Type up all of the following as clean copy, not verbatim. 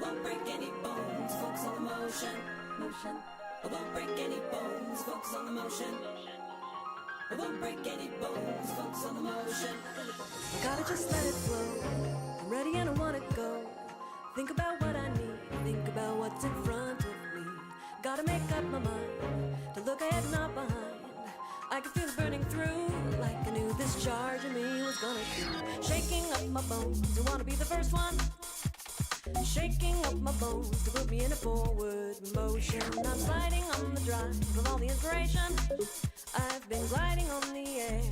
won't break any bones, focus on the motion. I won't break any bones, focus on the motion. I won't break any bones, focus on the motion. I gotta just let it flow. I'm ready and I wanna go. Think about what I need, think about what's in front of me. Gotta make up my mind to look ahead, not behind. I can feel it burning through, like I knew this charge in me was gonna do. Shaking up my bones, I wanna be the first one. Shaking up my bones to put me in a forward motion. I'm sliding on the drive with all the inspiration. I've been gliding on the air.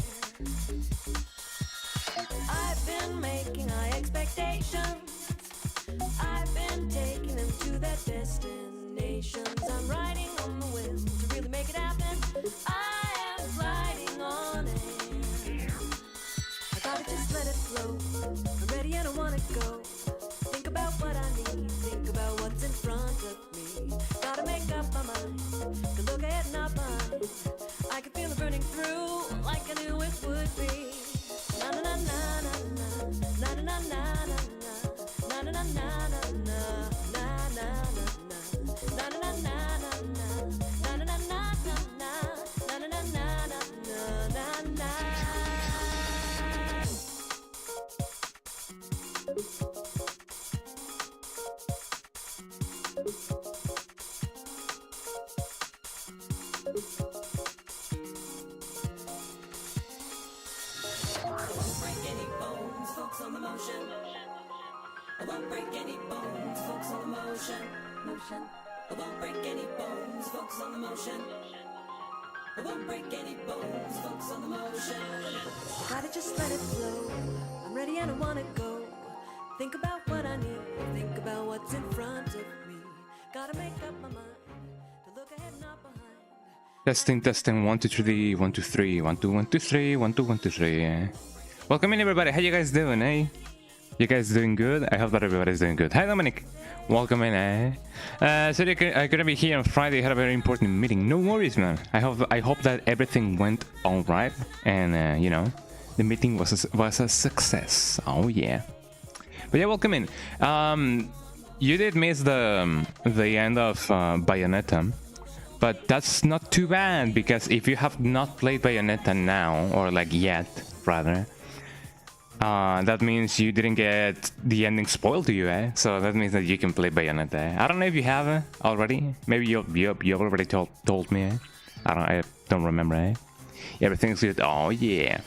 I've been making high expectations. I've been taking them to their destinations. I'm riding on the wind to really make it happen. I am gliding on air. I gotta just let it flow. I'm ready and I wanna go. Think about what I need, think about what's in front of me. Gotta make up my mind, can look ahead, not behind. I can feel it burning through, like I knew it would be. Na na na na na na na na na na na na na na na na I won't break any bones, focus on the motion. I won't break any bones, focus on the motion. I won't break any bones, focus on the motion. Gotta just let it flow. I'm ready and I wanna go. Think about what I need, think about what's in front of me. Gotta make up my mind to look ahead, not behind. Testing, 1 2 3 1 2 3 1 2 1 2 3 1 2 1 2 3. Welcome in everybody. How you guys doing, eh? You guys doing good? I hope that everybody's doing good. Hi Dominic, welcome in, eh? So I'm gonna be here on Friday. Had a very important meeting. No worries, man. I hope that everything went all right, and you know, the meeting was a success. Oh yeah. But yeah, welcome in. You did miss the end of Bayonetta, but that's not too bad, because if you have not played Bayonetta now, or like yet, rather. That means you didn't get the ending spoiled to you, eh? So that means that you can play Bayonetta. I don't know if you have already. Maybe you already told me, eh? I don't remember, eh? Yeah, everything's good. Oh yeah,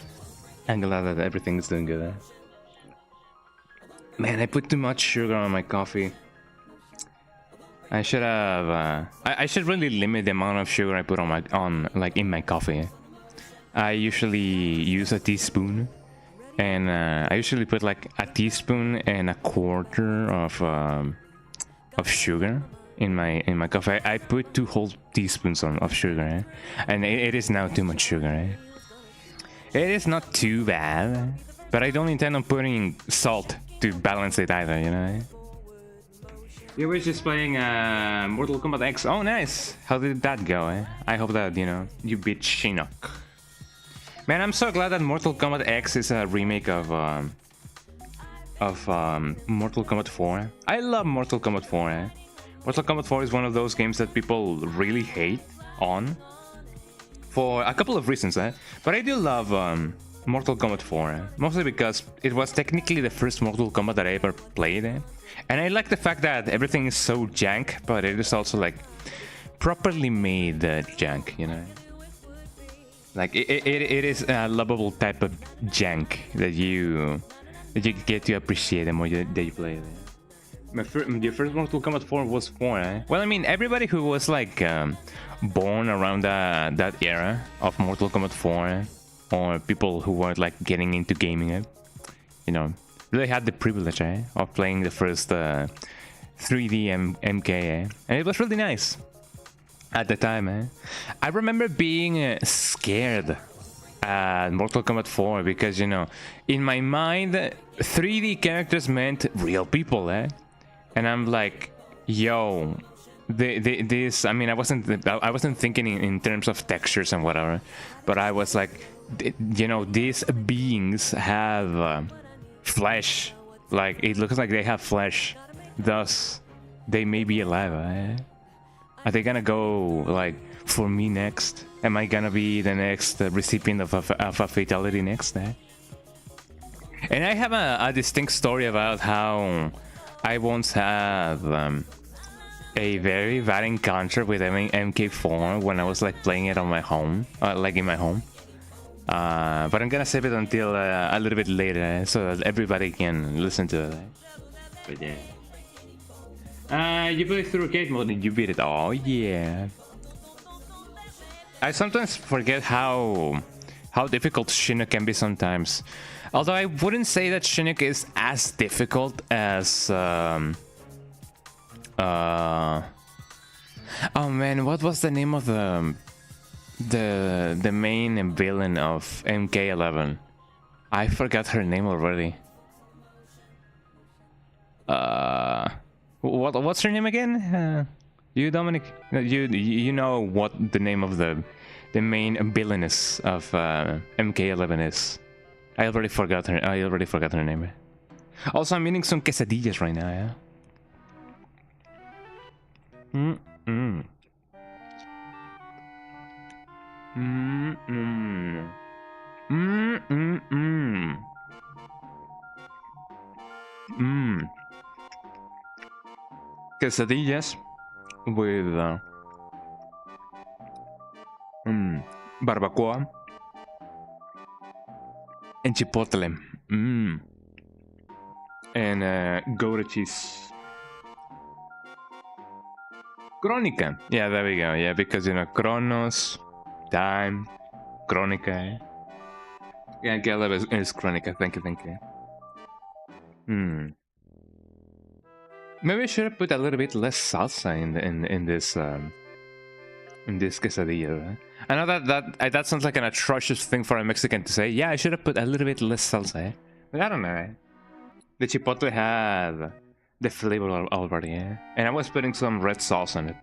I'm glad that everything's doing good, eh? Man, I put too much sugar on my coffee. I should have. I should really limit the amount of sugar I put on in my coffee. Eh? I usually use a teaspoon. And I usually put like a teaspoon and a quarter of sugar in my coffee. I put 2 whole teaspoons of sugar, eh? And it is now too much sugar. Eh? It is not too bad, but I don't intend on putting salt to balance it either, you know. Eh? You were just playing Mortal Kombat X. Oh, nice! How did that go? Eh? I hope that you beat Shinnok. Man, I'm so glad that Mortal Kombat X is a remake of Mortal Kombat 4. I love Mortal Kombat 4. Eh? Mortal Kombat 4 is one of those games that people really hate on for a couple of reasons. Eh? But I do love Mortal Kombat 4, eh? Mostly because it was technically the first Mortal Kombat that I ever played. Eh? And I like the fact that everything is so jank, but it is also like properly made jank, you know. Like it is a lovable type of jank that you get to appreciate the more that you play it. Your first Mortal Kombat 4 was 4, eh? Well, I mean, everybody who was like born around that era of Mortal Kombat 4, eh? Or people who were like getting into gaming, eh? You know, really had the privilege, eh? Of playing the first 3D MK, eh? And it was really nice. At the time, eh? I remember being scared at Mortal Kombat 4 because, you know, in my mind, 3D characters meant real people, eh? And I'm like, yo, this. I mean, I wasn't thinking in terms of textures and whatever, but I was like, you know, these beings have flesh. Like, it looks like they have flesh. Thus, they may be alive. Are they gonna go like for me next? Am I gonna be the next recipient of a fatality next? And I have a distinct story about how I once had a very bad encounter with MK4 when I was like playing it on my home, like in my home. But I'm gonna save it until a little bit later, so that everybody can listen to it. But yeah. You played through arcade mode and you beat it. Oh yeah. I sometimes forget how difficult Chinook can be sometimes. Although I wouldn't say that Chinook is as difficult as oh man, what was the name of the main villain of MK11? I forgot her name already. What's her name again? You, Dominic? You know what the name of the main villainess of MK11 is? I already forgot her name. Also, I'm eating some quesadillas right now. Yeah. Quesadillas with barbacoa and chipotle, and Gouda cheese. Crónica. Yeah, there we go. Yeah, because you know, Kronos, time, Crónica. Yeah, Caleb is Crónica. Thank you. Maybe I should have put a little bit less salsa in this quesadilla. I know that sounds like an atrocious thing for a Mexican to say. Yeah, I should have put a little bit less salsa. But I don't know. The chipotle had the flavor already, and I was putting some red sauce on it.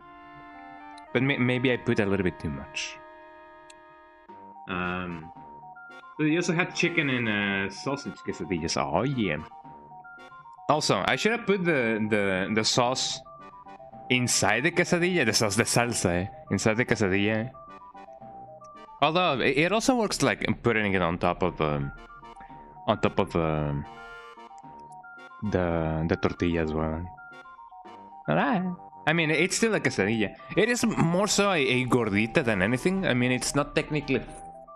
But maybe I put a little bit too much. But you also had chicken and sausage quesadillas. Oh yeah. Also, I should have put the sauce inside the quesadilla, the salsa, inside the quesadilla. Although it also works like putting it on top of the tortilla as well. Alright. I mean, it's still a quesadilla. It is more so a gordita than anything. I mean, it's not technically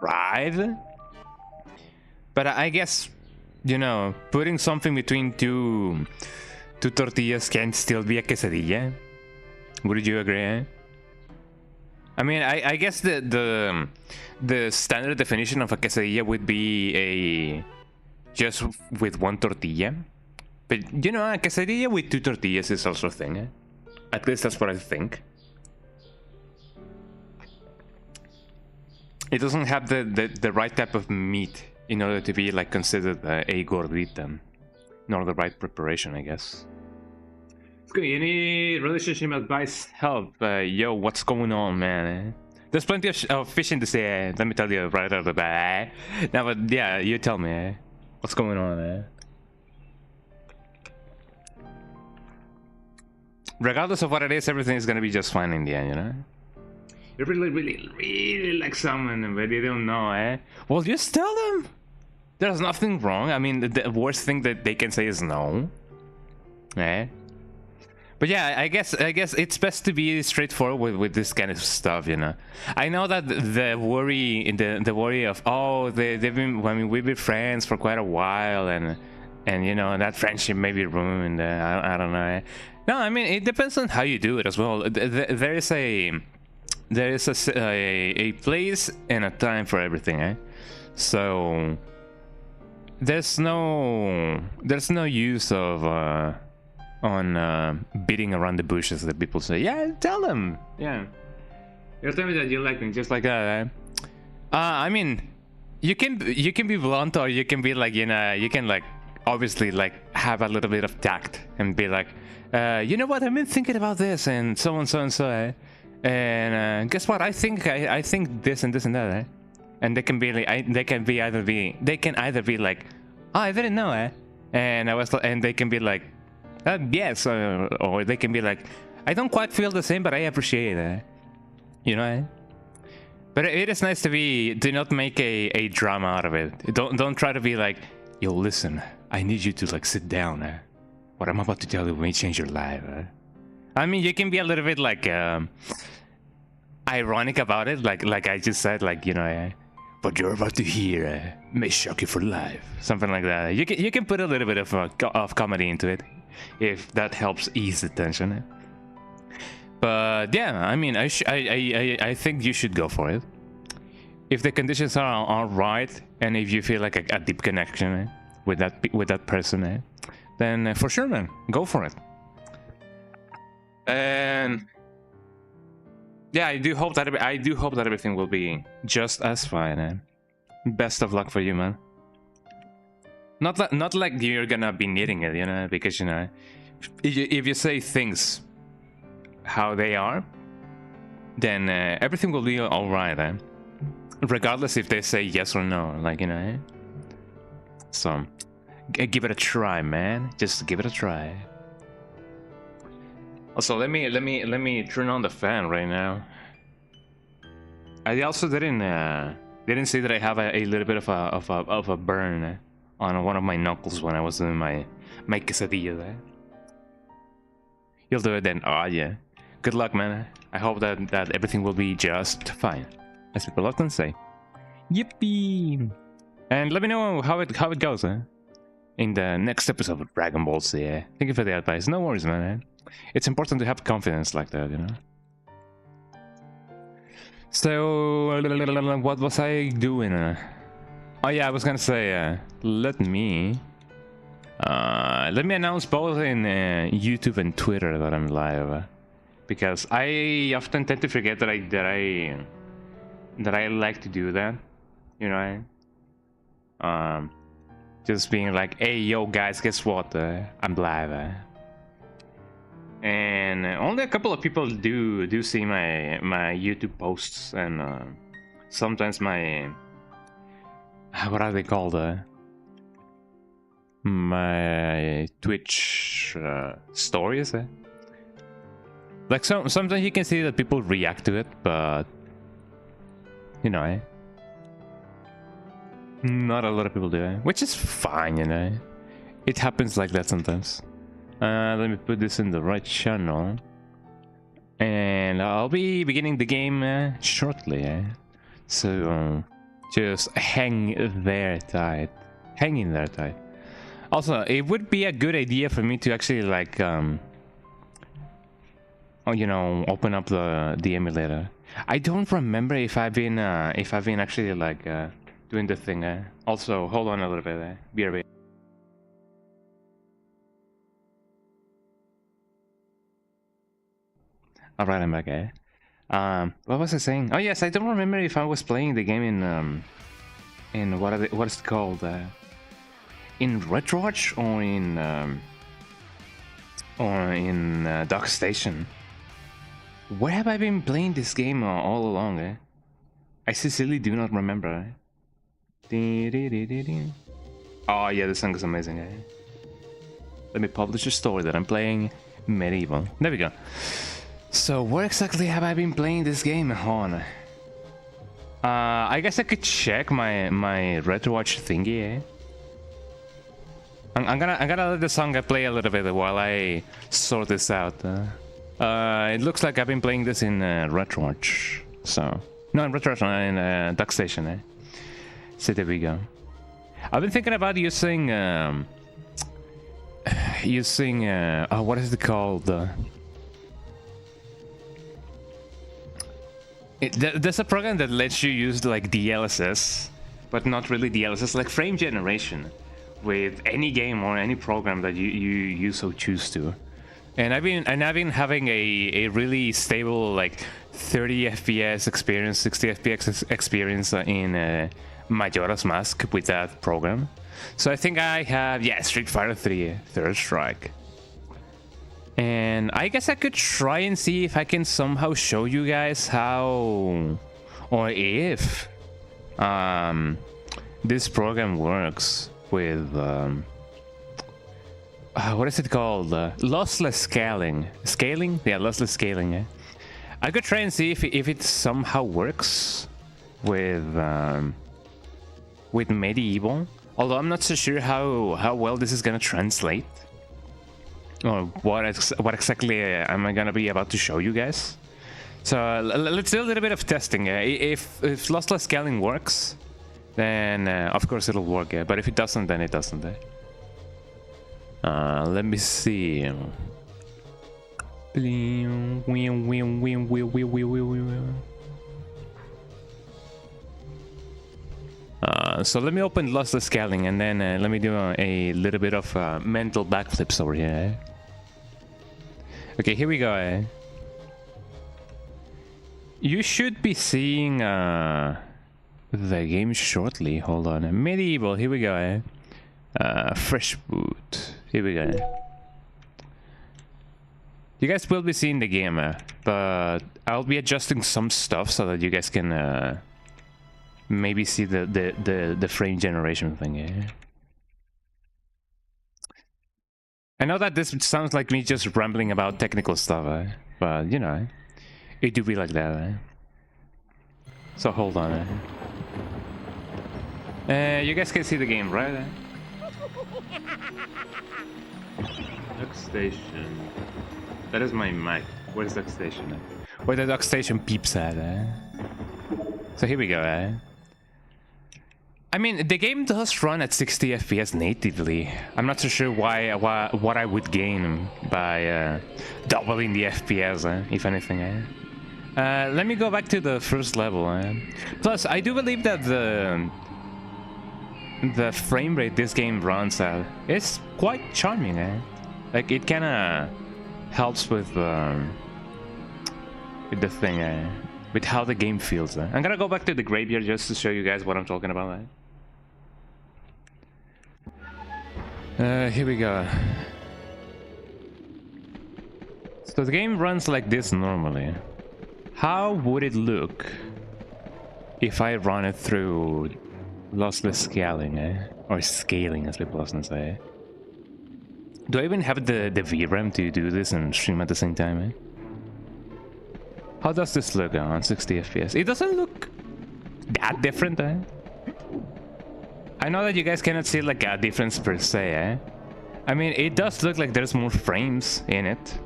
fried, but I guess, you know, putting something between two tortillas can still be a quesadilla. Would you agree? I mean, I guess the standard definition of a quesadilla would be a just with one tortilla. But you know, a quesadilla with two tortillas is also a thing. At least that's what I think. It doesn't have the right type of meat in order to be like considered a gordita, nor the right preparation, I guess. It's good. Any relationship advice help? Yo, what's going on, man? There's plenty of fishing to say. Let me tell you right out of the bat. Now, but yeah, you tell me. What's going on, Regardless of what it is, everything is gonna be just fine in the end, you know? You really like someone, but you don't know, Well, just tell them. There's nothing wrong. I mean, the worst thing that they can say is no. But yeah, I guess it's best to be straightforward with this kind of stuff, you know. I know that the worry of they've been, I mean, we've been friends for quite a while, and you know, that friendship may be ruined. I don't know. No, I mean, it depends on how you do it as well. There is a place and a time for everything, So there's no use of beating around the bushes that people say. Yeah, tell them. Yeah, you'll tell me that you like me just like that. I mean, you can be blunt, or you can be like, you know, you can like obviously like have a little bit of tact and be like, you know what, I've been thinking about this and so and so, and guess what? I think this and this and that, And they can be like, they can either be like, oh, I didn't know, and they can be like, Yes, or they can be like, I don't quite feel the same, but I appreciate it. You know? But it is nice to do not make a drama out of it. Don't try to be like, yo, listen, I need you to like sit down. What I'm about to tell you may change your life. I mean, you can be a little bit like ironic about it, like I just said, like, you know, what you're about to hear may shock you for life, something like that. You can put a little bit of comedy into it, if that helps ease the tension. But yeah, I mean, I think you should go for it if the conditions are right, and if you feel like a deep connection with that person, then for sure, man, go for it. And yeah, I do hope that everything will be just as fine. Best of luck for you, man. Not like you're gonna be needing it, you know, because, you know, if you say things how they are, then everything will be all right, regardless if they say yes or no, like, you know. So give it a try, man. Just give it a try. Also, let me turn on the fan right now. I also didn't see that I have a little bit of a burn on one of my knuckles when I was doing my quesadilla. You'll do it then. Oh yeah. Good luck, man. I hope that everything will be just fine, as people often say. Yippee! And let me know how it goes, in the next episode of Dragon Ball Z. Thank you for the advice. No worries, man. It's important to have confidence like that, you know. So, what was I doing? Oh yeah, I was gonna say, let me announce both in YouTube and Twitter that I'm live, because I often tend to forget that I like to do that, you know. Just being like, hey, yo, guys, guess what? I'm live. And only a couple of people do see my YouTube posts, and sometimes my, what are they called? My Twitch stories. Like sometimes you can see that people react to it, but you know, not a lot of people do, which is fine, you know. It happens like that sometimes. Let me put this in the right channel, and I'll be beginning the game shortly. So just hang in there tight. Also, it would be a good idea for me to actually like you know, open up the emulator. I don't remember if I've been actually like doing the thing. Also, hold on a little bit. BRB. Alright, I'm back. What was I saying? Oh yes, I don't remember if I was playing the game in what is it called? In RetroArch or in Dock Station. Where have I been playing this game all along? I sincerely do not remember. Oh yeah, this song is amazing. Let me publish a story that I'm playing MediEvil. There we go. So where exactly have I been playing this game on? I guess I could check my RetroArch thingy. I'm gonna let the song play a little bit while I sort this out. It looks like I've been playing this in RetroArch. So no, in RetroArch, in Dock Station. So there we go. I've been thinking about using oh, what is it called? There's a program that lets you use like DLSS, but not really DLSS, like frame generation, with any game or any program that you so choose to. And I've been having a really stable like 30 FPS experience, 60 FPS experience in Majora's Mask with that program. So I think I have, yeah, Street Fighter 3 Third Strike. And I guess I could try and see if I can somehow show you guys how, or if this program works with what is it called? Lossless scaling. Scaling? Yeah, lossless scaling. Yeah. I could try and see if it somehow works with MediEvil. Although I'm not so sure how well this is gonna translate, or what exactly am I gonna be about to show you guys. So let's do a little bit of testing. If lossless scaling works, then of course it'll work. But if it doesn't, then it doesn't. Let me see. So let me open lossless scaling, and then let me do a little bit of mental backflips over here. Okay, here we go. You should be seeing the game shortly. Hold on. MediEvil, here we go. Fresh boot. Here we go. You guys will be seeing the game, but I'll be adjusting some stuff so that you guys can maybe see the frame generation thing. I know that this sounds like me just rambling about technical stuff, but you know, it do be like that. So hold on. You guys can see the game, right? Duckstation. That is my mic. Where's Duckstation? Where the Duckstation peeps at? So here we go. I mean, the game does run at 60 FPS natively. I'm not so sure what I would gain by doubling the FPS, if anything. Let me go back to the first level. Plus, I do believe that the frame rate this game runs at is quite charming. Like, it kind of helps with the thing, with how the game feels. I'm gonna go back to the graveyard just to show you guys what I'm talking about. Here we go. So the game runs like this normally. How would it look if I run it through lossless scaling, or scaling as people often say? Do I even have the VRAM to do this and stream at the same time? How does this look on 60 FPS? It doesn't look that different. I know that you guys cannot see like a difference per se. I mean, it does look like there's more frames in it.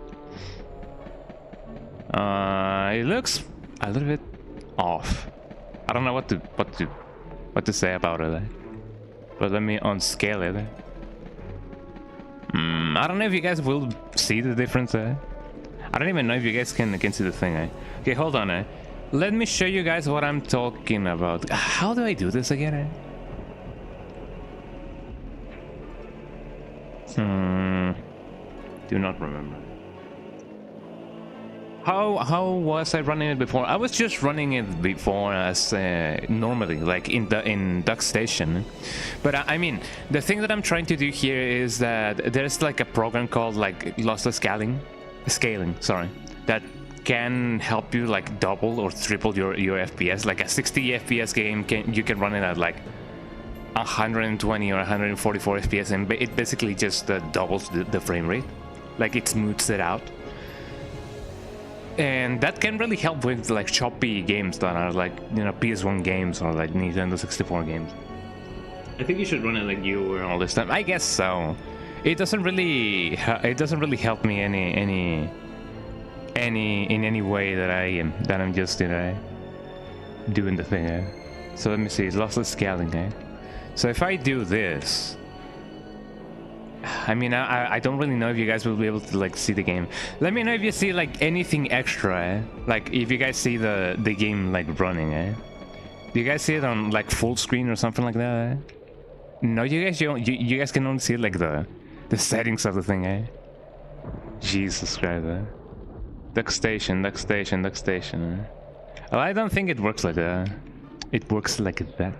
It looks a little bit off. I don't know what to say about it. But let me unscale it. I don't know if you guys will see the difference. I don't even know if you guys can see the thing. Okay, hold on. Let me show you guys what I'm talking about. How do I do this again? Do not remember. How was I running it before? I was just running it before as normally, like in Duckstation. But I mean, the thing that I'm trying to do here is that there's like a program called like lossless scaling, sorry, that can help you like double or triple your FPS. Like a 60 FPS game, you can run it at like 120 or 144 FPS, and it basically just doubles the frame rate. Like it smooths it out. And that can really help with like choppy games that are like, you know, PS1 games or like Nintendo 64 games. I think you should run it like you were all this time. I guess so. It doesn't really help me in any way that I'm just, you know, doing the thing. So let me see. It's lossless scaling. So if I do this, I mean, I don't really know if you guys will be able to like see the game. Let me know if you see like anything extra, like if you guys see the game like running. Do you guys see it on like full screen or something like that? No, you guys can only see like the settings of the thing. Jesus Christ. Duckstation. Well, I don't think it works like that. It works like that.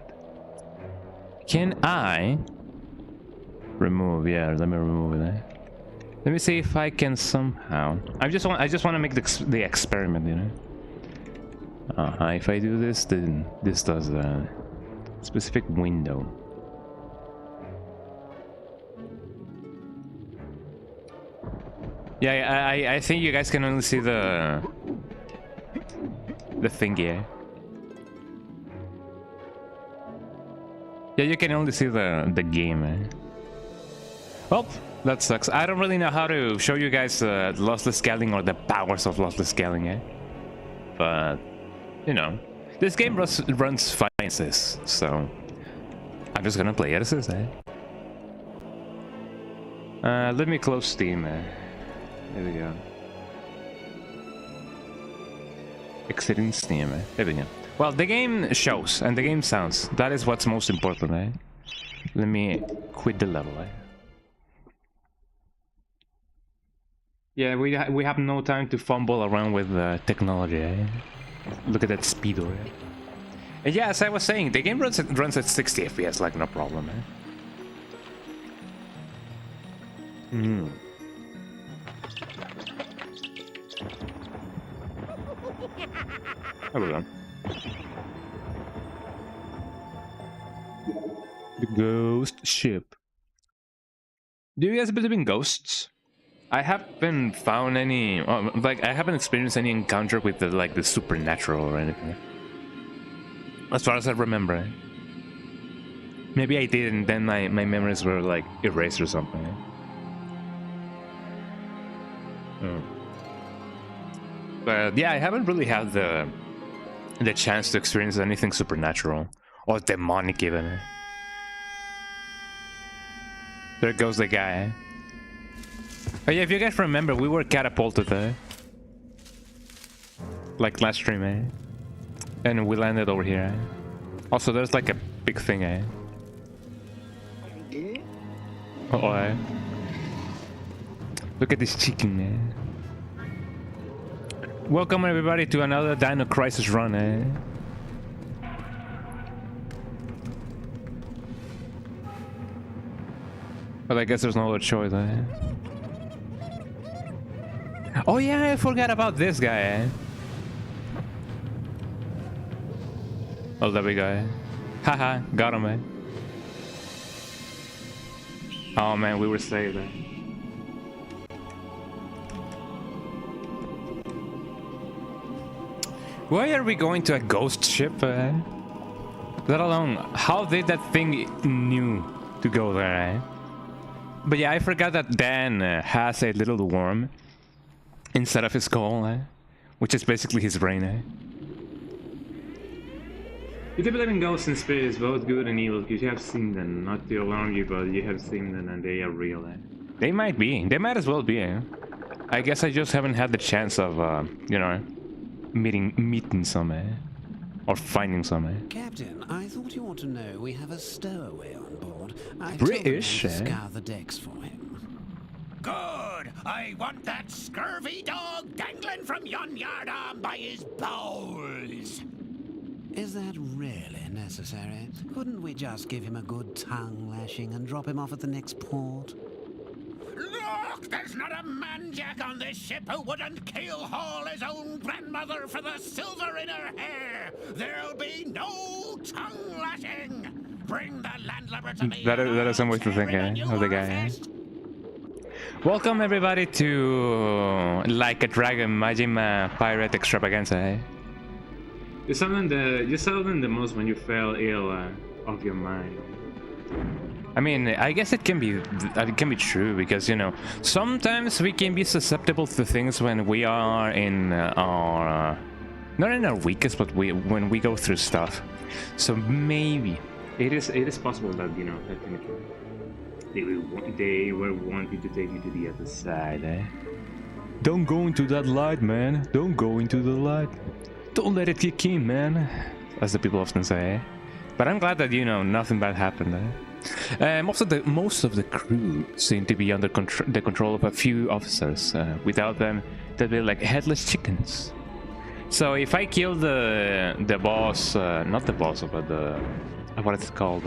Can I remove? Yeah, let me remove it. Let me see if I can somehow. I just want to make the experiment, you know. If I do this, then this does a specific window. Yeah, I think you guys can only see the thingy. Eh? Yeah, you can only see the game. Eh? Well, that sucks. I don't really know how to show you guys lossless scaling or the powers of lossless scaling. Eh? But you know, this game runs fine as is, so I'm just gonna play it as is. Eh? Let me close Steam. Eh? There we go. Exiting Steam. Eh? There we go. Well, the game shows and the game sounds. That is what's most important. Eh? Let me quit the level. Eh? Yeah, we have no time to fumble around with technology. Eh? Look at that speedo. Eh? And yeah, as I was saying, the game runs at 60 FPS like no problem. Eh? There we go. The ghost ship. Do you guys believe in ghosts? I haven't found any, like I haven't experienced any encounter with the supernatural or anything. As far as I remember. Eh? Maybe I did, and then my memories were like erased or something. Eh? But yeah, I haven't really had the chance to experience anything supernatural or demonic even. Eh? There goes the guy. Eh? Oh yeah, if you guys remember, we were catapulted there. Like last stream, eh? And we landed over here, eh? Also, there's like a big thing, eh? Uh-oh, eh? Look at this chicken, eh? Welcome everybody to another Dino Crisis run, eh? But I guess there's no other choice, eh? Oh yeah, I forgot about this guy, eh? Oh, there we go, eh? Haha, got him, eh? Oh man, we were saved, eh? Why are we going to a ghost ship, eh? Let alone, how did that thing knew to go there, eh? But yeah, I forgot that Dan has a little worm inside of his skull, eh? Which is basically his brain, eh? You can believe in ghosts and spirits, both good and evil, because you have seen them. Not to alarm you, but you have seen them and they are real, eh? They might be. They might as well be, eh? I guess I just haven't had the chance of, you know, meeting some, eh? Or finding some, eh? Captain, I thought you ought to know we have a stowaway on board. I British, told him to eh? scour the decks for him. Good! I want that scurvy dog dangling from yon yardarm by his bowels! Is that really necessary? Couldn't we just give him a good tongue lashing and drop him off at the next port? Look! There's not a man-jack on this ship who wouldn't keel-haul his own grandmother for the silver in her hair! There'll be no tongue lashing! Bring the landlubber to me! That is some way to think, eh? Of the guy, eh? Welcome everybody to Like a Dragon Majima Pirate Extravaganza, eh? You summon the most when you fell ill of your mind. I mean, I guess it can be true because, you know, sometimes we can be susceptible to things when we are in our not in our weakest, but when we go through stuff. So maybe it is possible that, you know, that they were wanting to take you to the other side, eh? Don't go into that light, man. Don't go into the light. Don't let it kick in, man. As the people often say, eh? But I'm glad that, you know, nothing bad happened, eh? Most of the crew seem to be under the control of a few officers. Without them, they'd be like headless chickens. So if I kill the boss, not the boss, but the what it's called,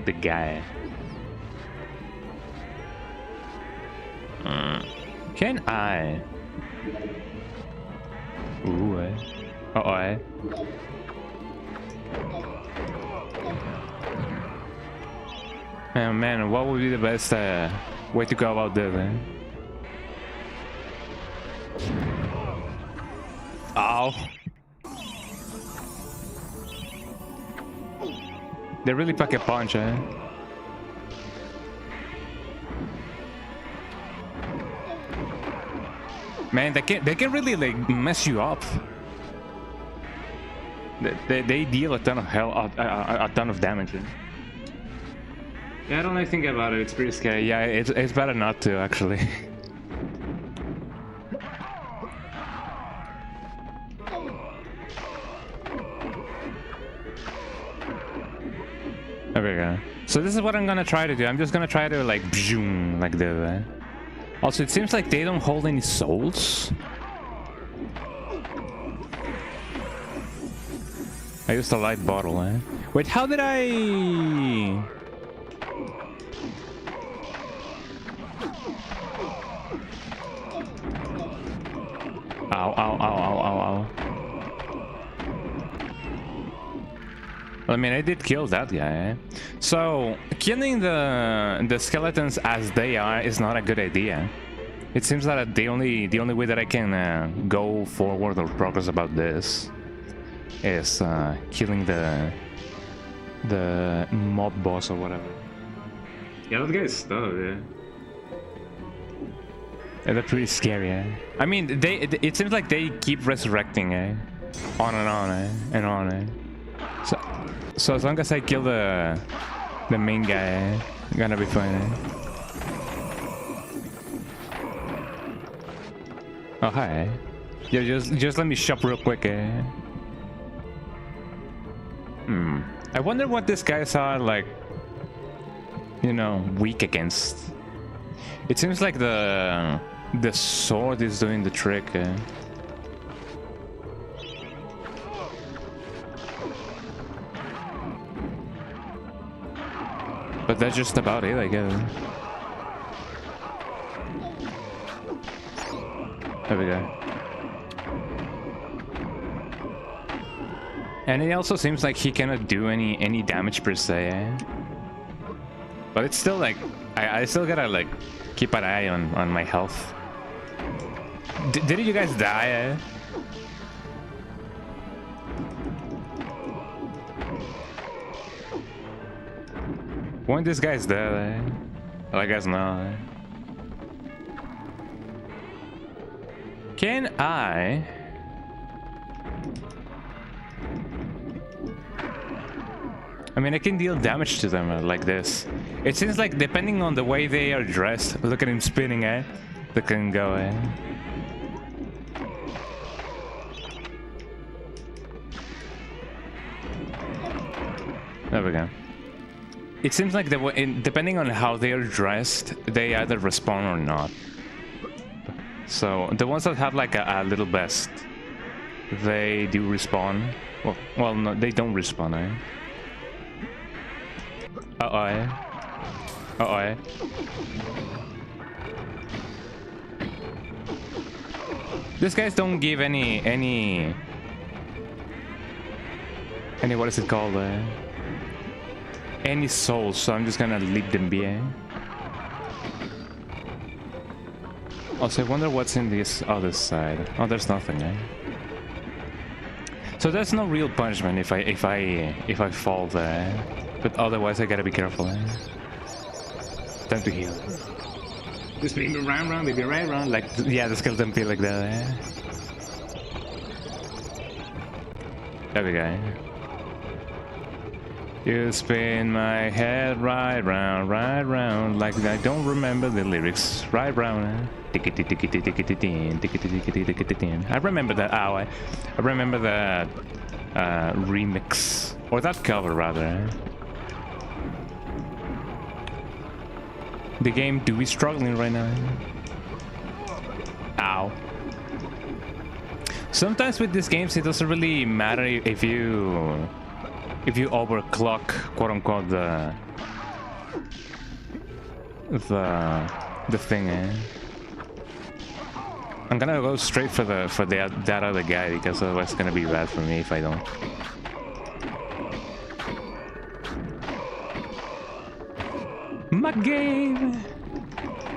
the guy. Can I? Ooh, eh? Uh-oh, eh? Man, what would be the best way to go about this, eh? Ow. They really pack a punch, eh? Man, they can really like mess you up. They deal a ton of a ton of damage. Eh? Yeah, I don't really think about it. It's pretty scary. Yeah, it's better not to actually. There we go. So this is what I'm gonna try to do. I'm just gonna try to like zoom like this. Eh? Also, it seems like they don't hold any souls. I used a light bottle, eh? Wait, how did I... Ow, ow, ow, ow, ow, ow. I mean, I did kill that guy, eh? So, killing the skeletons as they are is not a good idea. It seems that the only way that I can go forward or progress about this is killing the mob boss or whatever. Yeah, that guy's stuck, yeah. Yeah, they're pretty scary, eh? I mean, it seems like they keep resurrecting, eh? On and on, eh? And on, eh? So as long as I kill the main guy, eh? I'm gonna be fine, eh? Oh, hi. Yeah, just let me shop real quick, eh? I wonder what these guys are, like, you know, weak against. It seems like the sword is doing the trick, eh? But that's just about it, I guess. There we go. And it also seems like he cannot do any damage per se, eh? But it's still like I still gotta like keep an eye on my health. Did you guys die, eh? When this guy's dead, eh? Well, I guess not, eh? Can I... I mean, I can deal damage to them like this. It seems like depending on the way they are dressed, look at him spinning, eh? They can go, eh? There we go. It seems like depending on how they are dressed, they either respawn or not. So the ones that have like a little vest, they do respawn. Well, no, they don't respawn, eh? Uh-oh, eh? Uh-oh, eh? These guys don't give any what is it called, any souls, so I'm just gonna leave them be, eh? Also, I wonder what's in this other side. Oh, there's nothing, eh? So there's no real punishment if I fall there, but otherwise I gotta be careful, eh? Time to heal. Just being round, maybe round, like, yeah, the skeleton feel like that, eh? There we go. You spin my head right round, like I don't remember the lyrics. Right round, eh? I remember that. Ow, I remember that remix, or that cover rather. Eh? The game do be struggling right now. Ow. Sometimes with these games, it doesn't really matter if you overclock, quote unquote, the thing, eh? I'm gonna go straight for that other guy because otherwise it's gonna be bad for me if I don't.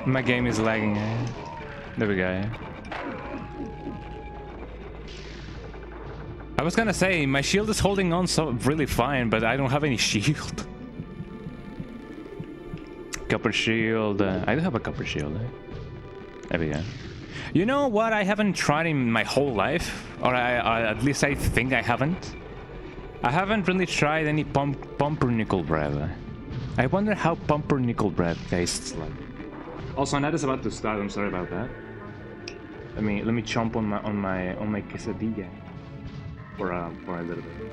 My game is lagging, eh? There we go, eh? I was gonna say, my shield is holding on so really fine, but I don't have any shield. Copper shield. I do have a copper shield. There we go. You know what I haven't tried in my whole life? Or at least I think I haven't. I haven't really tried any pumpernickel bread. I wonder how pumpernickel bread tastes like. Also, Nat is about to start. I'm sorry about that. Let me chomp on my quesadilla for a little bit.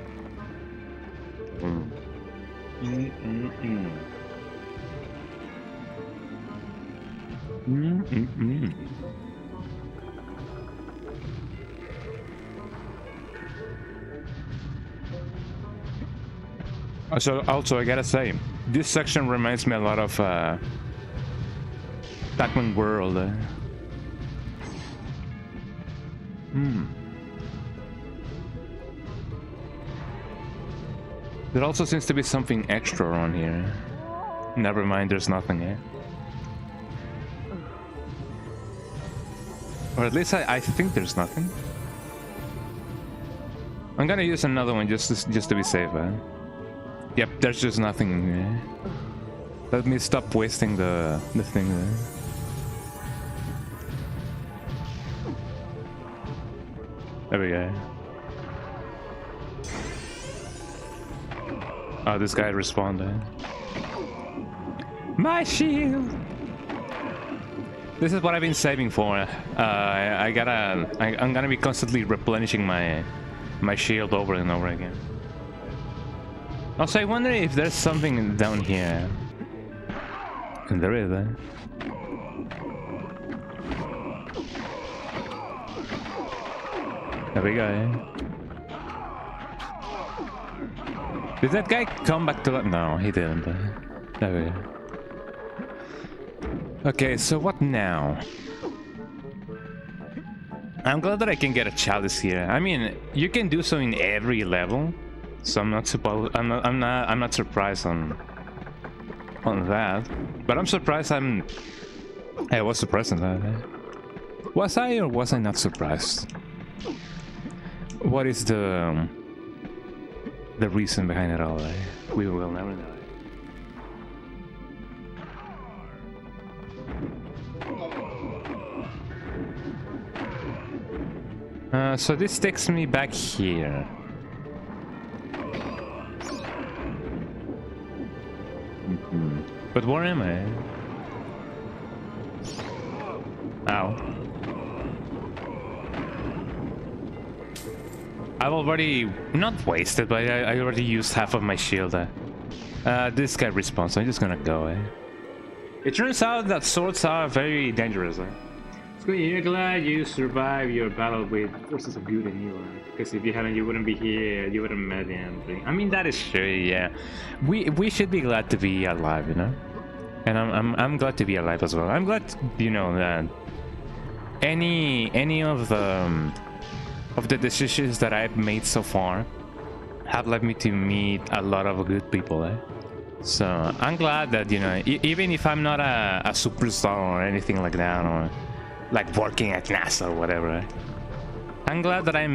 So also, I gotta say, this section reminds me a lot of Pac-Man World. There also seems to be something extra around here. Never mind, there's nothing, eh? Or at least I think there's nothing. I'm gonna use another one just to be safe, eh? Yep, there's just nothing, eh? Let me stop wasting the thing there. There we go. Oh, this guy responded. My shield! This is what I've been saving for. I'm gonna be constantly replenishing my shield over and over again. Also, I wonder if there's something down here. And there is, eh? There we go, eh? Did that guy come back to life? No, he didn't. There we go. Okay, so what now? I'm glad that I can get a chalice here. I mean, you can do so in every level, so I'm not surprised on that. But I'm surprised I was surprised on that. Was I or was I not surprised? What is the reason behind it all? We will never know. So this takes me back here. But where am I? Ow. I've already, not wasted, but I already used half of my shield. This guy respawns, so I'm just gonna go, eh? It turns out that swords are very dangerous, eh? You're glad you survived your battle with forces of good and evil, because if you hadn't, you wouldn't be here, you wouldn't met him. I mean, that is true, yeah. We should be glad to be alive, you know? And I'm glad to be alive as well. I'm glad, you know, that any of the decisions that I've made so far have led me to meet a lot of good people, eh? So I'm glad that, you know, even if I'm not a superstar or anything like that, or like working at NASA or whatever, eh? I'm glad that I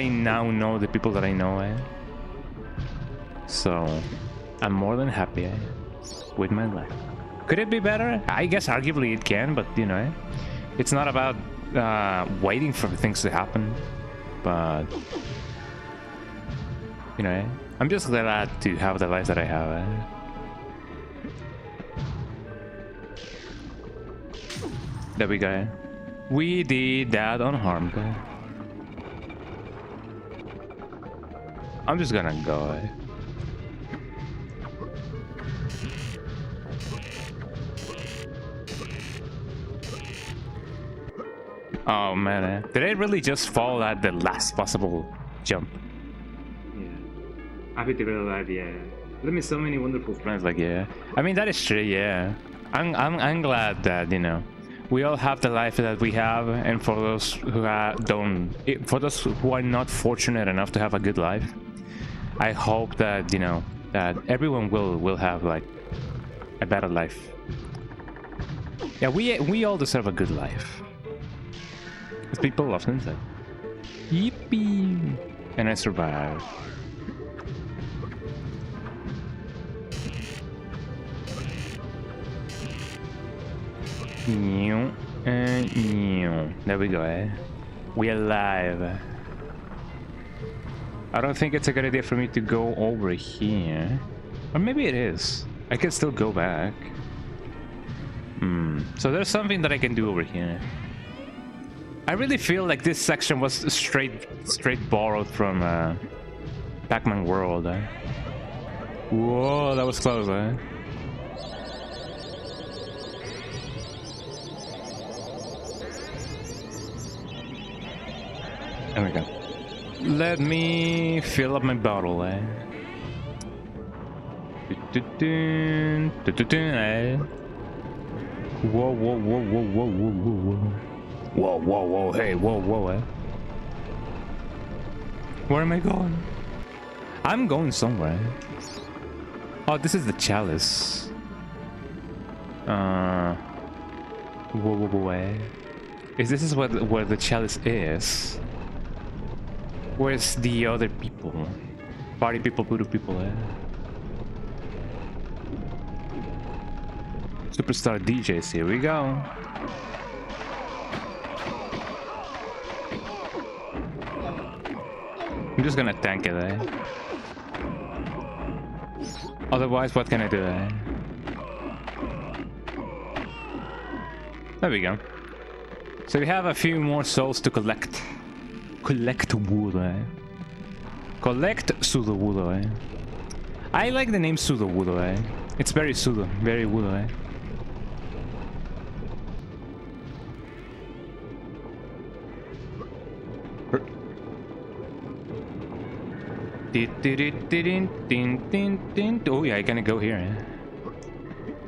now know the people that I know, eh? So I'm more than happy, eh, with my life. Could it be better? I guess arguably it can, but you know, it's not about waiting for things to happen. But you know, I'm just glad to have the life that I have. Eh? There we go. We did that unharmed. I'm just gonna go. Eh? Oh man, eh? Did I really just fall at the last possible jump? Yeah. Happy to be alive, yeah. Let me so many wonderful friends, like, yeah. I mean, that is true, yeah. I'm glad that, you know, we all have the life that we have, and for those who for those who are not fortunate enough to have a good life, I hope that, you know, that everyone will have like a better life. Yeah, we all deserve a good life. As people often say. Yippee! And I survive. There we go, eh? We're alive. I don't think it's a good idea for me to go over here. Or maybe it is. I can still go back. So there's something that I can do over here. I really feel like this section was straight borrowed from Pac-Man World. Eh? Whoa, that was close, eh? There we go. Let me fill up my bottle, eh? Eh? Whoa, whoa, whoa, whoa, whoa, whoa, whoa. Whoa, whoa, whoa, hey, whoa, whoa, eh? Where am I going? I'm going somewhere. Oh, this is the chalice. Whoa, whoa, whoa, eh? Is this where the chalice is? Where's the other people? Party people, voodoo people, eh? Superstar DJs, here we go. I'm just gonna tank it, eh? Otherwise, what can I do, eh? There we go. So we have a few more souls to collect. Collect wood, eh? Collect pseudo wood, eh? I like the name pseudo wood, eh? It's very pseudo, very wood, eh? Oh yeah, I can go here, eh?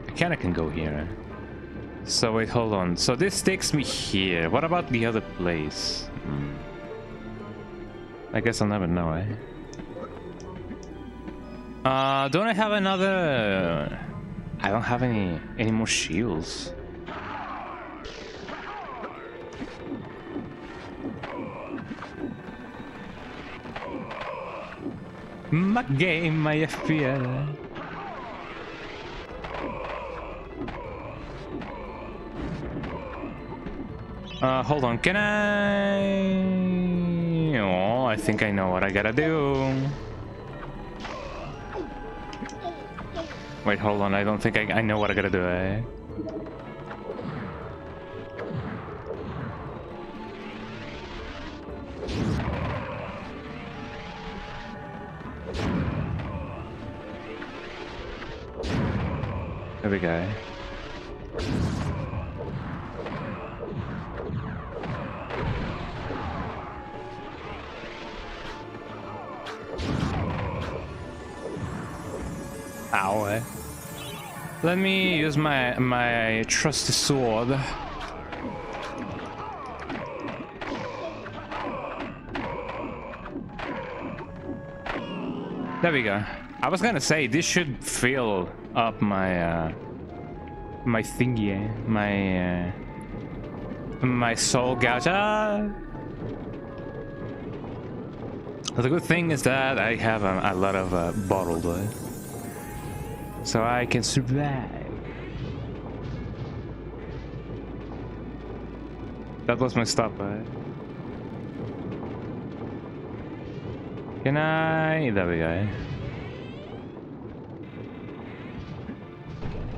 I kinda can go here, eh? So wait, hold on. So this takes me here. What about the other place? I guess I'll never know, eh? Don't I have another... I don't have any more shields. My game, my FPL. Hold on, can I... Oh, I think I know what I gotta do. Wait, hold on, I don't think I know what I gotta do, eh? There we go. Ow, eh? Let me use my trusty sword. There we go. I was gonna say this should fill up my my thingy, eh? My soul gouge. The good thing is that I have a lot of bottled, so I can survive. That was my stop, Can I? There we go.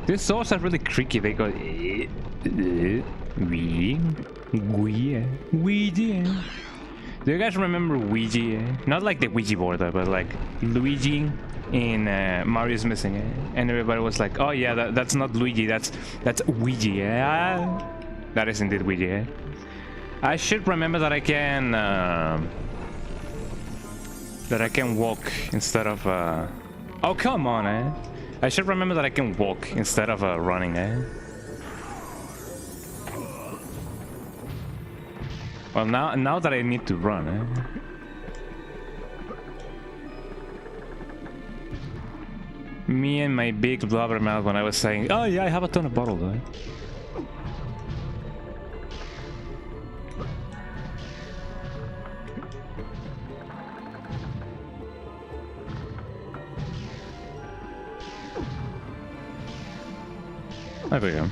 These swords are really creaky. They go. Ouija. Do you guys remember Ouija? Not like the Ouija board, but like Luigi in Mario's Missing. And everybody was like, "Oh yeah, that's not Luigi. That's Ouija." That is indeed Ouija. I should remember that I can walk instead of. Oh come on, eh? I should remember that I can walk instead of running, eh? Well, now that I need to run, eh? Me and my big blubber mouth when I was saying, "Oh yeah, I have a ton of bottles," eh? There we go.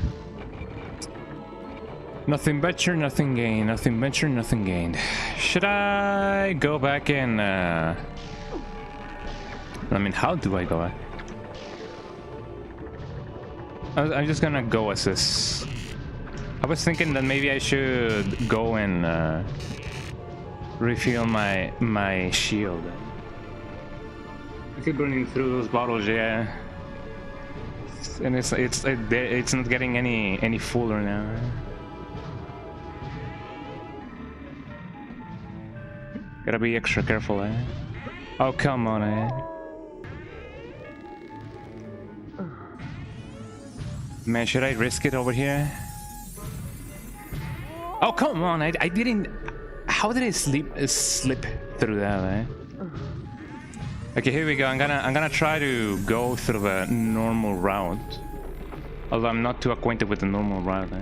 Nothing better, nothing gained. Nothing better, nothing gained. Should I go back and... I mean, how do I go back? I'm just gonna go as this. I was thinking that maybe I should go and refill my shield. I keep running through those bottles, yeah. And it's not getting any fuller now. Gotta be extra careful, eh? Oh, come on, eh? Man, should I risk it over here? Oh, come on! I didn't. How did I slip through that? Eh? Okay, here we go. I'm gonna try to go through the normal route. Although I'm not too acquainted with the normal route. Eh?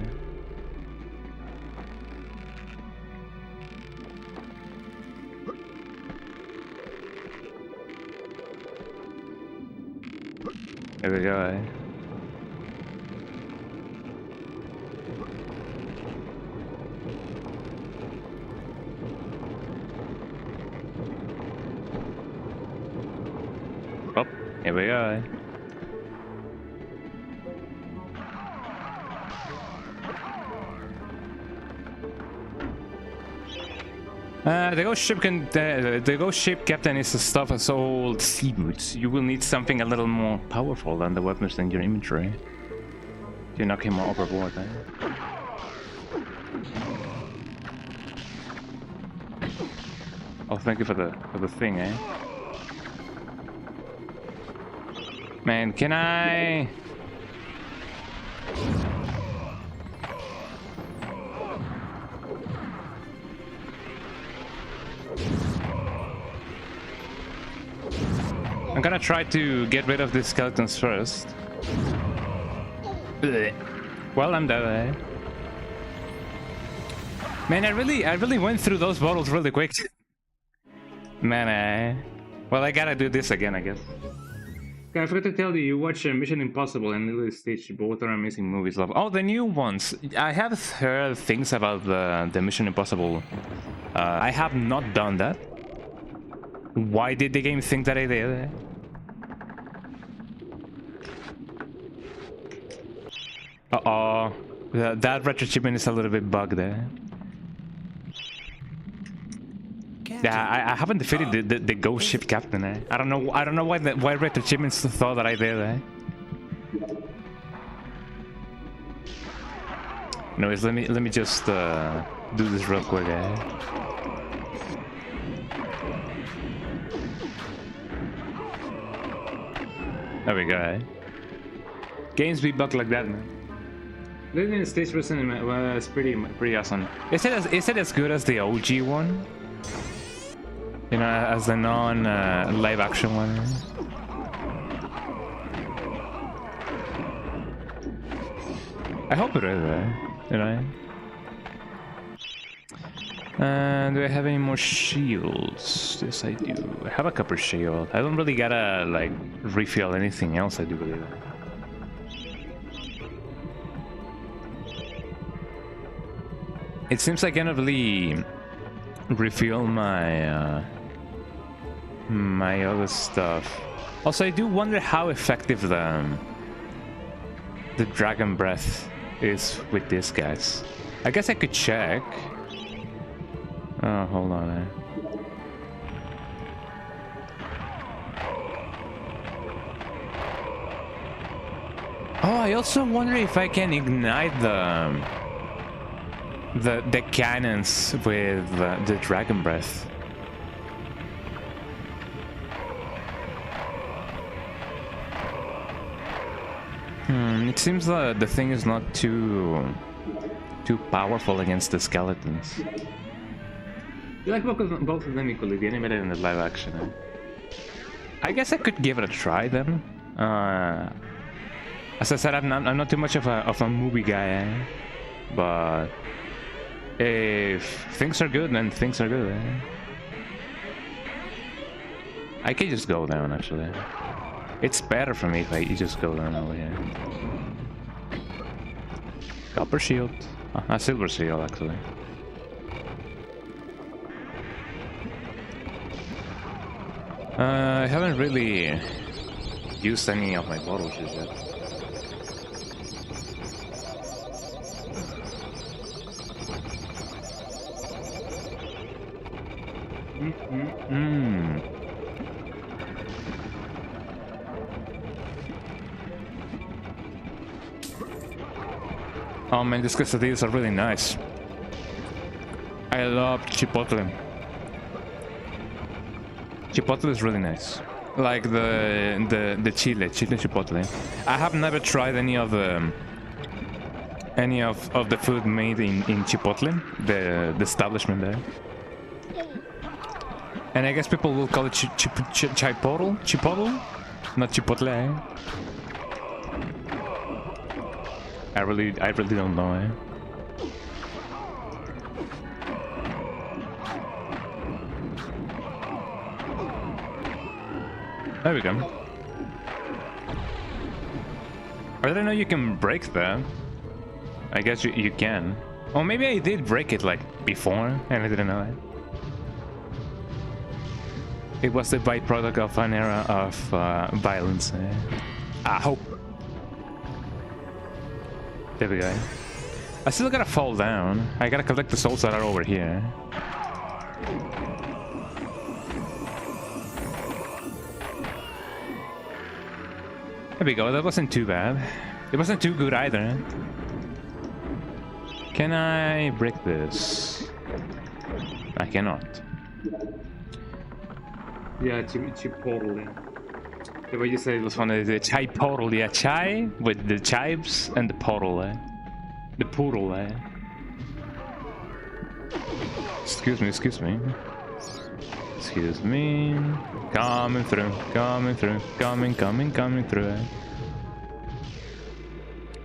There we go. Eh? Oh, here we go. The ghost ship captain is a stuff as old sea boots. You will need something a little more powerful than the weapons in your inventory. You knock him overboard, eh? Oh, thank you for the thing, eh? Man, can I? I'm gonna try to get rid of these skeletons first. Blech. Well, I'm dead, eh? Man, I really went through those bottles really quick. Man, well, I gotta do this again, I guess. Okay, I forgot to tell you, you watch Mission Impossible and Lilo Stitch, both are amazing movies. Love. Oh, the new ones. I have heard things about the Mission Impossible. I have not done that. Why did the game think that I did? Uh-oh. That retro achievement is a little bit bugged there. Yeah, I haven't defeated the ghost ship captain, eh? I don't know why retro achievements thought that I did, eh? Anyways, let me just do this real quick, eh? There we go, eh? Games be bugged like that, man. Living in the stage version was pretty awesome. Is it as good as the OG one? You know, as the non-live action one. I hope it is, you know. Do I have any more shields? Yes, I do. I have a copper shield. I don't really gotta like refill anything else, I do believe. It seems I cannot really refill my my other stuff. Also, I do wonder how effective the dragon breath is with these guys. I guess I could check. Oh, hold on. Oh, I also wonder if I can ignite the cannons with the dragon breath. It seems that the thing is not too powerful against the skeletons. You like both of them equally, the animated and the live action. Eh? I guess I could give it a try then. As I said, I'm not too much of a movie guy, eh? But if things are good, then things are good. Eh? I can just go down, actually. It's better for me if I just go down over here. Copper shield. A silver shield, actually. I haven't really used any of my bottles yet. Oh man, these quesadillas are really nice. I love chipotle. Chipotle is really nice. Like the chile chipotle. I have never tried any of the food made in Chipotle, the establishment there. And I guess people will call it chipotle, not chipotle. Eh? I really don't know. Eh? There we go. I didn't know you can break that. I guess you can. Oh, maybe I did break it like before and I didn't know it. It was the byproduct of an era of violence. I hope. There we go. I still gotta fall down. I gotta collect the souls that are over here. There we go, that wasn't too bad. It wasn't too good either. Can I break this? I cannot. Yeah, chipotle. The way you say it was funny. The chai portal, yeah, chai with the chives and the portal, eh? The poodle, eh? Excuse me. Excuse me. Coming through. Coming through. Coming through, eh?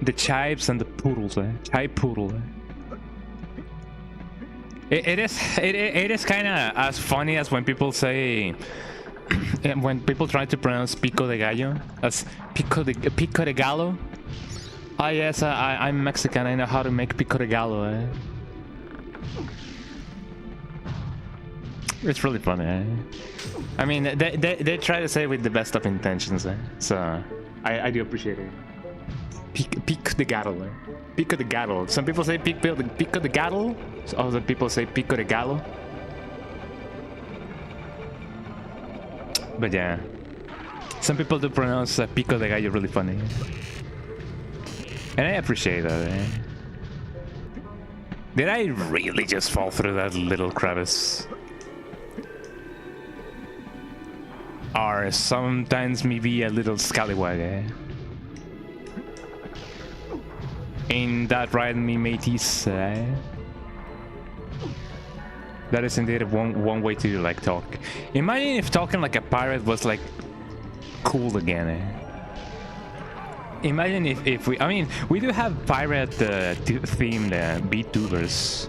The chives and the poodles, eh? Chai poodle, eh? It is kind of as funny as when people say, when people try to pronounce pico de gallo as pico de gallo. Ah yes, I'm Mexican. I know how to make pico de gallo. Eh? It's really funny. Eh? I mean, they try to say it with the best of intentions. Eh? So I do appreciate it. Pico de gallo. Eh? Pico de gallo. Some people say pico de gallo. Other people say pico de gallo. But yeah, some people do pronounce pico de gallo really funny. And I appreciate that. Eh? Did I really just fall through that little crevice? Or sometimes maybe a little scallywag, eh? Ain't that right, me mateys? Eh? That is indeed one way to like talk. Imagine if talking like a pirate was like cool again. Eh? Imagine if we, I mean, we do have pirate themed VTubers,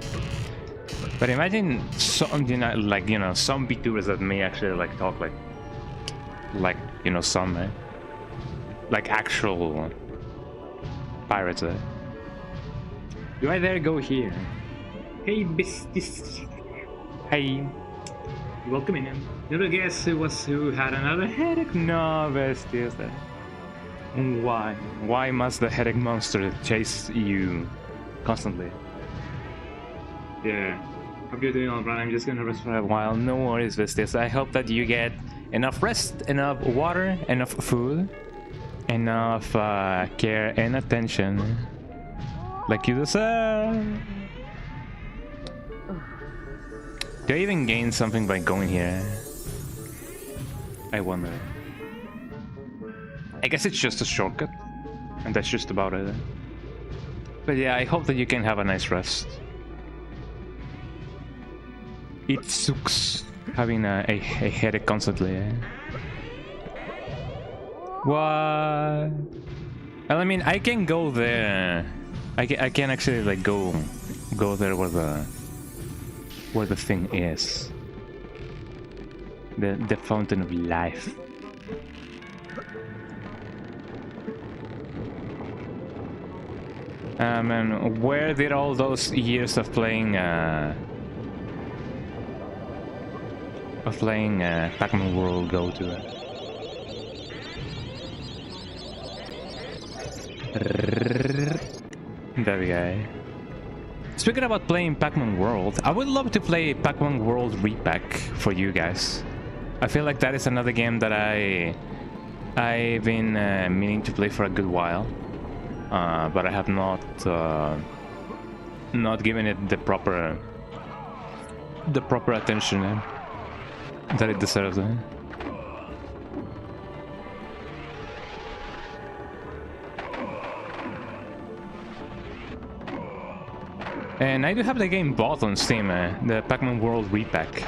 but imagine some, some VTubers that may actually like talk like some, eh? Like actual pirates. Eh? Do I dare go here? Hey, besties. Hey, welcome in. Little guess who had another headache? No, besties. Why? Why must the headache monster chase you constantly? Yeah. Hope you're doing alright. I'm just gonna rest for a while. No worries, besties. I hope that you get enough rest, enough water, enough food, enough care and attention, like you deserve. Do I even gain something by going here? I wonder. I guess it's just a shortcut, and that's just about it. But yeah, I hope that you can have a nice rest. It sucks having a headache constantly. Eh? What? Well, I mean, I can go there. I can actually like go there where the thing is. The fountain of life. And where did all those years of playing Pac-Man World go to? There we go. Speaking about playing Pac-Man World, I would love to play Pac-Man World Repack for you guys. I feel like that is another game that I've been meaning to play for a good while, but I have not given it the proper attention that it deserves. And I do have the game bought on Steam, the Pac-Man World Repack.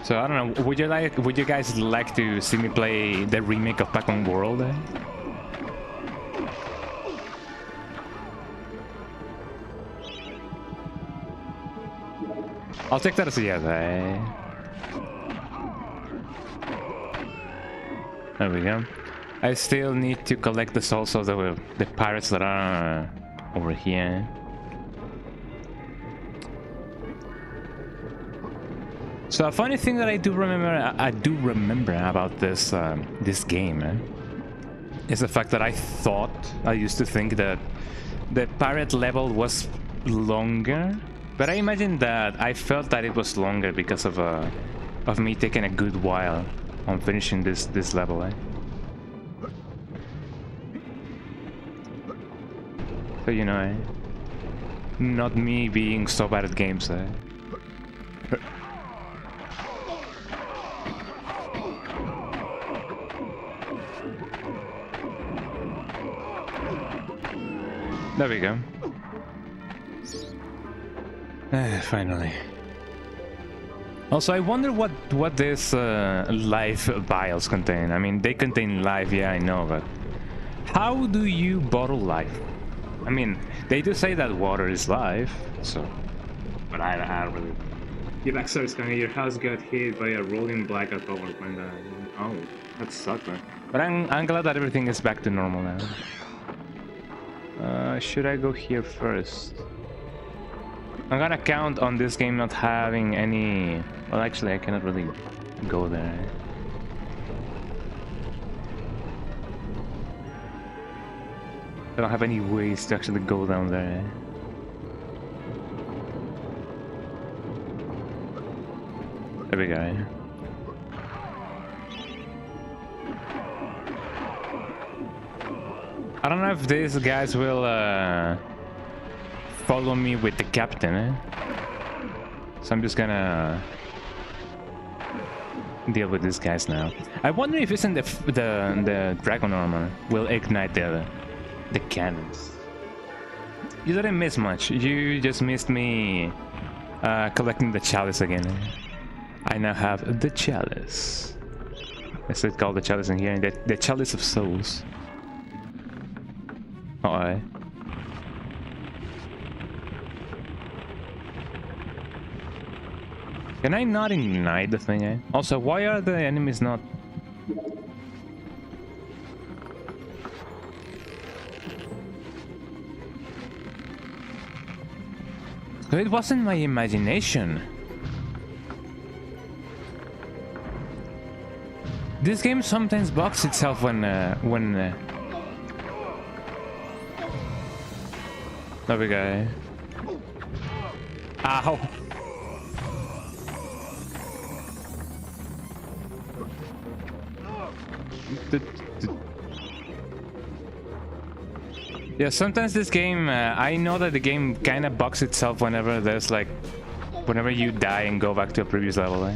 So I don't know. Would you guys like to see me play the remake of Pac-Man World? I'll take that as a yes. There we go. I still need to collect the souls of the pirates that are over here. So a funny thing that I do remember about this this game is the fact that I used to think that the pirate level was longer, but I imagine that I felt that it was longer because of me taking a good while on finishing this level. So you know, not me being so bad at games. There we go. Finally. Also, I wonder what this life vials contain. I mean, they contain life, yeah, I know, but how do you bottle life? I mean, they do say that water is life, so... But I don't really... Jenesaisquoi, your house got hit by a rolling blackout power plant. Oh, that sucked, man. But I'm glad that everything is back to normal now. Should I go here first? I'm gonna count on this game not having any... Well, actually, I cannot really go there. I don't have any ways to actually go down there. There we go. I don't know if these guys will follow me with the captain, So I'm just gonna deal with these guys now. I wonder if isn't the dragon armor will ignite the cannons. You didn't miss much. You just missed me collecting the chalice again. I now have the chalice. Is it called the chalice in here? The chalice of souls. Uh-oh. Can I not ignite the thing, Also, why are the enemies not... It wasn't my imagination. This game sometimes bugs itself when there we go. Ow! Yeah, sometimes this game, I know that the game kind of bugs itself whenever there's like, whenever you die and go back to a previous level.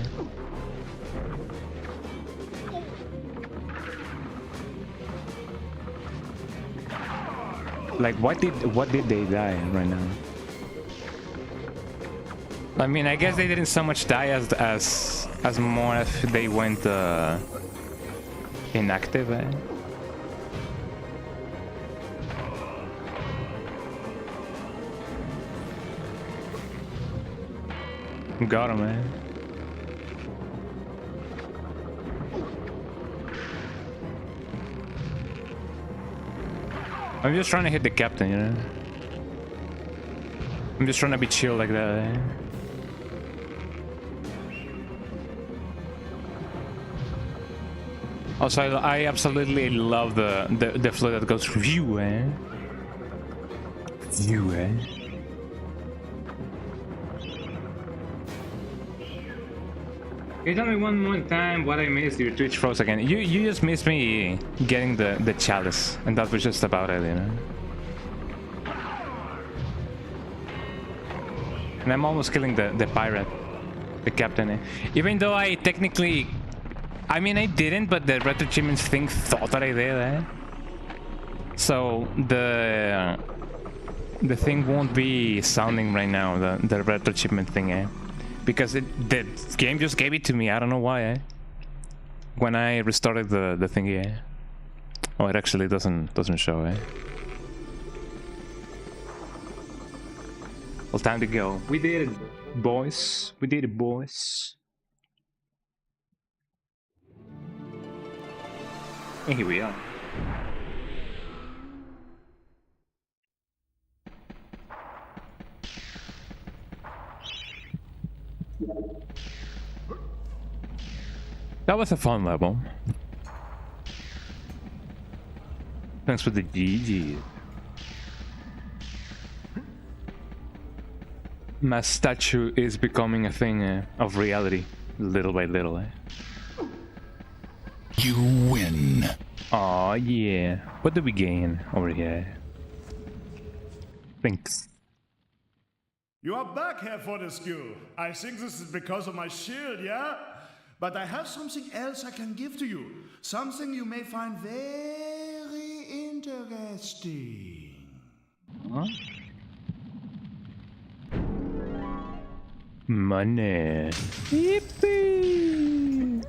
Like, what did they die right now? I mean, I guess they didn't so much die as more if they went inactive. Got him, man. I'm just trying to hit the captain, you know? I'm just trying to be chill like that, eh? Also, I absolutely love the flow that goes view, eh? View, eh? Can you tell me one more time what I missed? Your Twitch froze again. You just missed me getting the chalice, and that was just about it, you know? And I'm almost killing the pirate, the captain, eh? Even though I technically... I mean, I didn't, but the Red Achievements thing thought that I did, eh? So, the thing won't be sounding right now, the Red Achievement thing, eh? Because the game just gave it to me, I don't know why, eh? When I restarted the thingy, eh? Oh, it actually doesn't show, eh? Well, time to go. We did it, boys. We did it, boys. And here we are. That was a fun level. Thanks for the GG. My statue is becoming a thing of reality, little by little. Eh? You win. Aw, yeah. What do we gain over here? Thanks. You are back, Herr Fortescue. I think this is because of my shield, yeah? But I have something else I can give to you. Something you may find very interesting. Huh? Money. Yippee!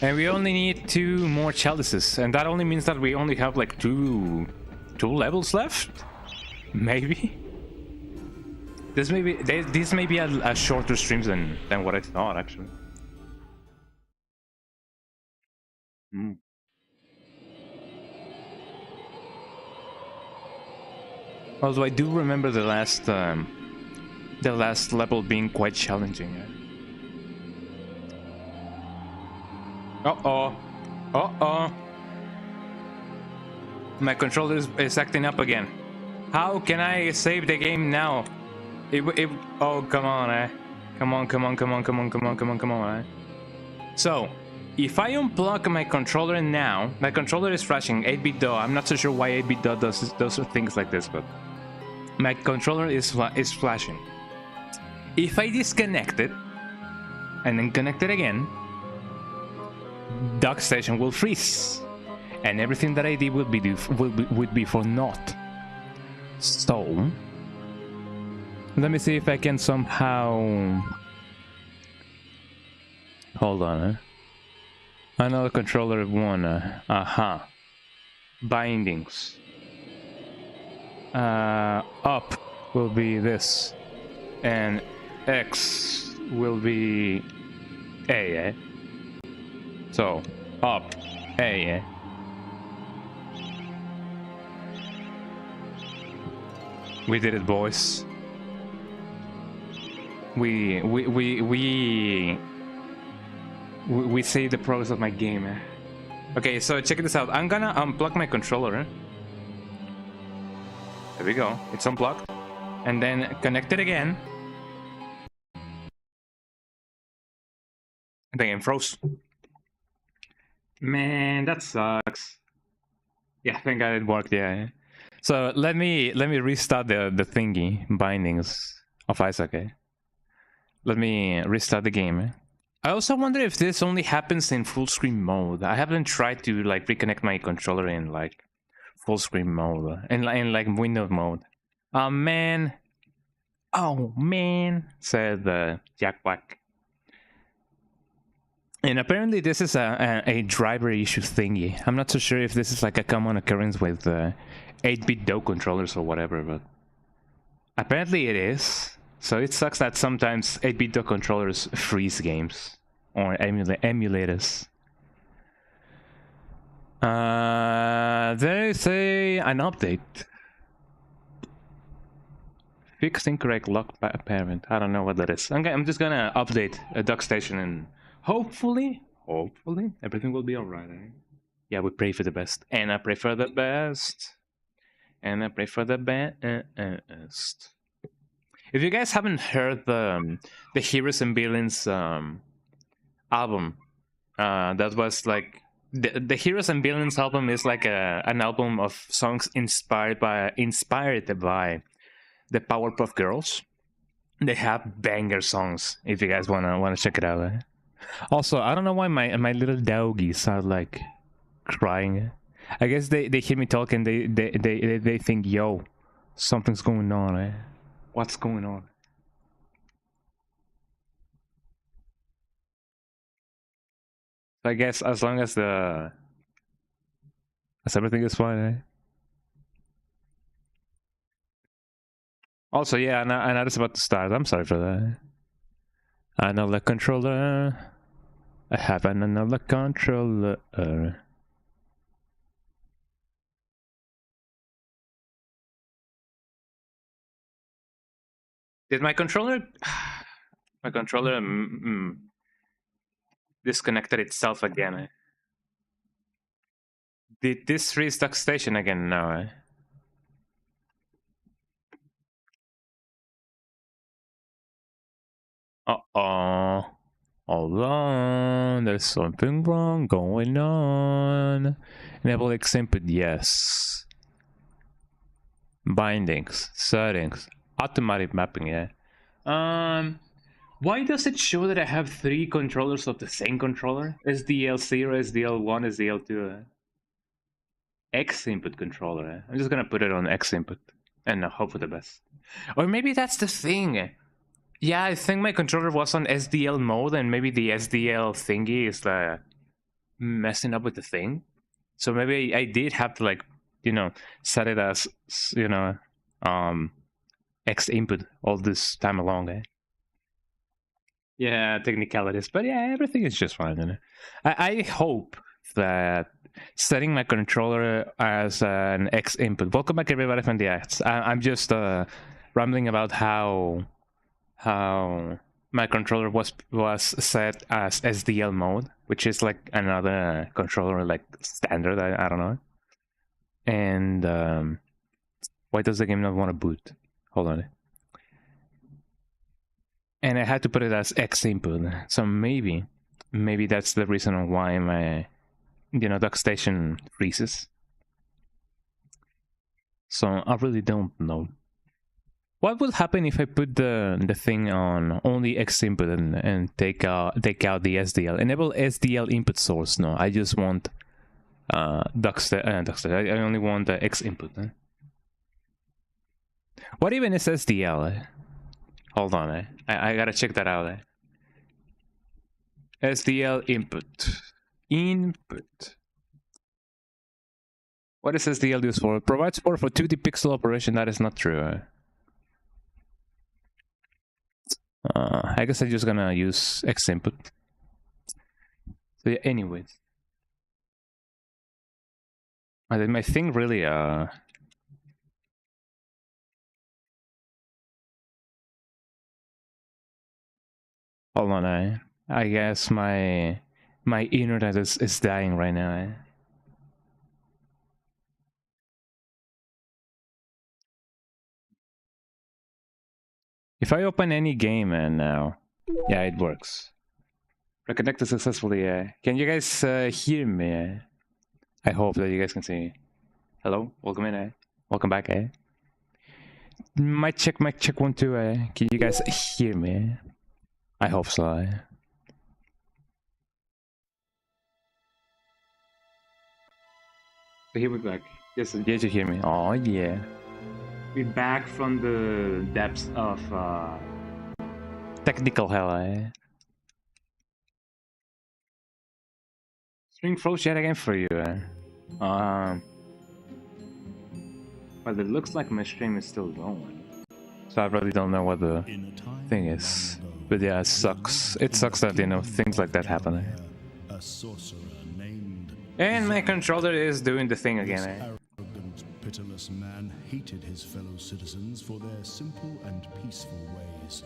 And we only need 2 more chalices, and that only means that we only have like two levels left? Maybe? This may be a shorter stream than what I thought, actually. Although I do remember the last level being quite challenging. Uh-oh. My controller is acting up again. How can I save the game now? Oh, come on, eh? Come on, eh? So, if I unplug my controller now, my controller is flashing 8-bit DO. I'm not so sure why 8-bit DO does things like this, but my controller is flashing. If I disconnect it and then connect it again, Dock Station will freeze, and everything that I did would be for naught. So, let me see if I can somehow... Hold on, eh? Another controller one. Bindings. Up will be this, and X will be A, eh? So, up, A, eh? We did it, boys. We see the progress of my game. Okay, so check this out. I'm gonna unplug my controller. There we go. It's unplugged. And then connect it again. And the game froze. Man, that sucks. Yeah, thank God it worked. Yeah. So let me restart the thingy bindings of Isaac. Eh? Let me restart the game. Eh? I also wonder if this only happens in full screen mode. I haven't tried to like reconnect my controller in like full screen mode in like window mode. Oh man, said Jack Black. And apparently this is a driver issue thingy. I'm not so sure if this is like a common occurrence with 8-bit DO controllers or whatever, but apparently it is. So it sucks that sometimes 8-bit DO controllers freeze games or emulators. There is an update. Fixed incorrect lock parent. I don't know what that is. Okay, I'm just gonna update a dock station and hopefully everything will be alright. Eh? Yeah, we pray for the best. And I pray for the best. And I pray for the best. If you guys haven't heard the Heroes and Villains album, that was like the Heroes and Villains album is like an album of songs inspired by the Powerpuff Girls. They have banger songs. If you guys wanna check it out. Eh? Also, I don't know why my little doggies are like crying. I guess they hear me talk and they think, yo, something's going on. Eh? What's going on? I guess as long as everything is fine. Eh? Also, yeah, and I was about to start. I'm sorry for that. Another controller. I have another controller. Did my controller... My controller disconnected itself again. Eh? Did this restock station again now? Eh? Uh-oh. Hold on. There's something wrong going on. Enable X input, yes. Bindings, settings, automatic mapping, yeah. Why does it show that I have 3 controllers of the same controller? SDL0, SDL1, SDL2. X input controller. I'm just gonna put it on X input and hope for the best. Or maybe that's the thing. Yeah, I think my controller was on SDL mode, and maybe the SDL thingy is messing up with the thing. So maybe I did have to, like, you know, set it as, you know, X input all this time along. Eh? Yeah, technicalities, but yeah, everything is just fine. You know? I hope that setting my controller as an X input. Welcome back, everybody, from the X. I'm just rambling about how my controller was set as SDL mode, which is like another controller, like standard. I don't know. And why does the game not want to boot? Hold on. And I had to put it as X input, so maybe that's the reason why my, you know, dock station freezes. So I really don't know. What would happen if I put the thing on only X input and take out the SDL? Enable SDL input source. No, I just want dock station. I only want the X input. Eh? What even is SDL? Eh? Hold on, eh? I gotta check that out. Eh? SDL input. Input. What is SDL used for? Provides support for 2D pixel operation. That is not true. Eh? I guess I'm just gonna use X input. So yeah, anyways. Did my thing really Hold on, I guess my internet is dying right now. Eh? If I open any game and now, yeah, it works. Reconnected successfully. Can you guys hear me? I hope that you guys can see me. Hello, welcome in. Welcome back. Mic check 1 2. Can you guys hear me? I hope so. So here we're back. Yes, you hear me. Oh yeah. We're back from the depths of technical hell. String froze yet again for you. But it looks like my stream is still going. So I really don't know what the thing is. But yeah, it sucks. It sucks that, you know, things like that happen. A sorcerer named And my controller is doing the thing again. This arrogant, pitiless man hated his fellow citizens for their simple and peaceful ways.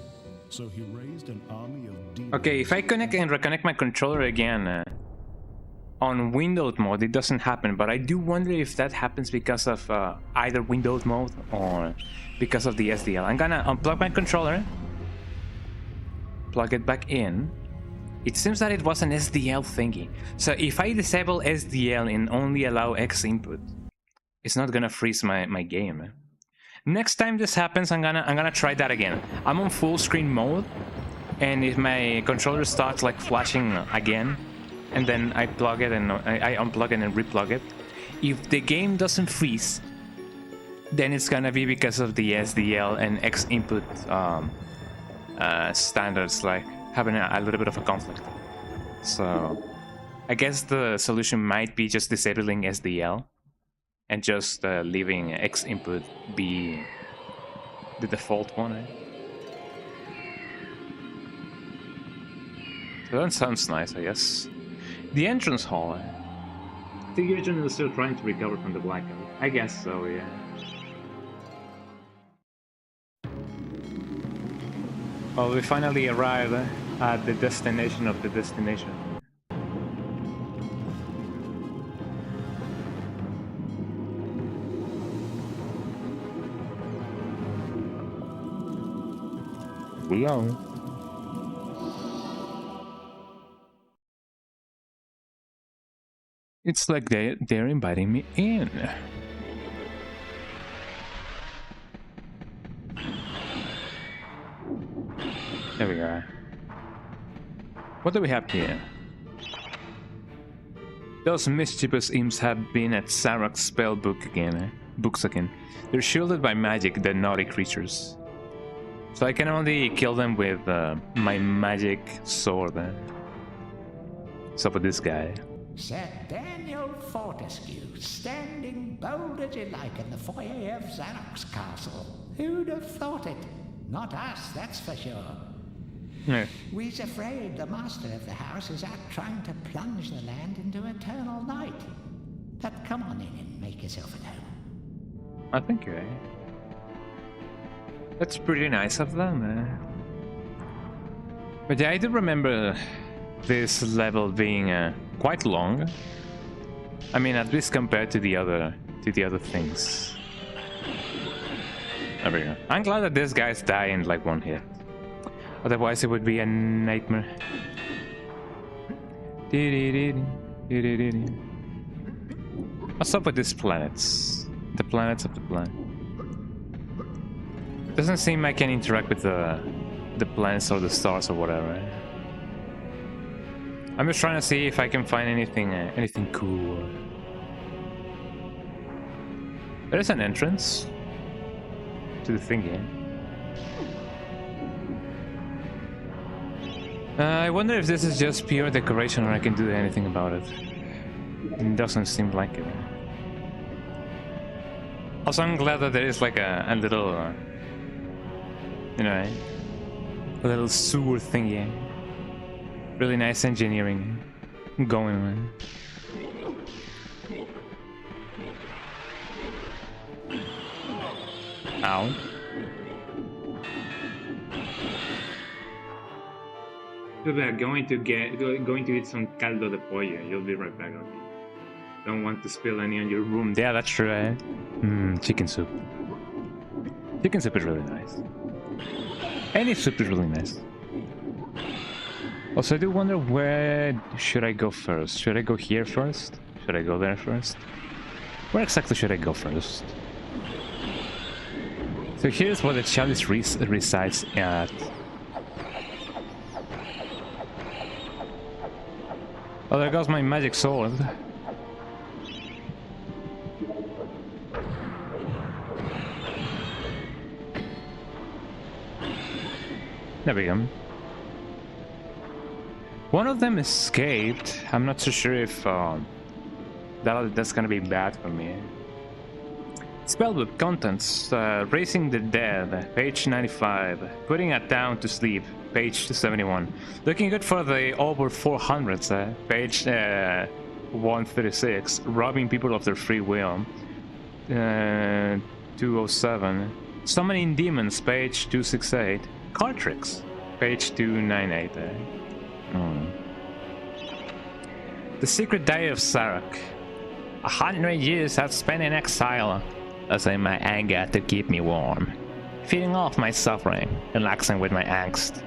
So he raised an army of demons. Okay, if I connect and reconnect my controller again on Windows mode, it doesn't happen. But I do wonder if that happens because of either Windows mode or because of the SDL. I'm gonna unplug my controller, plug it back in. It seems that it was an SDL thingy. So if I disable SDL and only allow X input, it's not gonna freeze my game. Next time this happens, I'm gonna try that again. I'm on full screen mode, and if my controller starts like flashing again, and then I plug it and I unplug it and replug it, if the game doesn't freeze, then it's gonna be because of the SDL and X input standards like having a little bit of a conflict. So I guess the solution might be just disabling SDL and just leaving X input be the default one. So that sounds nice, I guess. The entrance hall. The agent is still trying to recover from the blackout. I guess so, yeah. Well, we finally arrived at the destination of the destination. We are. It's like they're inviting me in. There we go. What do we have here? Those mischievous imps have been at Sarok's spell books again. They're shielded by magic, the naughty creatures. So I can only kill them with my magic sword. So for this guy. Sir Daniel Fortescue, standing bold as you like in the foyer of Zarok's castle. Who'd have thought it? Not us, that's for sure. Yeah. We's afraid the master of the house is out trying to plunge the land into eternal night. But come on in and make yourself at home. I think you're right. That's pretty nice of them. But yeah, I do remember this level being quite long. I mean, at least compared to the other things. There we go. I'm glad that this guy's die in like one hit. Otherwise, it would be a nightmare. What's up with these planets? The planets of the planet. Doesn't seem I can interact with the planets or the stars or whatever. I'm just trying to see if I can find anything cool. There is an entrance to the thingy. I wonder if this is just pure decoration or I can do anything about it. It doesn't seem like it. Also, I'm glad that there is like a little, you know, a little sewer thingy. Really nice engineering going on. Ow. We're going to eat some caldo de pollo. You'll be right back, okay? Don't want to spill any on your room. Yeah, that's true, eh? Chicken soup. Chicken soup is really nice. Any soup is really nice. Also, I do wonder where should I go first? Should I go here first? Should I go there first? Where exactly should I go first? So here's where the chalice resides at. Oh, there goes my magic sword. There we go. One of them escaped. I'm not so sure if that's gonna be bad for me. Spellbook contents: Raising the Dead, page 95. Putting a Town to Sleep, page 71. Looking good for the over 400s, page 136. Robbing people of their free will. 207. Summoning demons, page 268. Card tricks, page 298. The secret diary of Sarek. 100 years I've spent in exile, losing my anger to keep me warm, feeding off my suffering, relaxing with my angst.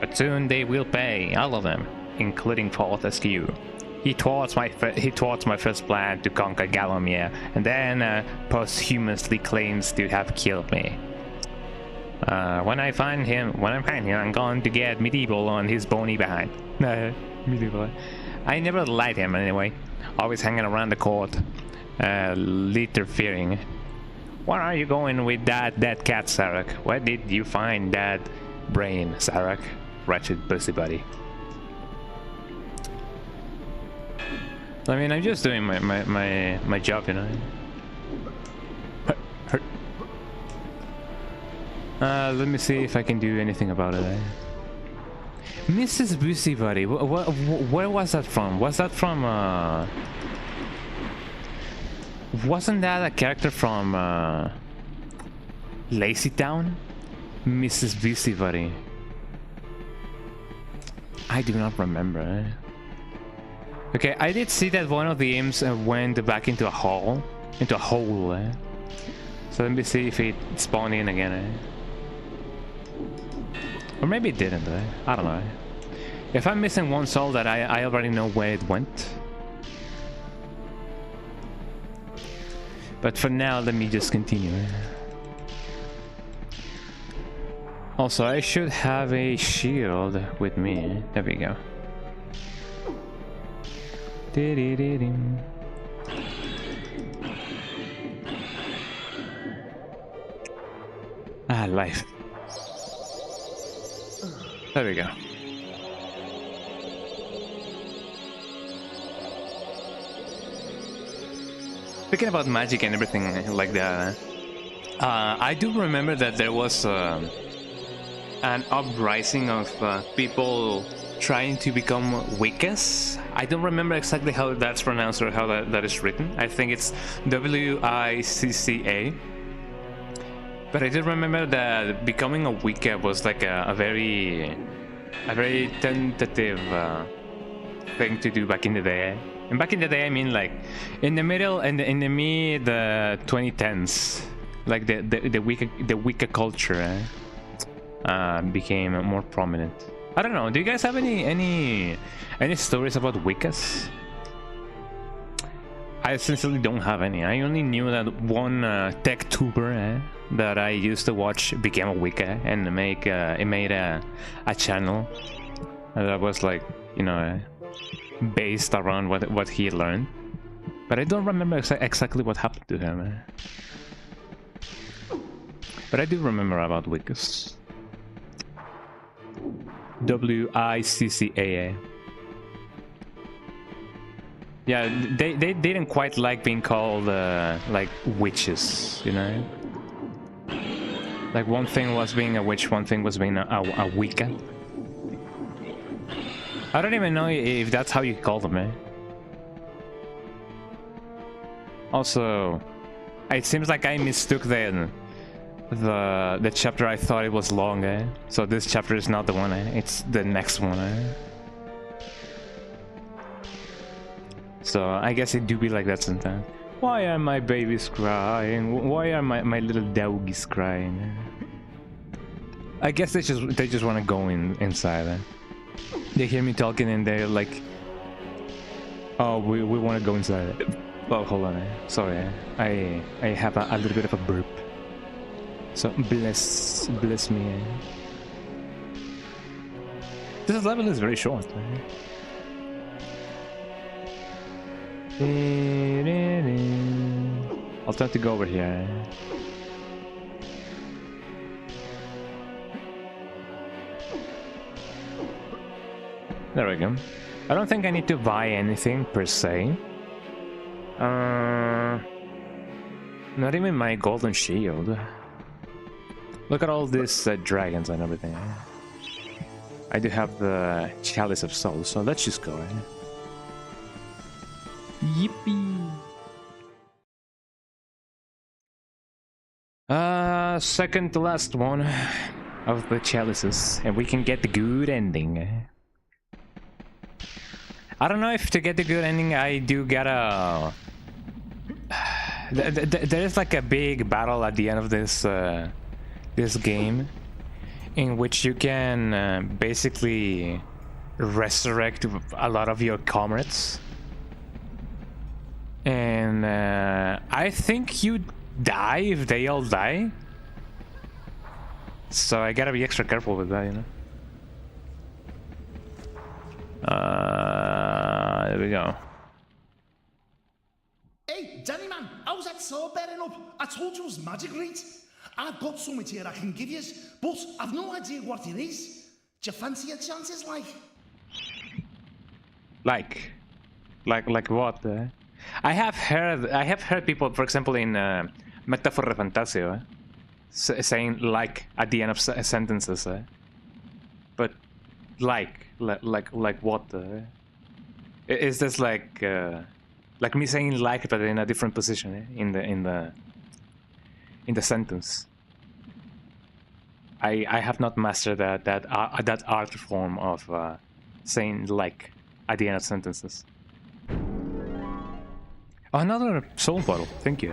But soon they will pay, all of them, including Fortesquepilled. He thwarts my first plan to conquer Galomir, and then posthumously claims to have killed me. When I find him, I'm going to get MediEvil on his bony behind. MediEvil. I never liked him anyway. Always hanging around the court, little fearing. Where are you going with that dead cat, Sarek? Where did you find that brain, Sarek? Wretched busybody. I mean, I'm just doing my job, you know. Let me see if I can do anything about it. Mrs. Busybody, where was that from? Was that from, wasn't that a character from, Lazy Town? Mrs. Busybody. I do not remember. Okay, I did see that one of the imps went back into a hole. So let me see if it spawned in again. Or maybe it didn't. I don't know. If I'm missing one soul, that I already know where it went. But for now, let me just continue. Also, I should have a shield with me. There we go. Ah, life. There we go. Speaking about magic and everything like that, I do remember that there was an uprising of people trying to become Wiccas. I don't remember exactly how that's pronounced or how that is written. I think it's Wicca. But I do remember that becoming a Wicca was like a very tentative thing to do back in the day. And back in the day, I mean like in the middle and in the mid 2010s, like the Wicca culture became more prominent. I don't know. Do you guys have any stories about Wiccas? I sincerely don't have any. I only knew that one tech tuber that I used to watch became a Wicca and it made a channel that was like, you know, based around what he learned. But I don't remember exactly what happened to him. But I do remember about Wiccas. Wicca. Yeah, they didn't quite like being called like witches, you know. Like one thing was being a witch, one thing was being a Wicca. I don't even know if that's how you call them, Also, it seems like I mistook the chapter. I thought it was long, So this chapter is not the one, It's the next one, So I guess it do be like that sometimes. Why are my babies crying? Why are my little doggies crying? I guess they just want to go inside. They hear me talking and they're like, "Oh, we want to go inside." Oh, hold on. Sorry, I have a little bit of a burp. So bless me. This level is very short. I'll try to go over here. There we go. I don't think I need to buy anything per se. Not even my golden shield. Look at all these dragons and everything. I do have the Chalice of Souls, so let's just go. Yippee! Second to last one of the chalices, and we can get the good ending. I don't know if to get the good ending, I do gotta... There is like a big battle at the end of this this game, in which you can basically resurrect a lot of your comrades, and I think you die if they all die. So I gotta be extra careful with that, you know. There we go. Hey, Danny man, how's that sword bearing up? I told you it was magic, right? I've got something here I can give you, but I've no idea what it is. Do you fancy your chances, like? Like what? I have heard people, for example, in Metaphor Fantasio, saying like at the end of sentences, but like what? Is this like me saying like, but in a different position in the sentence? I have not mastered that art form of saying like at the end of sentences. Another soul bottle, thank you.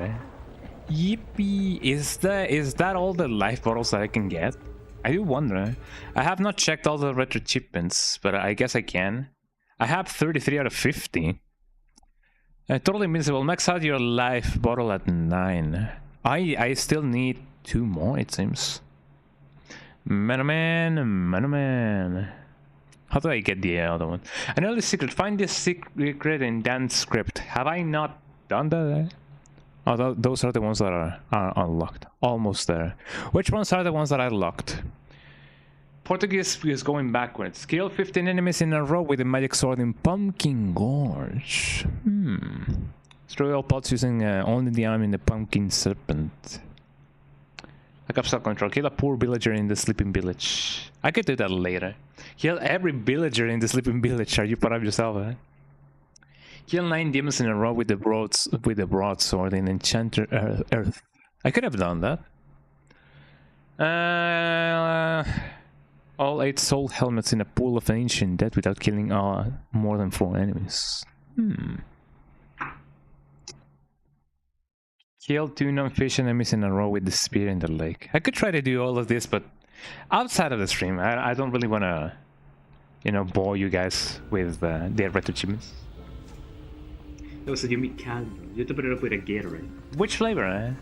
Yippee! Is that all the life bottles that I can get? I do wonder. I have not checked all the retro achievements, but I guess I can. I have 33 out of 50. Totally invincible. Max out your life bottle at 9. I still need 2 more, it seems. Man. How do I get the other one? An early secret. Find this secret in Dan's script. Have I not done that? Oh, those are the ones that are unlocked. Almost there. Which ones are the ones that I locked? Portuguese is going backwards. Kill 15 enemies in a row with a magic sword in Pumpkin Gorge. Destroy all pots using only the arm in the Pumpkin Serpent. Lack of self-control. Kill a poor villager in the Sleeping Village. I could do that later. Kill every villager in the Sleeping Village. Are you proud of yourself, eh? Kill 9 demons in a row with the broadsword in Enchanter Earth. I could have done that. All 8 soul helmets in a pool of ancient death without killing more than 4 enemies. Kill 2 non-fish enemies in a row with the spear in the lake. I could try to do all of this, but outside of the stream, I don't really want to, you know, bore you guys with the retro achievements. Oh, so you meet Caldo. You have to put it up with a Gatorade. Which flavor, eh?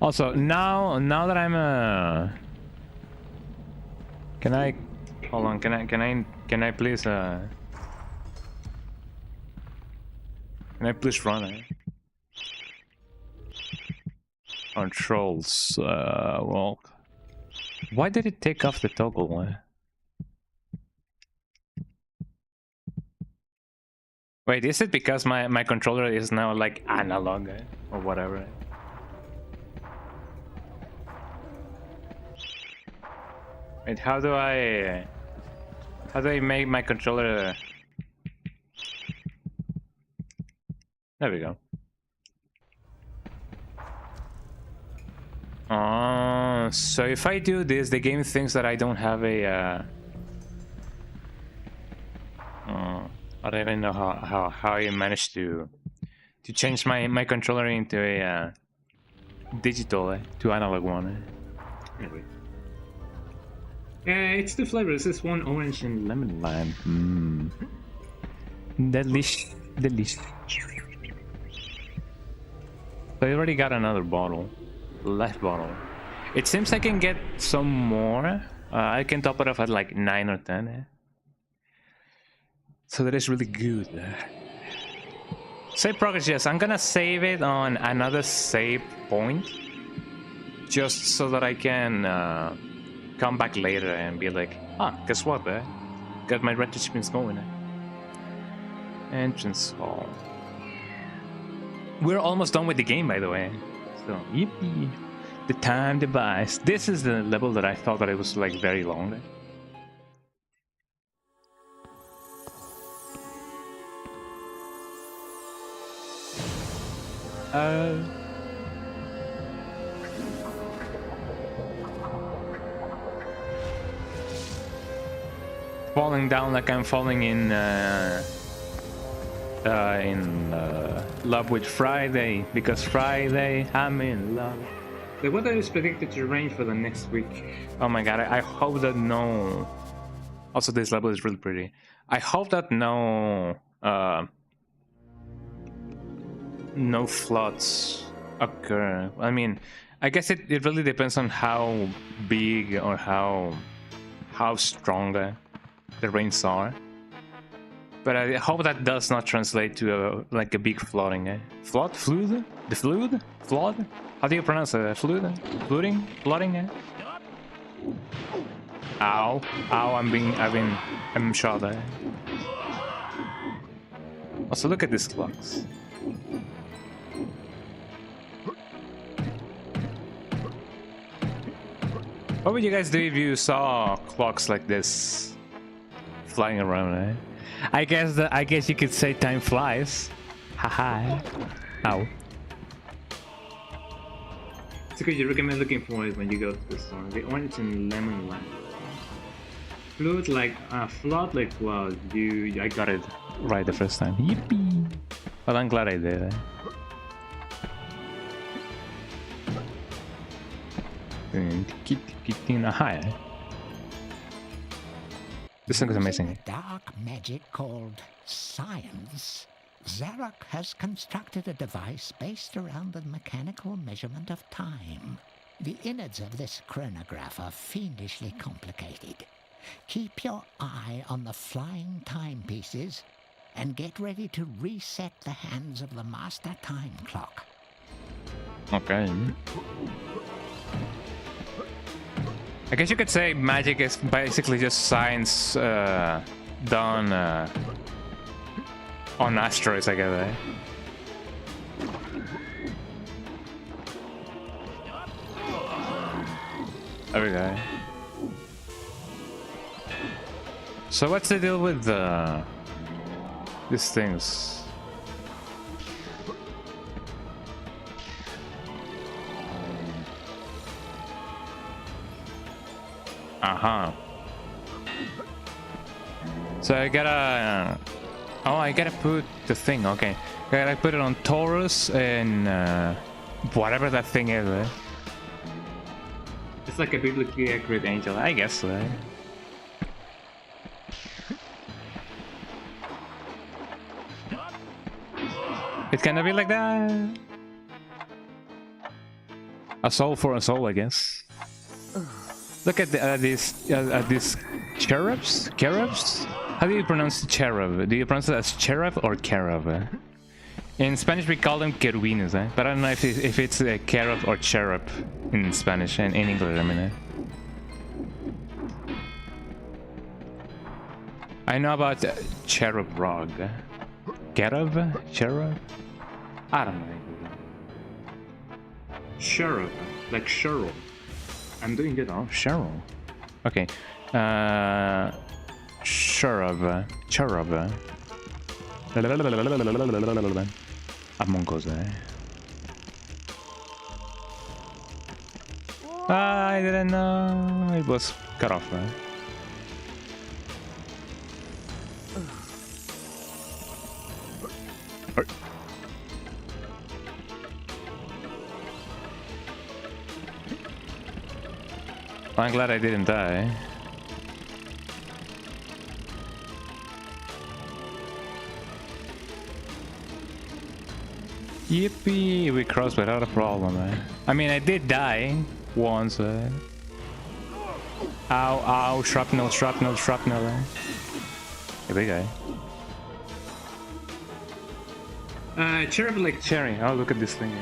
Also, now that I'm can I hold on? Can I please can I please run? Controls. Well, why did it take off the toggle? Wait, is it because my controller is now like analog or whatever? Wait, how do I make my controller? There we go. So if I do this, the game thinks that I don't have a. I don't even know how I managed to change my controller into a digital to analog one. Anyway. It's 2 flavors. This one orange and lemon. Lime. Delish. So I already got another bottle. Left bottle. It seems I can get some more. I can top it off at like 9 or 10. So that is really good. Save progress, yes. I'm gonna save it on another save point. Just so that I can come back later and be like, guess what, got my red achievements going. Entrance hall. We're almost done with the game, by the way. So, yippee. The time device. This is the level that I thought that it was like very long. Falling down like I'm falling in love with Friday, because Friday I'm in love. The weather is predicted to rain for the next week. Oh my god, I hope that no. Also, this level is really pretty. I hope that no floods occur. I mean, I guess it really depends on how big or how strong the rains are. But I hope that does not translate to like a big flooding. Flood? Flood? The flood? Flood? How do you pronounce it? Flood? Flooding? Flooding? Ow. Ow, I'm shot. Also, look at these clocks. What would you guys do if you saw clocks like this flying around, I guess you could say time flies. Haha. Ow. It's okay, you recommend looking for it when you go to the store. The orange and lemon one. Flood like cloud. I got it right the first time. Yippee! Well, I'm glad I did. This thing is amazing. Dark magic called science. Zarok has constructed a device based around the mechanical measurement of time. The innards of this chronograph are fiendishly complicated. Keep your eye on the flying timepieces and get ready to reset the hands of the master time clock. Okay. I guess you could say magic is basically just science done on asteroids, I guess. There we go. So what's the deal with these things? So I gotta... I gotta put the thing, okay. I gotta put it on Taurus and whatever that thing is, It's like a biblically accurate angel. I guess so. It can be like that. A soul for a soul, I guess. Look at these cherubs? Cherubs? How do you pronounce cherub? Do you pronounce it as cherub or cherub? In Spanish we call them querubines, but I don't know if it's a cherub or cherub in Spanish and in English, I mean. I know about cherub rog. Cherub? Cherub? I don't know. Cherub, like Cheryl. I'm doing it all. Cheryl. Okay. Cherub. Cherub. Among Us. I didn't know. It was cut off. I'm glad I didn't die. Yippee! We crossed without a problem, I mean, I did die once. Ow, ow, shrapnel, shrapnel, shrapnel. Here we go. Cherub like Cherry. Oh, look at this thing.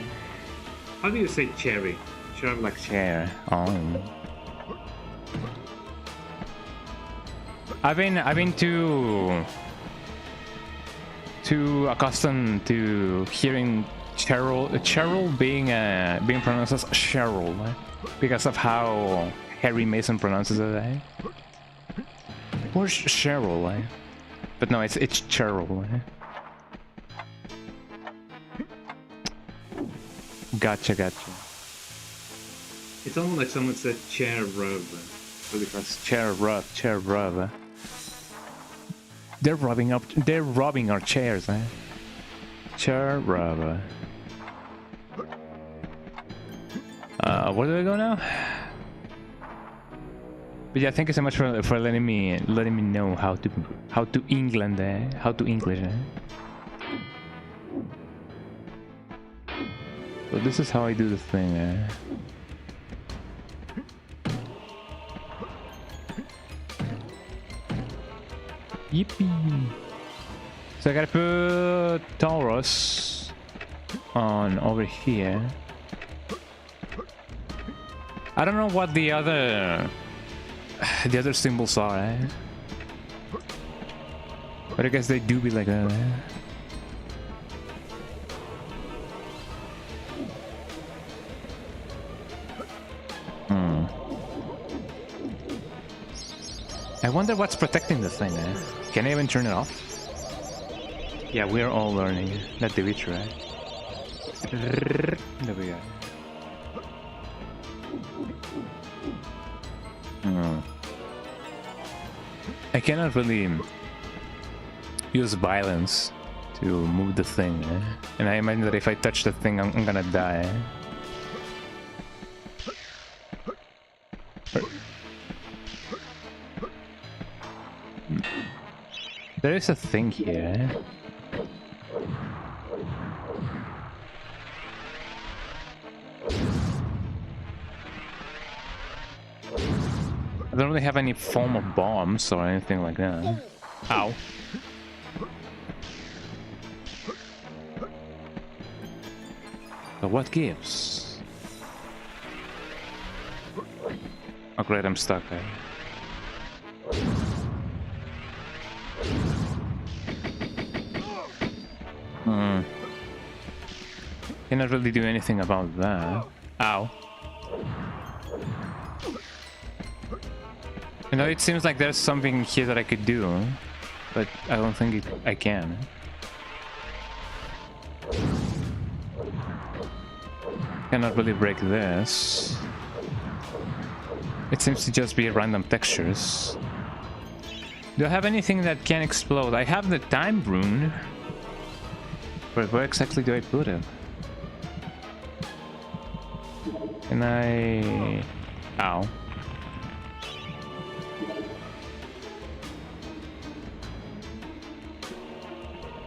How do you say cherry? Cherub like cherry. Chair. Oh. I've been too accustomed to hearing Cheryl being pronounced as Cheryl because of how Harry Mason pronounces it. Or Cheryl, but no, it's Cheryl. Gotcha. It's almost like someone said chair rub. Really fast. Chair rub. They're robbing our chairs, eh? Chair rub. Where do I go now? But yeah, thank you so much for letting me know how to England, how to English. So this is how I do the thing. Yippee! So I gotta put Taurus on over here. I don't know what the other symbols are, eh? But I guess they do be like that, eh? I wonder what's protecting the thing, eh? Can I even turn it off? Yeah, we're all learning. Not the witch, right? There we go. I cannot really use violence to move the thing, eh? And I imagine that if I touch the thing, I'm gonna die. There is a thing here. I don't really have any form of bombs or anything like that. Ow. So what gives? Oh great, I'm stuck there. Cannot really do anything about that. Ow. You know, it seems like there's something here that I could do, but I don't think I can. Cannot really break this. It seems to just be random textures. Do I have anything that can explode? I have the time rune. But where exactly do I put it? Can I... Ow.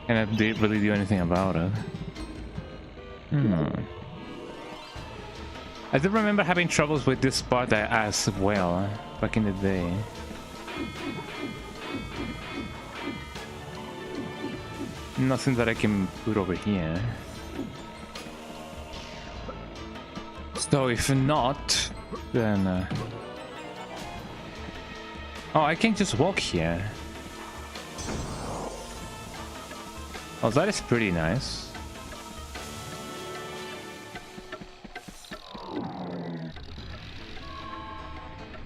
Can I really do anything about it? I do remember having troubles with this part as well, back in the day. Nothing that I can put over here. So if not, then... Oh, I can just walk here. Oh, that is pretty nice.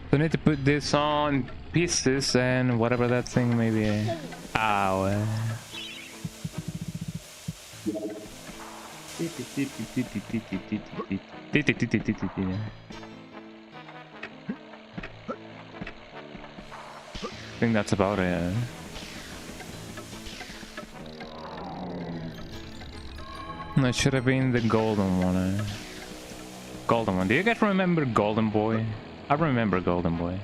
So I need to put this on pieces and whatever that thing may be. Ow. I think that's about it. That should have been the golden one. Golden one. Do you guys remember Golden Boy? I remember Golden Boy.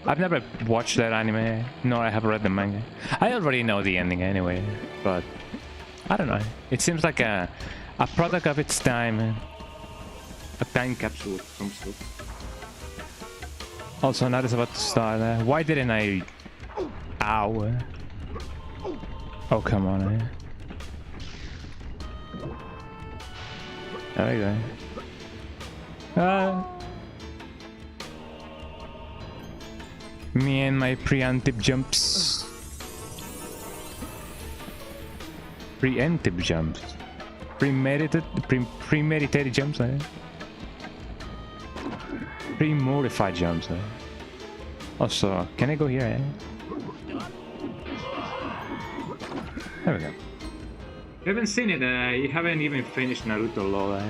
I've never watched that anime, nor I have read the manga. I already know the ending anyway, but I don't know. It seems like a product of its time. A time capsule of some sort. Also, now it's about to start. Why didn't I... Ow. Oh, come on. There you go. Me and my preemptive jumps. Preemptive jumps. Premeditated jumps, Pre-mortified jumps, Also, can I go here, There we go. You haven't seen it, you haven't even finished Naruto LOL,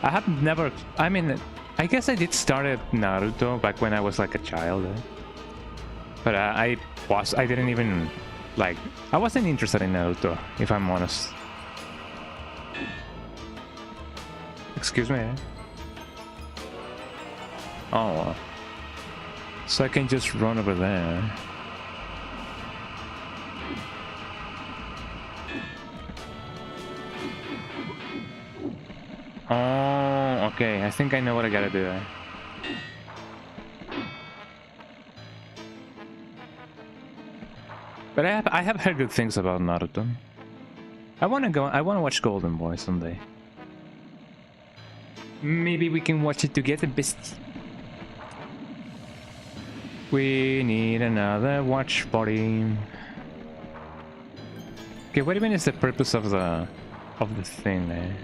I have never... I mean, I guess I did start at Naruto back when I was like a child. But I didn't even... Like, I wasn't interested in Naruto, if I'm honest. Excuse me. Oh. So I can just run over there. Oh, okay. I think I know what I gotta do. But I have heard good things about Naruto. I wanna watch Golden Boy someday. Maybe we can watch it together, bestie. We need another watch party. Okay, what even is the purpose of the thing there?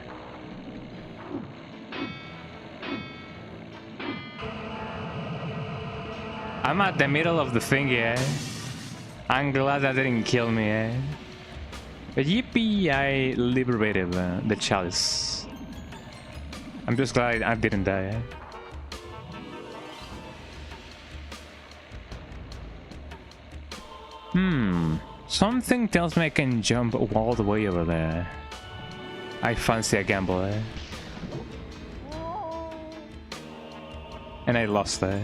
I'm at the middle of the thing, yeah. I'm glad that didn't kill me, eh? But yippee, I liberated the chalice. I'm just glad I didn't die, eh? Something tells me I can jump all the way over there. I fancy a gamble, eh? And I lost, eh?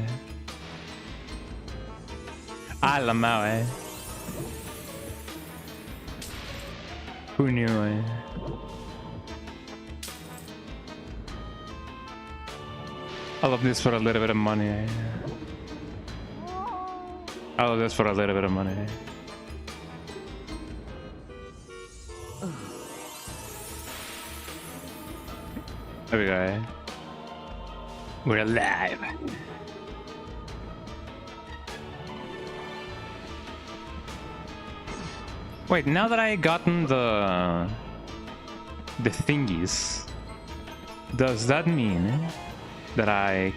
Alamau, eh? Who knew, eh? I love this for a little bit of money, eh? I love this for a little bit of money, eh? There we go, eh? We're alive! Wait, now that I gotten the thingies, does that mean that I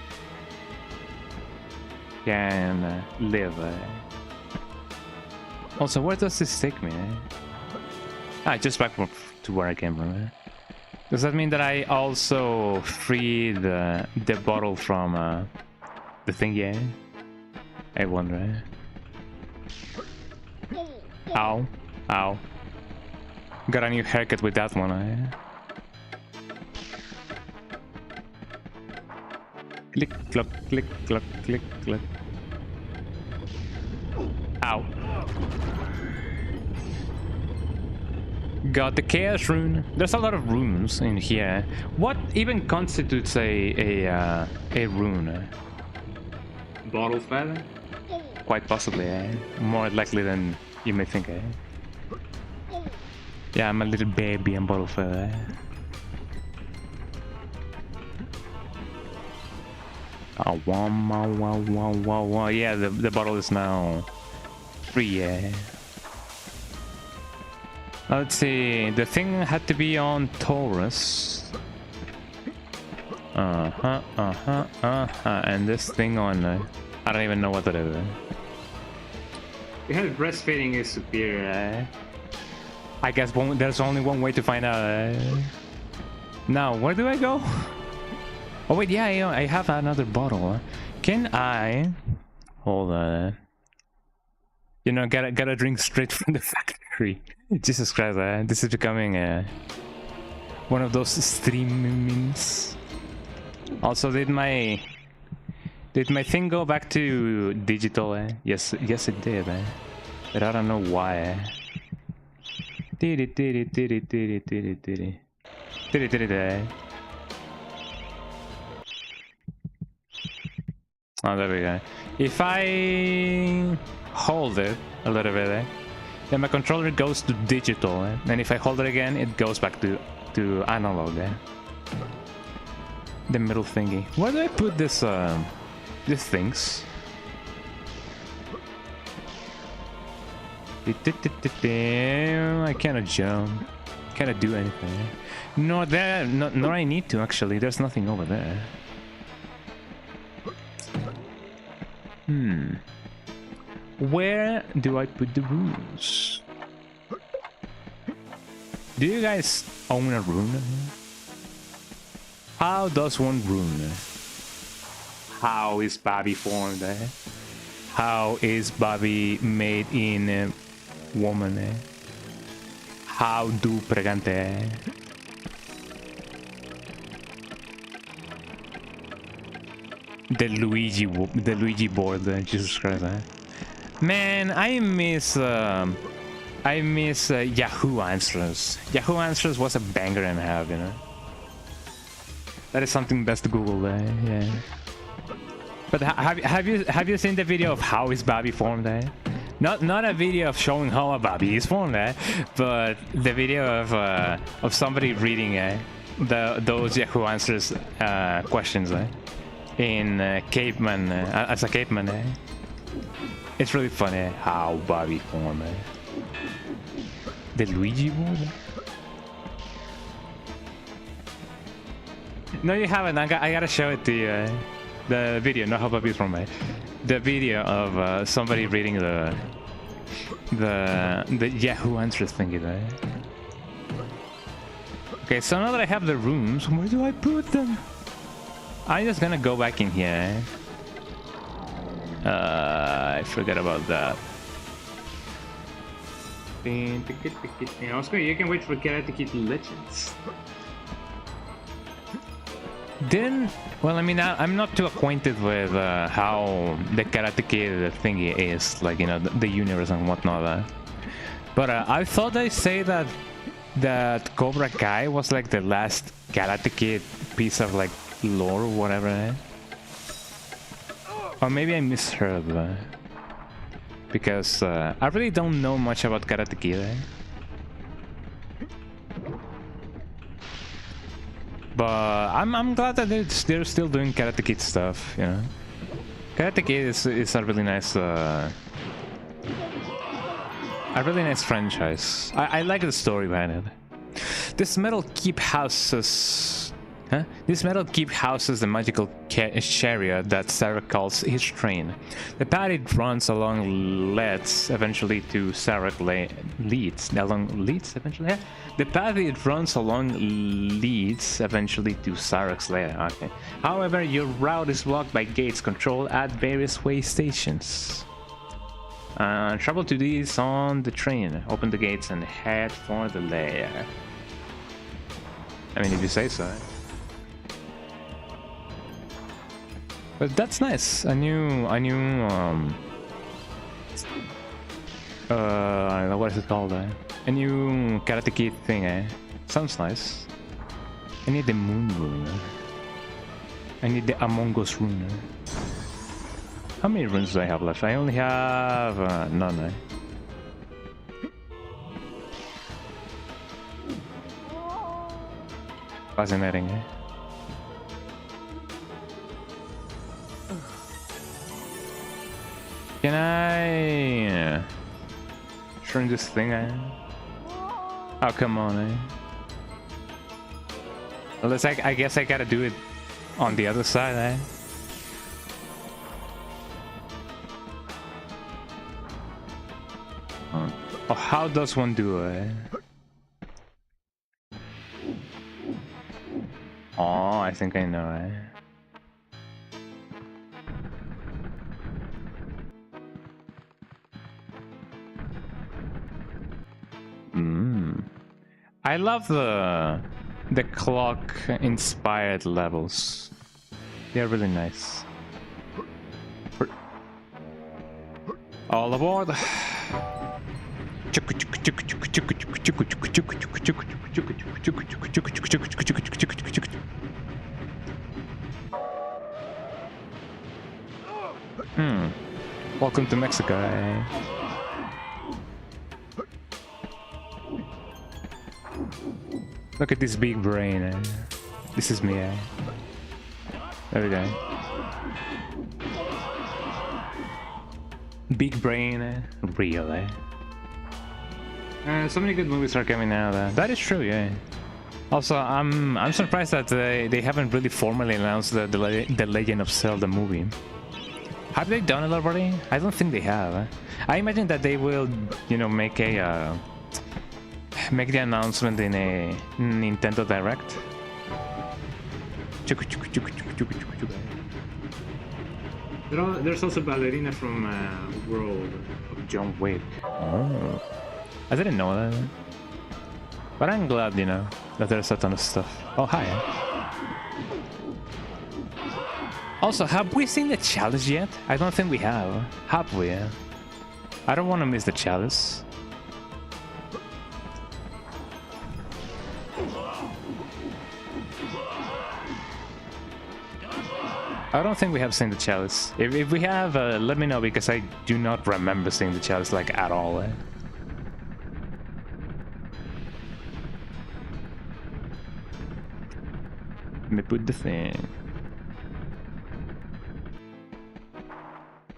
can live? Also, where does this take me? Just back to where I came from. Does that mean that I also free the bottle from the thingy? I wonder. Ow. Ow. Got a new haircut with that one, eh? Click, clock, click, clock, click, click. Ow. Got the chaos rune. There's a lot of runes in here. What even constitutes a rune? Bottle feather? Quite possibly, eh? More likely than you may think, eh? Yeah, I'm a little baby and bottle feather. Oh, wow. Yeah, the bottle is now free, yeah. Let's see, the thing had to be on Taurus. And this thing on... I don't even know what that is. We have breastfeeding is superior, eh? I guess there's only one way to find out. Now, where do I go? Oh wait, yeah, I have another bottle. Can I... Hold on. You know, gotta drink straight from the factory. Jesus Christ, this is becoming one of those streamings. Also, did my thing go back to digital? Yes, it did. But I don't know why. Oh, there we go. If I hold it a little bit, then my controller goes to digital, and if I hold it again, it goes back to analog. The middle thingy. Where do I put this? These things. I cannot jump. Cannot do anything. Nor there. Nor I need to actually. There's nothing over there. Where do I put the runes? Do you guys own a rune? How does one rune? How is Bobby formed? How is Bobby made in a woman? How do pregante? The Luigi board. Jesus Christ! Man, I miss Yahoo Answers. Yahoo Answers was a banger and a half, you know. That is something best to Google, yeah. But have you seen the video of how is Bobby formed? Not a video of showing how a Bobby is formed, but the video of somebody reading those Yahoo Answers questions in caveman as a caveman. It's really funny how Bobby formed. The Luigi board. No, you haven't. I gotta show it to you. The video, not how Bobby is from the video of somebody reading the Yahoo Answers thingy there. Okay, so now that I have the rooms, where do I put them? I'm just gonna go back in here. I forgot about that. Oscar, you can wait for Karate Kid Legends. Then, well, I mean, I'm not too acquainted with how the Karate Kid thingy is, like, you know, the universe and whatnot. But I thought they say that Cobra Kai was like the last Karate Kid piece of like lore or whatever. Or maybe I misheard. Because I really don't know much about Karate Kid. But I'm glad that they're still doing Karate Kid stuff, you know. Karate Kid is a really nice franchise. I like the story behind it. This metal keep houses the magical chariot that Sarah calls his train. The path it runs along leads eventually to Sarah leads eventually. Yeah. The path it runs along leads eventually to Sarak's lair. Okay. However, your route is blocked by gates controlled at various way stations. Travel to these on the train. Open the gates and head for the lair. I mean, if you say so. But that's nice. I knew what is it called? A new Karate Kid thing, Sounds nice. I need the Moon Rune. I need the Among Us Rune. How many runes do I have left? I only have none. Fascinating, Can I turn this thing? Oh, come on, Unless I guess I gotta do it on the other side, Oh, how does one do it? Oh, I think I know, I love the clock inspired levels. They're really nice. All aboard. Welcome to Mexico. Look at this big brain. This is me. There we go. Big brain, real. So many good movies are coming out. That is true, yeah. Also, I'm surprised that they haven't really formally announced the Legend of Zelda movie. Have they done it already? I don't think they have. I imagine that they will, you know, make the announcement in a Nintendo Direct. There's also ballerina from World of John Wick. Oh. I didn't know that. But I'm glad, you know, that there's a ton of stuff. Oh, hi. Also, have we seen the chalice yet? I don't think we have. Have we? I don't want to miss the chalice. I don't think we have seen the chalice. If we have, let me know, because I do not remember seeing the chalice, like, at all. Let me put the thing.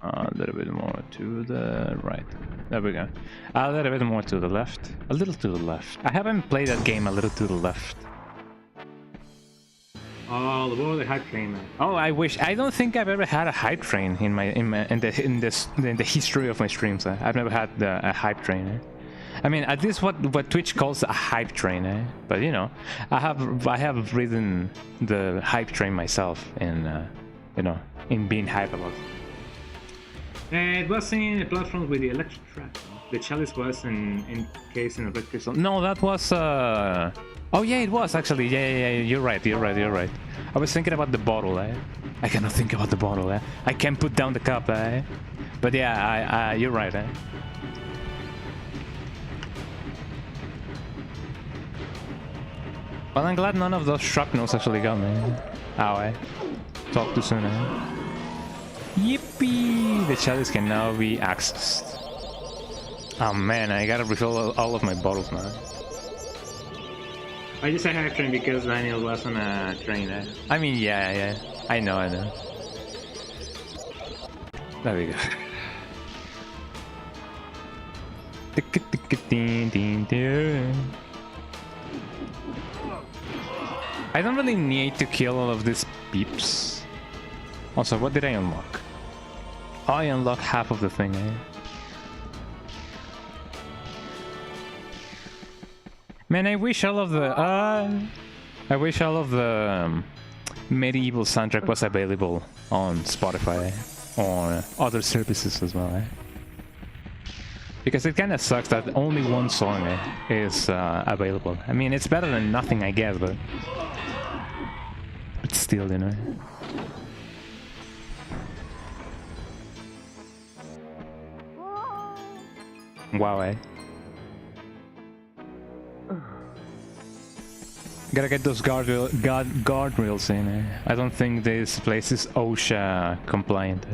A little bit more to the right. There we go. A little bit more to the left. A little to the left. I haven't played that game a little to the left. Oh, the hype train, man. Oh, I wish. I don't think I've ever had a hype train in the history of my streams. I've never had a hype train. I mean, at least what Twitch calls a hype train. But you know, I have ridden the hype train myself, in you know, in being hype about it. It was in platforms with the electric track. The chalice was encased in a red crystal. No, that was. Oh yeah, it was actually. Yeah. You're right. I was thinking about the bottle. I cannot think about the bottle. I can't put down the cup. But yeah, you're right. Well, I'm glad none of those shrapnels actually got me. Ow, Talk too soon. Yippee! The chalice can now be accessed. Oh man, I gotta refill all of my bottles now. I just said hype train because Daniel was on a train. I mean, yeah. I know. There we go. I don't really need to kill all of these peeps. Also, what did I unlock? Oh, I unlocked half of the thing, Man, I wish all of the MediEvil soundtrack was available on Spotify or other services as well. Because it kind of sucks that only one song is available. I mean, it's better than nothing, I guess, but still, you know. Wow, Gotta get those guardrails in. I don't think this place is OSHA compliant.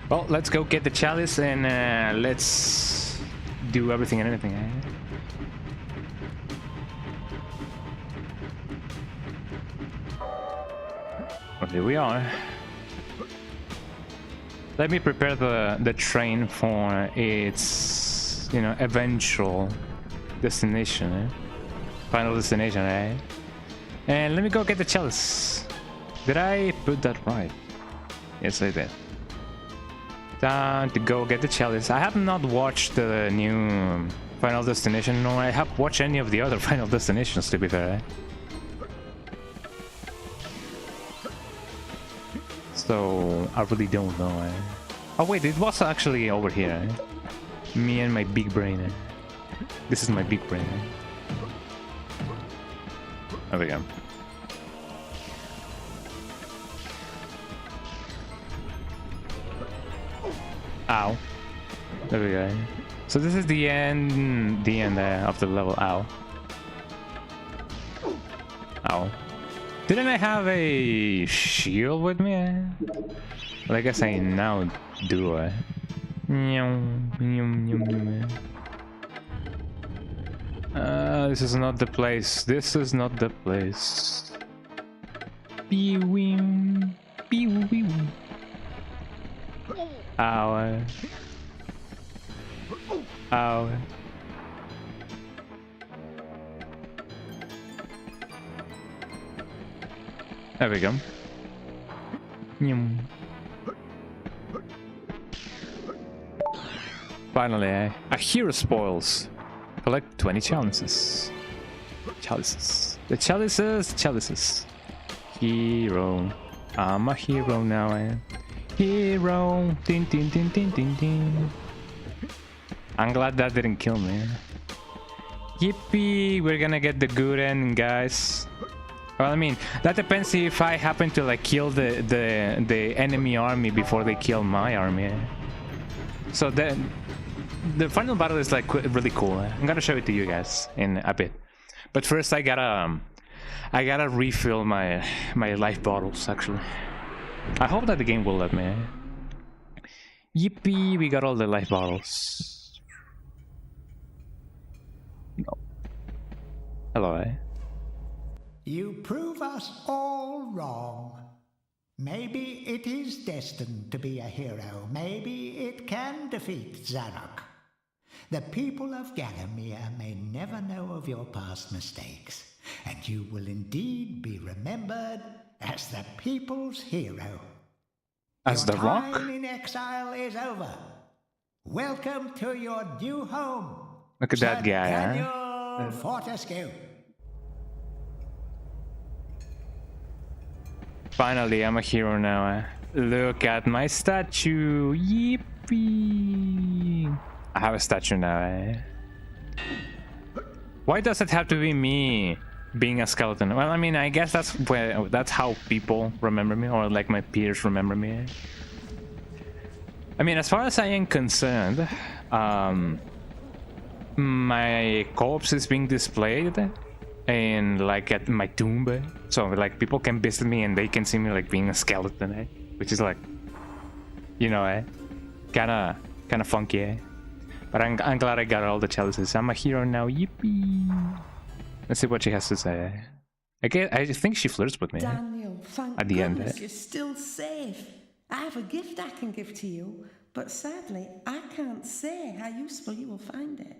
Well, let's go get the chalice and let's do everything and anything. Well, here we are. Let me prepare the train for its, you know, eventual destination, final destination, And let me go get the chalice. Did I put that right? Yes, I did. Time to go get the chalice. I have not watched the new Final Destination, nor I have watched any of the other Final Destinations, to be fair. So I really don't know. Oh wait, it was actually over here. Me and my big brain. This is my big brain. There we go. Ow. There we go. So this is the end of the level. Ow. Ow. Didn't I have a shield with me? Well, I guess I now do. This is not the place. This is not the place. Ow. Ow. There we go. Finally, a hero spoils. Collect 20 chalices. Chalices. The chalices. Hero. I'm a hero now, Hero. Ding, ding, ding, ding, ding, ding. I'm glad that didn't kill me. Yippee! We're gonna get the good end, guys. Well, I mean, that depends if I happen to like kill the enemy army before they kill my army. So then, the final battle is like really cool. I'm gonna show it to you guys in a bit. But first, I gotta refill my life bottles. Actually, I hope that the game will let me. Yippee! We got all the life bottles. No. Hello, You prove us all wrong. Maybe it is destined to be a hero. Maybe it can defeat Zarok. The people of Gallowmere may never know of your past mistakes, and you will indeed be remembered as the people's hero. As your the Rock? time in exile is over. Welcome to your new home. Look at that guy, Daniel Fortescue. Finally, I'm a hero now. Look at my statue. Yippee! I have a statue now. Why does it have to be me being a skeleton? Well, I mean, I guess that's how people remember me, or like my peers remember me. I mean, as far as I am concerned, my corpse is being displayed and like at my tomb, so like people can visit me and they can see me like being a skeleton, which is like, you know, kind of funky. But I'm glad I got all the chalices. I'm a hero now. Yippee! Let's see what she has to say. I think she flirts with me. Daniel, thank at the goodness end. you're still safe. I have a gift I can give to you, but sadly I can't say how useful you will find it.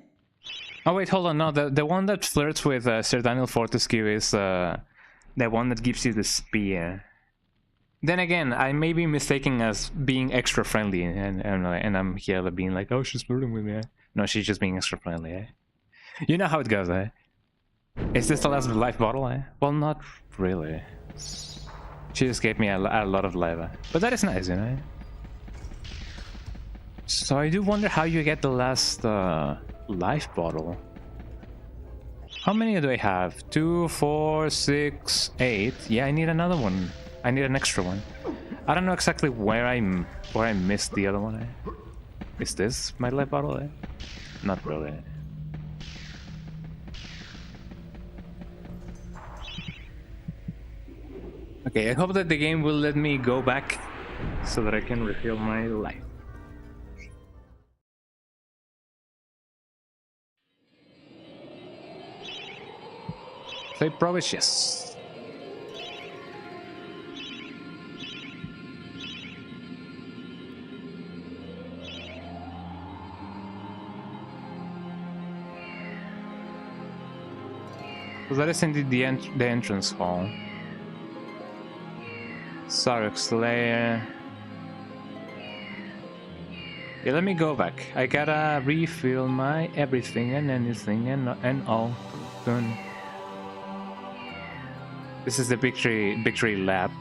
Oh wait, hold on. No, the one that flirts with Sir Daniel Fortescue is the one that gives you the spear. Then again, I may be mistaken as being extra friendly, and I'm here being like, oh, she's flirting with me. No, she's just being extra friendly. You know how it goes, Is this the last life bottle? Well, not really. She just gave me a lot of life, but that is nice, you know. So I do wonder how you get the last life bottle. How many do I have? 2, 4, 6, 8. Yeah, I need another one. I need an extra one. I don't know exactly where I missed the other one. Is this my life bottle? Not really. Okay, I hope that the game will let me go back so that I can refill my life. So probably yes. So that is indeed the entrance hall. Zarok's lair. Yeah, let me go back. I gotta refill my everything and anything and all. Done. This is the victory lap.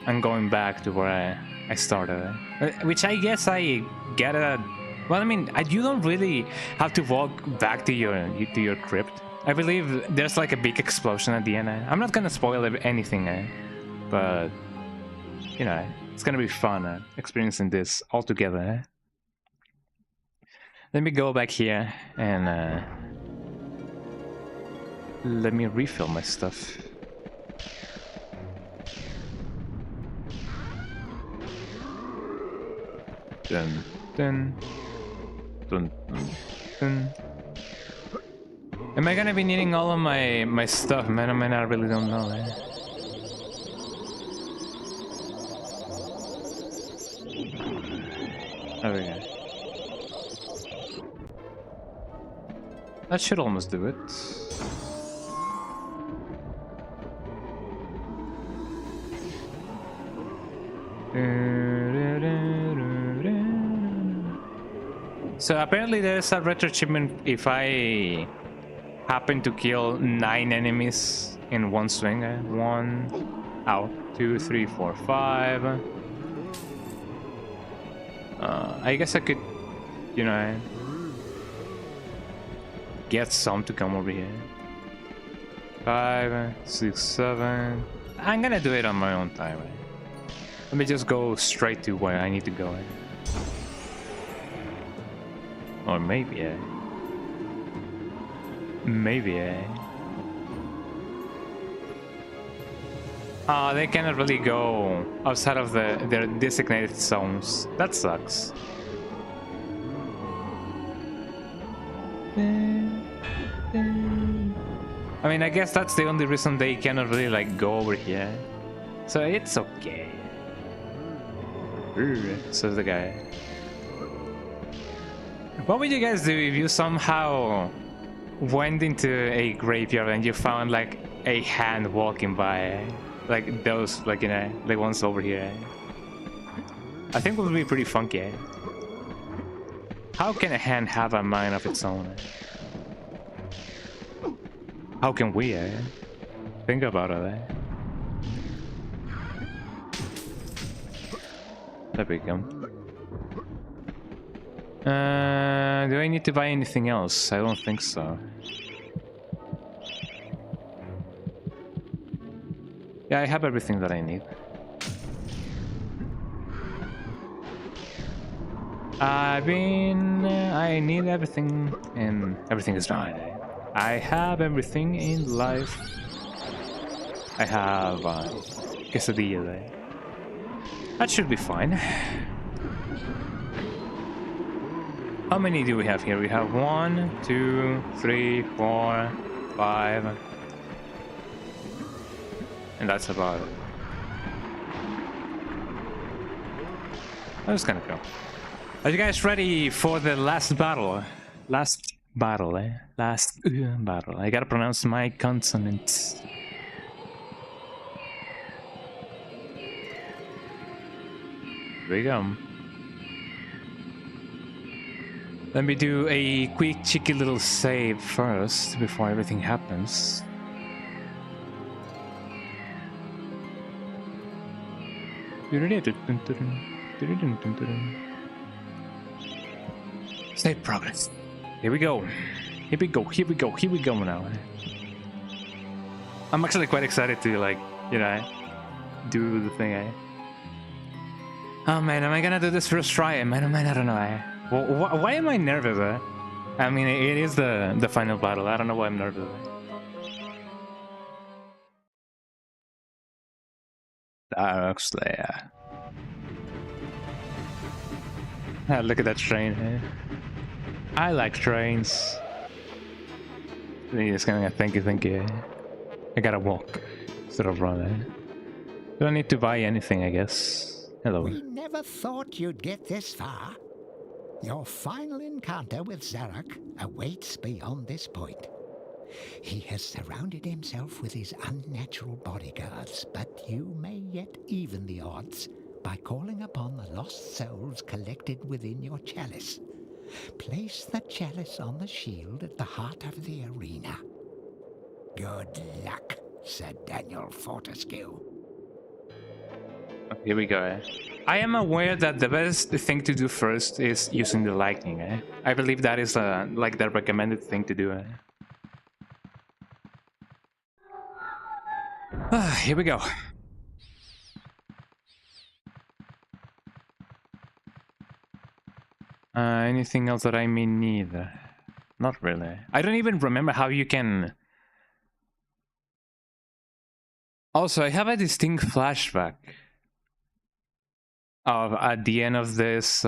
I'm going back to where I started. Which I guess I get a... Well, I mean, you don't really have to walk back to your crypt. I believe there's like a big explosion at the end. I'm not gonna spoil anything, but you know, it's gonna be fun experiencing this all together. Let me go back here and let me refill my stuff. Dun dun dun dun dun. Am I gonna be needing all of my stuff? Man, I really don't know. There we go. That should almost do it. So apparently there's a retro achievement if I happen to kill 9 enemies in one swing. 1, ow, 2, 3, 4, 5. I guess I could, you know, get some to come over here. 5, 6, 7. I'm gonna do it on my own time. Let me just go straight to where I need to go. Or maybe, maybe, they cannot really go outside of their designated zones. That sucks. I mean, I guess that's the only reason they cannot really like go over here. So it's okay. Says the guy. What would you guys do if you somehow went into a graveyard and you found like a hand walking by? Like those, like, you know, like ones over here. I think it would be pretty funky. How can a hand have a mind of its own? How can we, Think about it, There we go. Do I need to buy anything else? I don't think so. Yeah, I have everything that I need. I need everything, and everything is fine. I have everything in life. I have quesadilla. That should be fine. How many do we have here? We have 1, 2, 3, 4, 5. And that's about it. That's kind of cool. Are you guys ready for the last battle? Last battle, Last battle. I gotta pronounce my consonants. Here we go. Let me do a quick cheeky little save first before everything happens. Save progress. Here we go. Here we go. Here we go. Here we go now. I'm actually quite excited to, like, you know, do the thing. Oh man, am I gonna do this first try? Man, I don't know. Why am I nervous? I mean, it is the final battle. I don't know why I'm nervous. Dark Slayer. Look at that train. I like trains. He's gonna thank you. I gotta walk instead of run. Don't need to buy anything, I guess. Hello. We never thought you'd get this far. Your final encounter with Zarok awaits beyond this point. He has surrounded himself with his unnatural bodyguards, but you may yet even the odds by calling upon the lost souls collected within your chalice. Place the chalice on the shield at the heart of the arena. Good luck, Sir Daniel Fortescue. Here we go. I am aware that the best thing to do first is using the lightning. I believe that is like the recommended thing to do. Here we go. Anything else that I may need? Not really. I don't even remember how you can... Also, I have a distinct flashback of at the end of this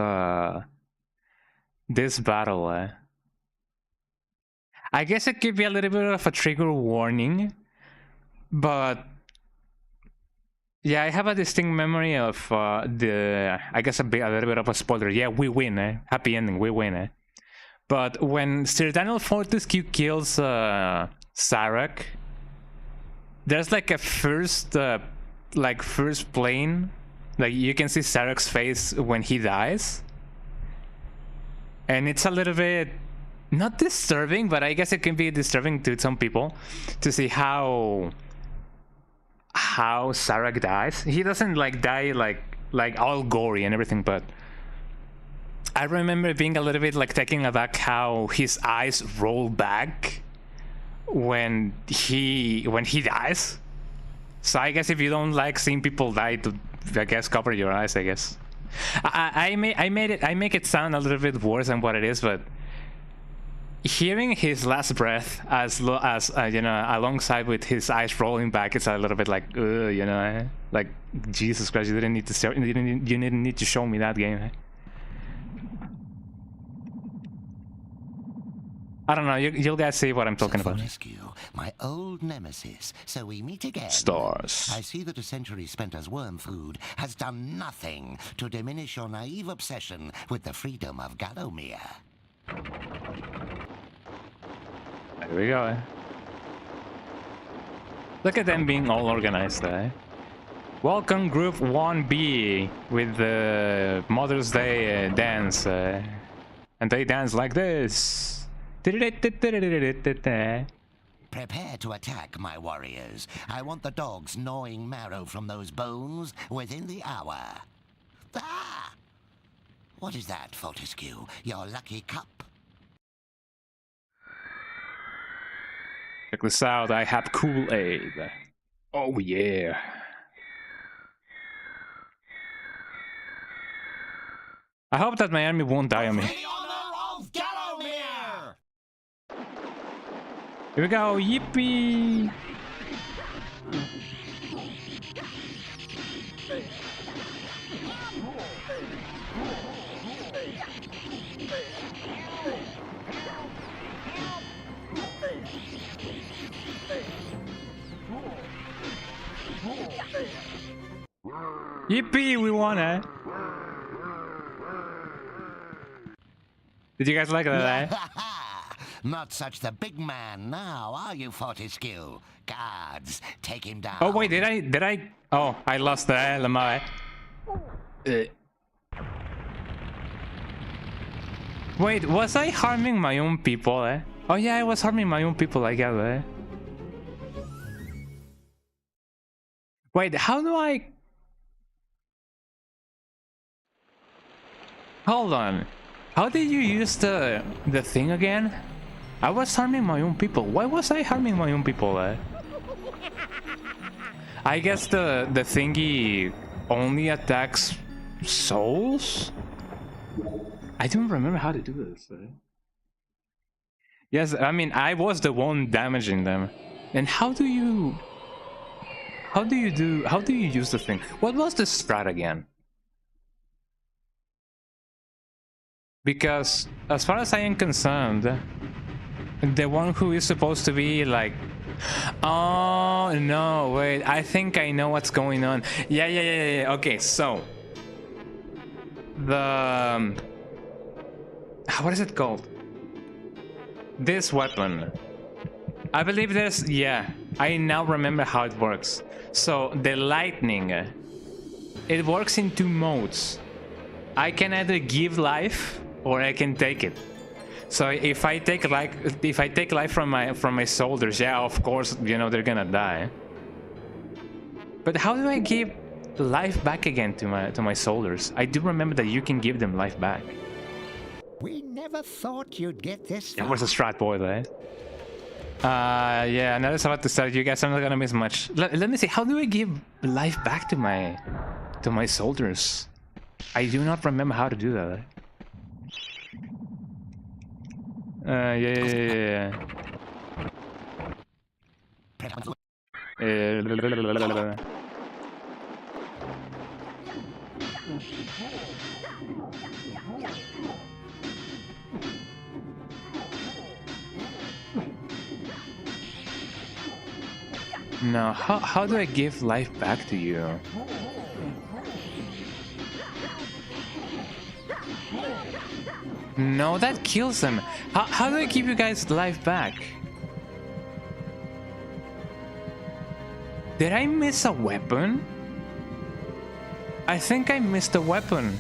this battle. I guess it could be a little bit of a trigger warning, but yeah, I have a distinct memory of I guess a little bit of a spoiler. Yeah, we win. Happy ending, we win. But when Sir Daniel Fortescue kills Zarok, there's like a first plane. Like, you can see Zarok's face when he dies. And it's a little bit not disturbing, but I guess it can be disturbing to some people to see how Sarek dies. He doesn't like die like all gory and everything, but I remember being a little bit like taken aback how his eyes roll back when he dies. So I guess if you don't like seeing people die, to I guess cover your eyes. I guess I make it sound a little bit worse than what it is, but hearing his last breath as you know, alongside with his eyes rolling back, it's a little bit like you know, like Jesus Christ, you didn't need to show me that game. I don't know, you'll guys see what I'm talking about. Fortescue, my old nemesis, so we meet again. Stars. I see that a century spent as worm food has done nothing to diminish your naive obsession with the freedom of Gallowmere. There we go. Look at them being all organized, Welcome Group 1B with the Mother's Day dance. And they dance like this. Prepare to attack, my warriors. I want the dogs gnawing marrow from those bones within the hour. Ah! What is that, Fortescue? Your lucky cup? Check this out, I have Kool-Aid. Oh yeah. I hope that my army won't die on me. Here we go, yippee! Yippee, we won it! Did you guys like that? Not such the big man now, are you, Fortescue? Guards, take him down. Oh wait, did I? Oh, I lost the LMI. Wait, was I harming my own people? Oh yeah, I was harming my own people, I guess. Wait, how do I? Hold on. How did you use the thing again? I was harming my own people. Why was I harming my own people? I guess the thingy only attacks souls? I don't remember how to do this. Yes, I mean, I was the one damaging them. And how do you use the thing? What was the strat again? Because as far as I am concerned, the one who is supposed to be like, oh no, wait, I think I know what's going on. Yeah. Okay, so the what is it called? This weapon. I believe there's, yeah, I now remember how it works. So the lightning, it works in two modes. I can either give life or I can take it. So if I take life from my soldiers, yeah, of course, you know, they're gonna die. But how do I give life back again to my soldiers? I do remember that you can give them life back. We never thought you'd get this far. It was a strat, boy, right? Yeah, now that's about to start. You guys are not gonna miss much. Let me see. How do I give life back to my soldiers? I do not remember how to do that. Yeah. No, how do I give life back to you? No, that kills them. How do I give you guys life back? Did I miss a weapon? I think I missed a weapon.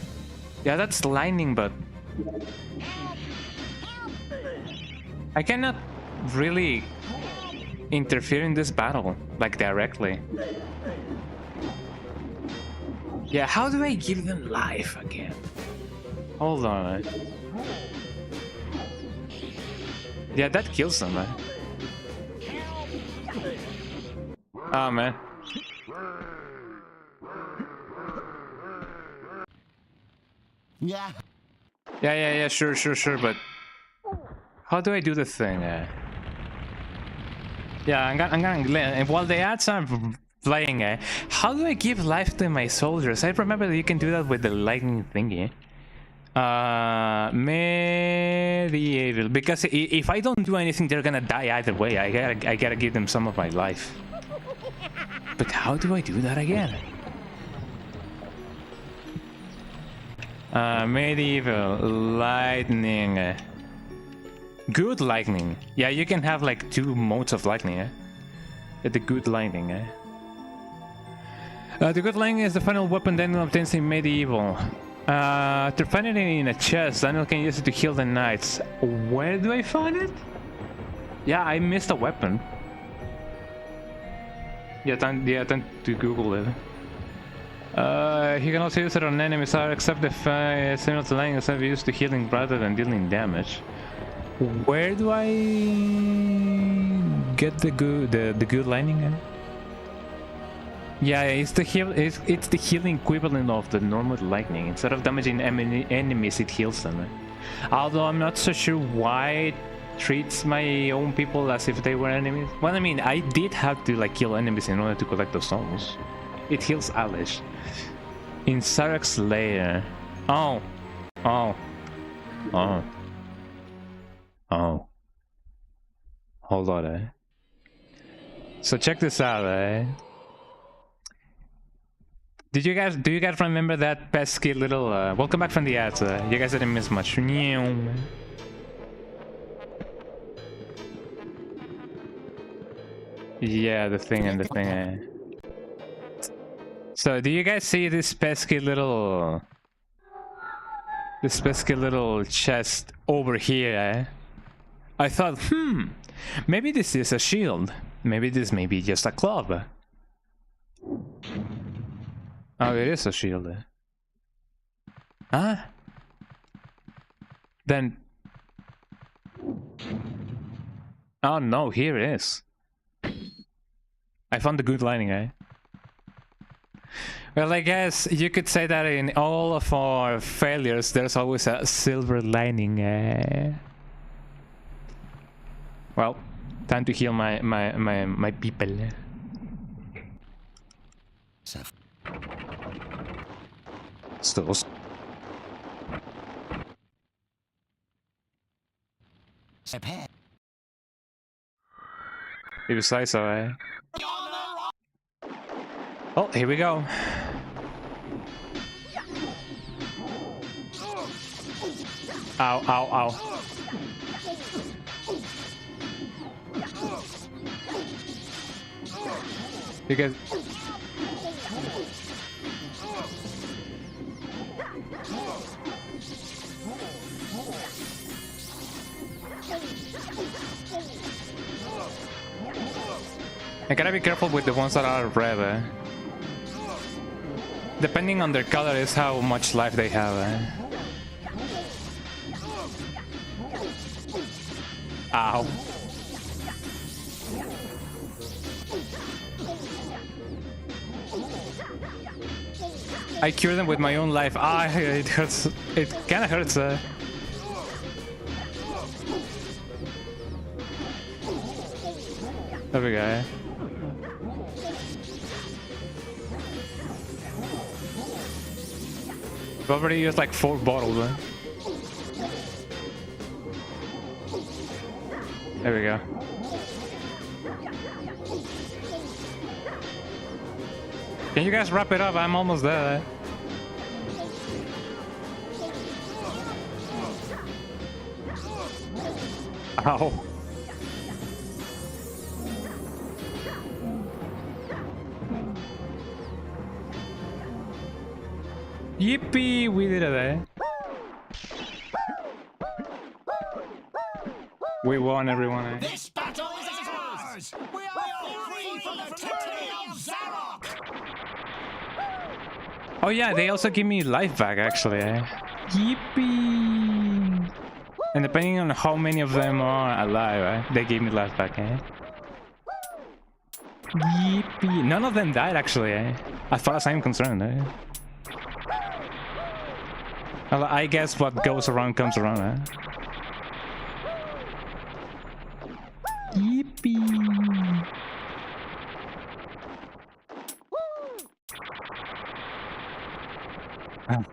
Yeah, that's lightning, but I cannot really interfere in this battle, like directly. Yeah, how do I give them life again? Hold on. Yeah, that kills them, man. Oh, man. Yeah. Yeah, sure, but how do I do the thing? Yeah, I'm gonna and while the ads are playing, how do I give life to my soldiers? I remember that you can do that with the lightning thingy. MediEvil, because if I don't do anything, they're gonna die either way. I gotta give them some of my life. But how do I do that again? MediEvil lightning. Good lightning. Yeah, you can have like 2 modes of lightning. The good lightning. The good lightning is the final weapon Daniel obtains in MediEvil. To find it in a chest, Daniel can use it to heal the knights. Where do I find it? Yeah, I missed a weapon. Yeah, time to Google it. He can also use it on enemies, except if similar to lightning, instead of used to healing rather than dealing damage. Where do I get the good lightning? Yeah, it's the healing equivalent of the normal lightning. Instead of damaging enemies, it heals them. Although I'm not so sure why it treats my own people as if they were enemies. Well, I mean, I did have to like kill enemies in order to collect those souls. It heals Alish. In Sarak's lair. Oh. Hold on, So check this out, Do you guys remember that pesky little welcome back from the ads, you guys didn't miss much. Yeah, the thing. So do you guys see this pesky little chest over here? I thought, maybe this is a shield. Maybe this may be just a club. Oh, it is a shield. Huh? Then... Oh no, here it is. I found the good lining, Well, I guess you could say that in all of our failures, there's always a silver lining, Well, time to heal my people. Stills. If you say so, Oh, here we go. Ow. Because... I gotta be careful with the ones that are red, Depending on their color is how much life they have, Ow. I cure them with my own life. It hurts. It kinda hurts, There we go, I've already used like 4 bottles, There we go. Can you guys wrap it up? I'm almost there. Ow. Yippee! We did it, We won, everyone. Eh? This battle is ours! We are free from the tyranny of Zarok! Oh yeah, they also give me life back, actually. Eh? Yippee! And depending on how many of them are alive, eh? They gave me life back. Eh? Yippee! None of them died, actually. Eh? As far as I'm concerned. Eh? Well, I guess what goes around comes around. Eh? Yippee!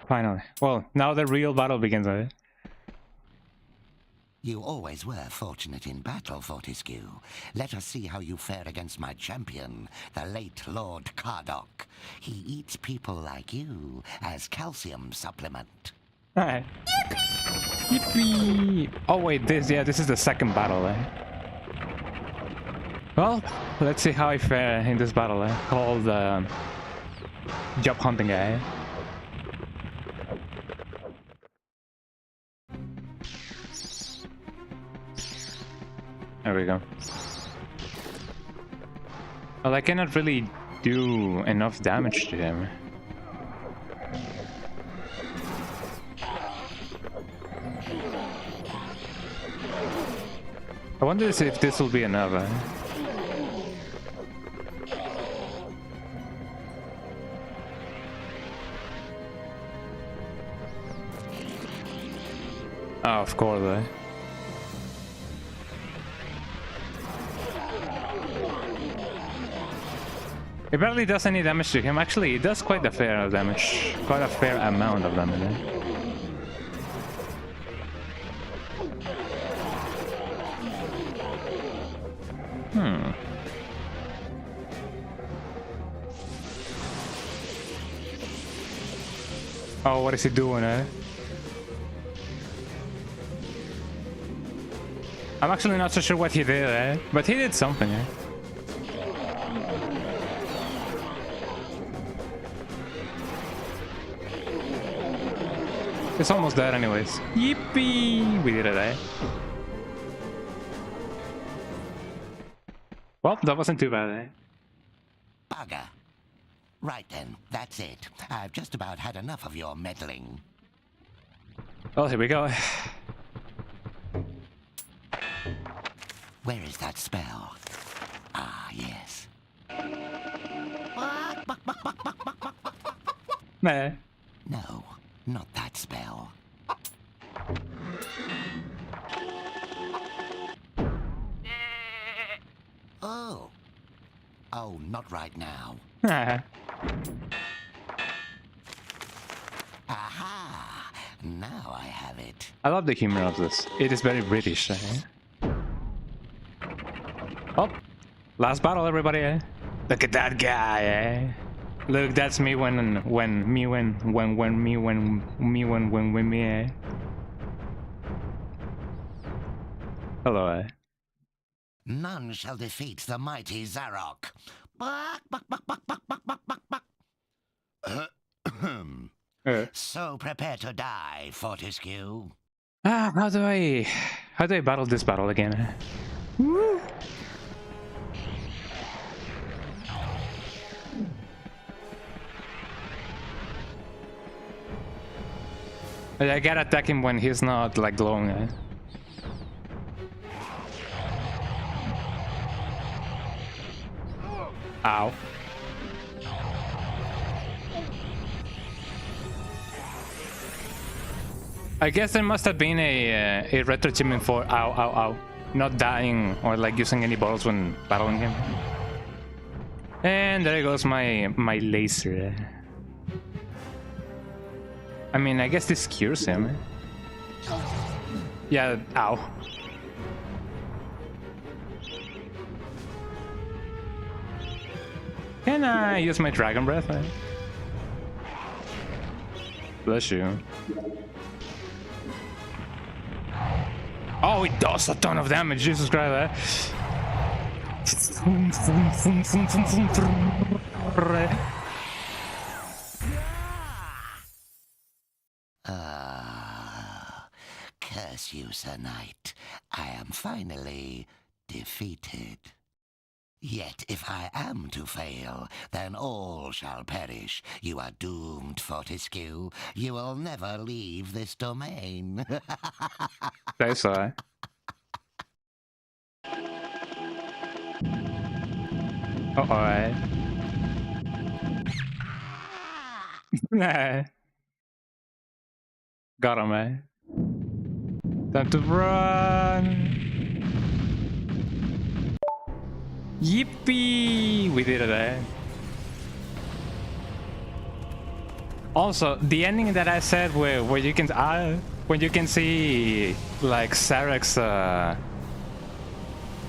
Finally. Well, now the real battle begins, right? You always were fortunate in battle, Fortescue. Let us see how you fare against my champion, the late Lord Kardok. He eats people like you as calcium supplement. Alright. Yippee! Oh wait, this is the second battle, eh? Well, let's see how I fare in this battle, eh? Called job hunting guy. There we go. Well, I cannot really do enough damage to him. I wonder if this will be enough. Eh? Oh, of course, eh? It barely does any damage to him. Actually, it does quite a fair damage. Quite a fair amount of damage. Eh? Oh, what is he doing, eh? I'm actually not so sure what he did, eh? But he did something, eh? It's almost dead anyways. Yippee! We did it, eh? Well, that wasn't too bad, eh? Bugger. Right then, that's it. I've just about had enough of your meddling. Well, here we go. Where is that spell? Ah, yes. Nah. No, not that spell. Oh. Oh, not right now. Aha! Now I have it. I love the humor of this. It is very British, eh? Oh, last battle, everybody, eh? Look at that guy, eh? Look, that's me when me, eh? Hello, eh? None shall defeat the mighty Zarok. Buck, buck, buck, buck, buck, buck, buck, buck, buck. So prepare to die, Fortescue. Ah, how do I battle this battle again? Eh? Woo! I gotta attack him when he's not like glowing, eh? Ow. I guess there must have been a retro achievement for ow, not dying or like using any bottles when battling him. And there goes my laser. I mean, I guess this cures him. Yeah, ow. Can I use my dragon breath? Bless you. Oh, it does a ton of damage, Jesus Christ. Curse you, Sir Knight. I am finally defeated. Yet if I am to fail, then all shall perish. You are doomed, Fortescue. You will never leave this domain. That's alright. Alright. Nah. Got him, eh? Time to run! Yippee! We did it, eh? Also, the ending that I said where you can when you can see like Sarek's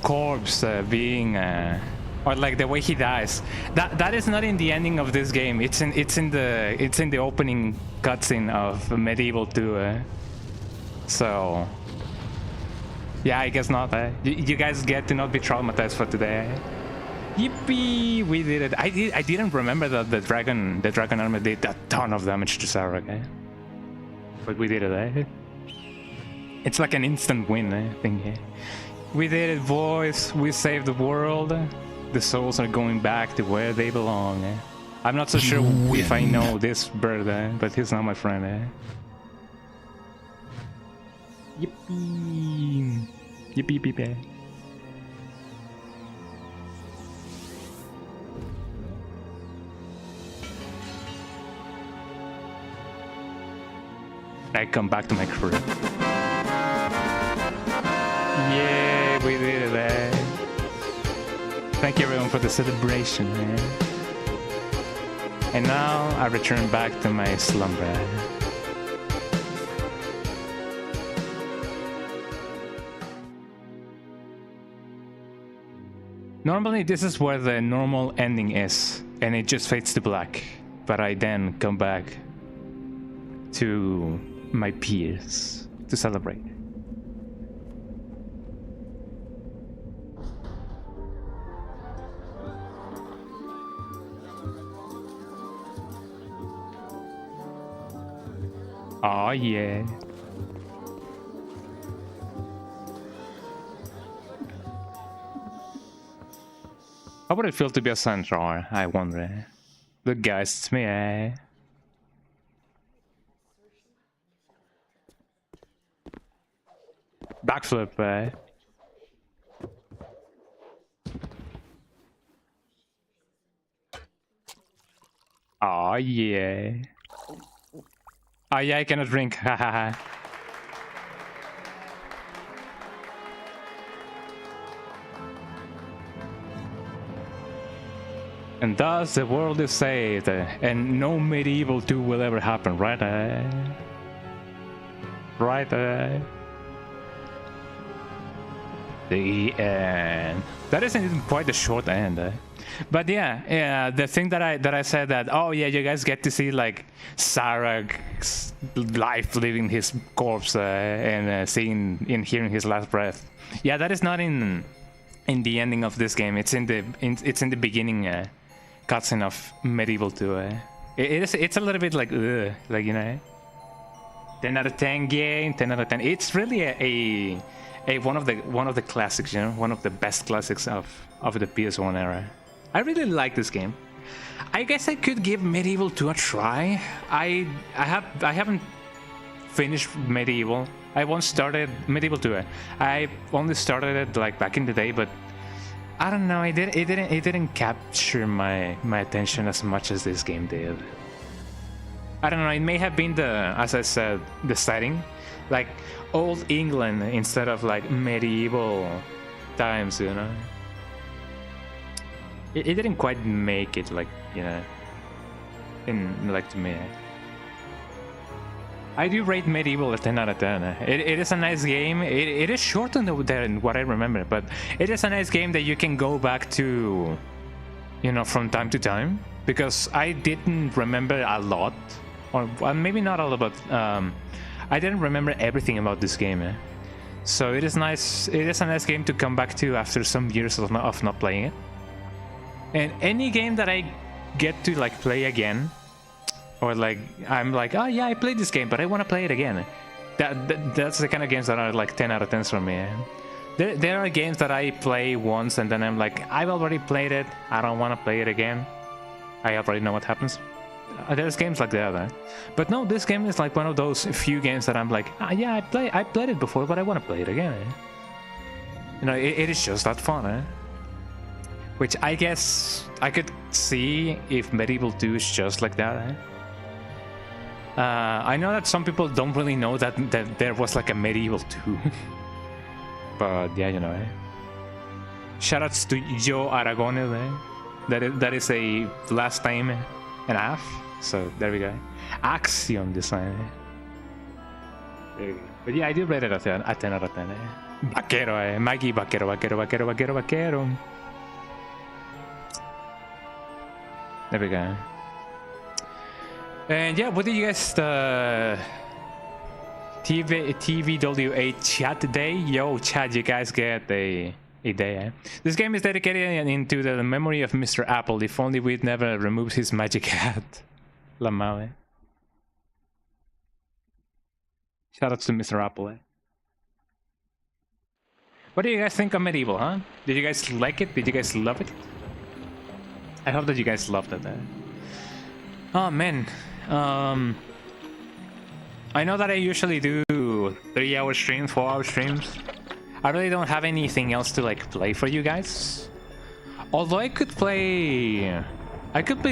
corpse being or like the way he dies, that is not in the ending of this game. It's in the opening cutscene of MediEvil 2. So yeah, I guess not. You guys get to not be traumatized for today. Yippee! We did it. I didn't remember that the dragon armor did a ton of damage to Sarek. But we did it. It's like an instant win, I think. We did it, boys. We saved the world. The souls are going back to where they belong. I'm not so sure if I know this bird, but he's not my friend. Yippee! Yippee yippee! I come back to my crew. Yeah, we did it. Thank you everyone for the celebration. And now I return back to my slumber. Normally this is where the normal ending is, and it just fades to black. But I then come back to my peers to celebrate. Oh yeah. How would it feel to be a centaur, I wonder? The guys, it's me, Backflip, Oh yeah. Oh yeah, I cannot drink, hahaha. And thus the world is saved, and no MediEvil 2 will ever happen, right? Right? The end. That isn't even quite a short end. But yeah, the thing that I said that, oh yeah, you guys get to see like Sarek's life leaving his corpse and hearing his last breath. Yeah, that is not in the ending of this game. It's in the beginning cutscene of MediEvil 2. It's a little bit like you know, 10 out of 10 game, 10 out of 10. It's really a one of the classics, you know, one of the best classics of the PS1 era. I really like this game. I guess I could give MediEvil 2 a try. I haven't finished MediEvil. I once started MediEvil 2. I only started it like back in the day, but I don't know. It didn't capture my attention as much as this game did. I don't know. It may have been as I said, the setting, like old England instead of like medieval times, you know. It didn't quite make it, like, you know, to me. I do rate MediEvil a 10 out of 10. It is a nice game. It is shorter than what I remember, but it is a nice game that you can go back to, you know, from time to time. Because I didn't remember a lot, or well, maybe not a lot, but I didn't remember everything about this game. So it is nice. It is a nice game to come back to after some years of not playing it. And any game that I get to like play again, or like I'm like, oh yeah, I played this game, but I want to play it again, that's the kind of games that are like 10 out of 10s for me. There are games that I play once and then I'm like, I've already played it, I don't want to play it again. I already know what happens. There's games like that, eh? But no, this game is like one of those few games that I'm like, yeah, I played it before, but I want to play it again. Eh? You know, it is just that fun, eh? Which I guess I could see if MediEvil 2 is just like that, eh? I know that some people don't really know that there was like a MediEvil 2. But yeah, you know, eh? Shoutouts to Joe Aragones, eh? That is a last time and a half. So there we go. Axiom design. There we go. But yeah, I do rate it at 10 out of 10. Vaquero, Maggie, vaquero. There we go. And yeah, what did you guys TVWA chat day? Yo, chat, you guys get a day, eh? This game is dedicated into the memory of Mr. Apple. If only we'd never removed his magic hat. La male. Shoutouts to Mr. Apple, eh? What do you guys think of MediEvil, huh? Did you guys like it? Did you guys love it? I hope that you guys loved it, eh? Oh man. I know that I usually do 3-hour streams, 4-hour streams. I really don't have anything else to like play for you guys. Although I could play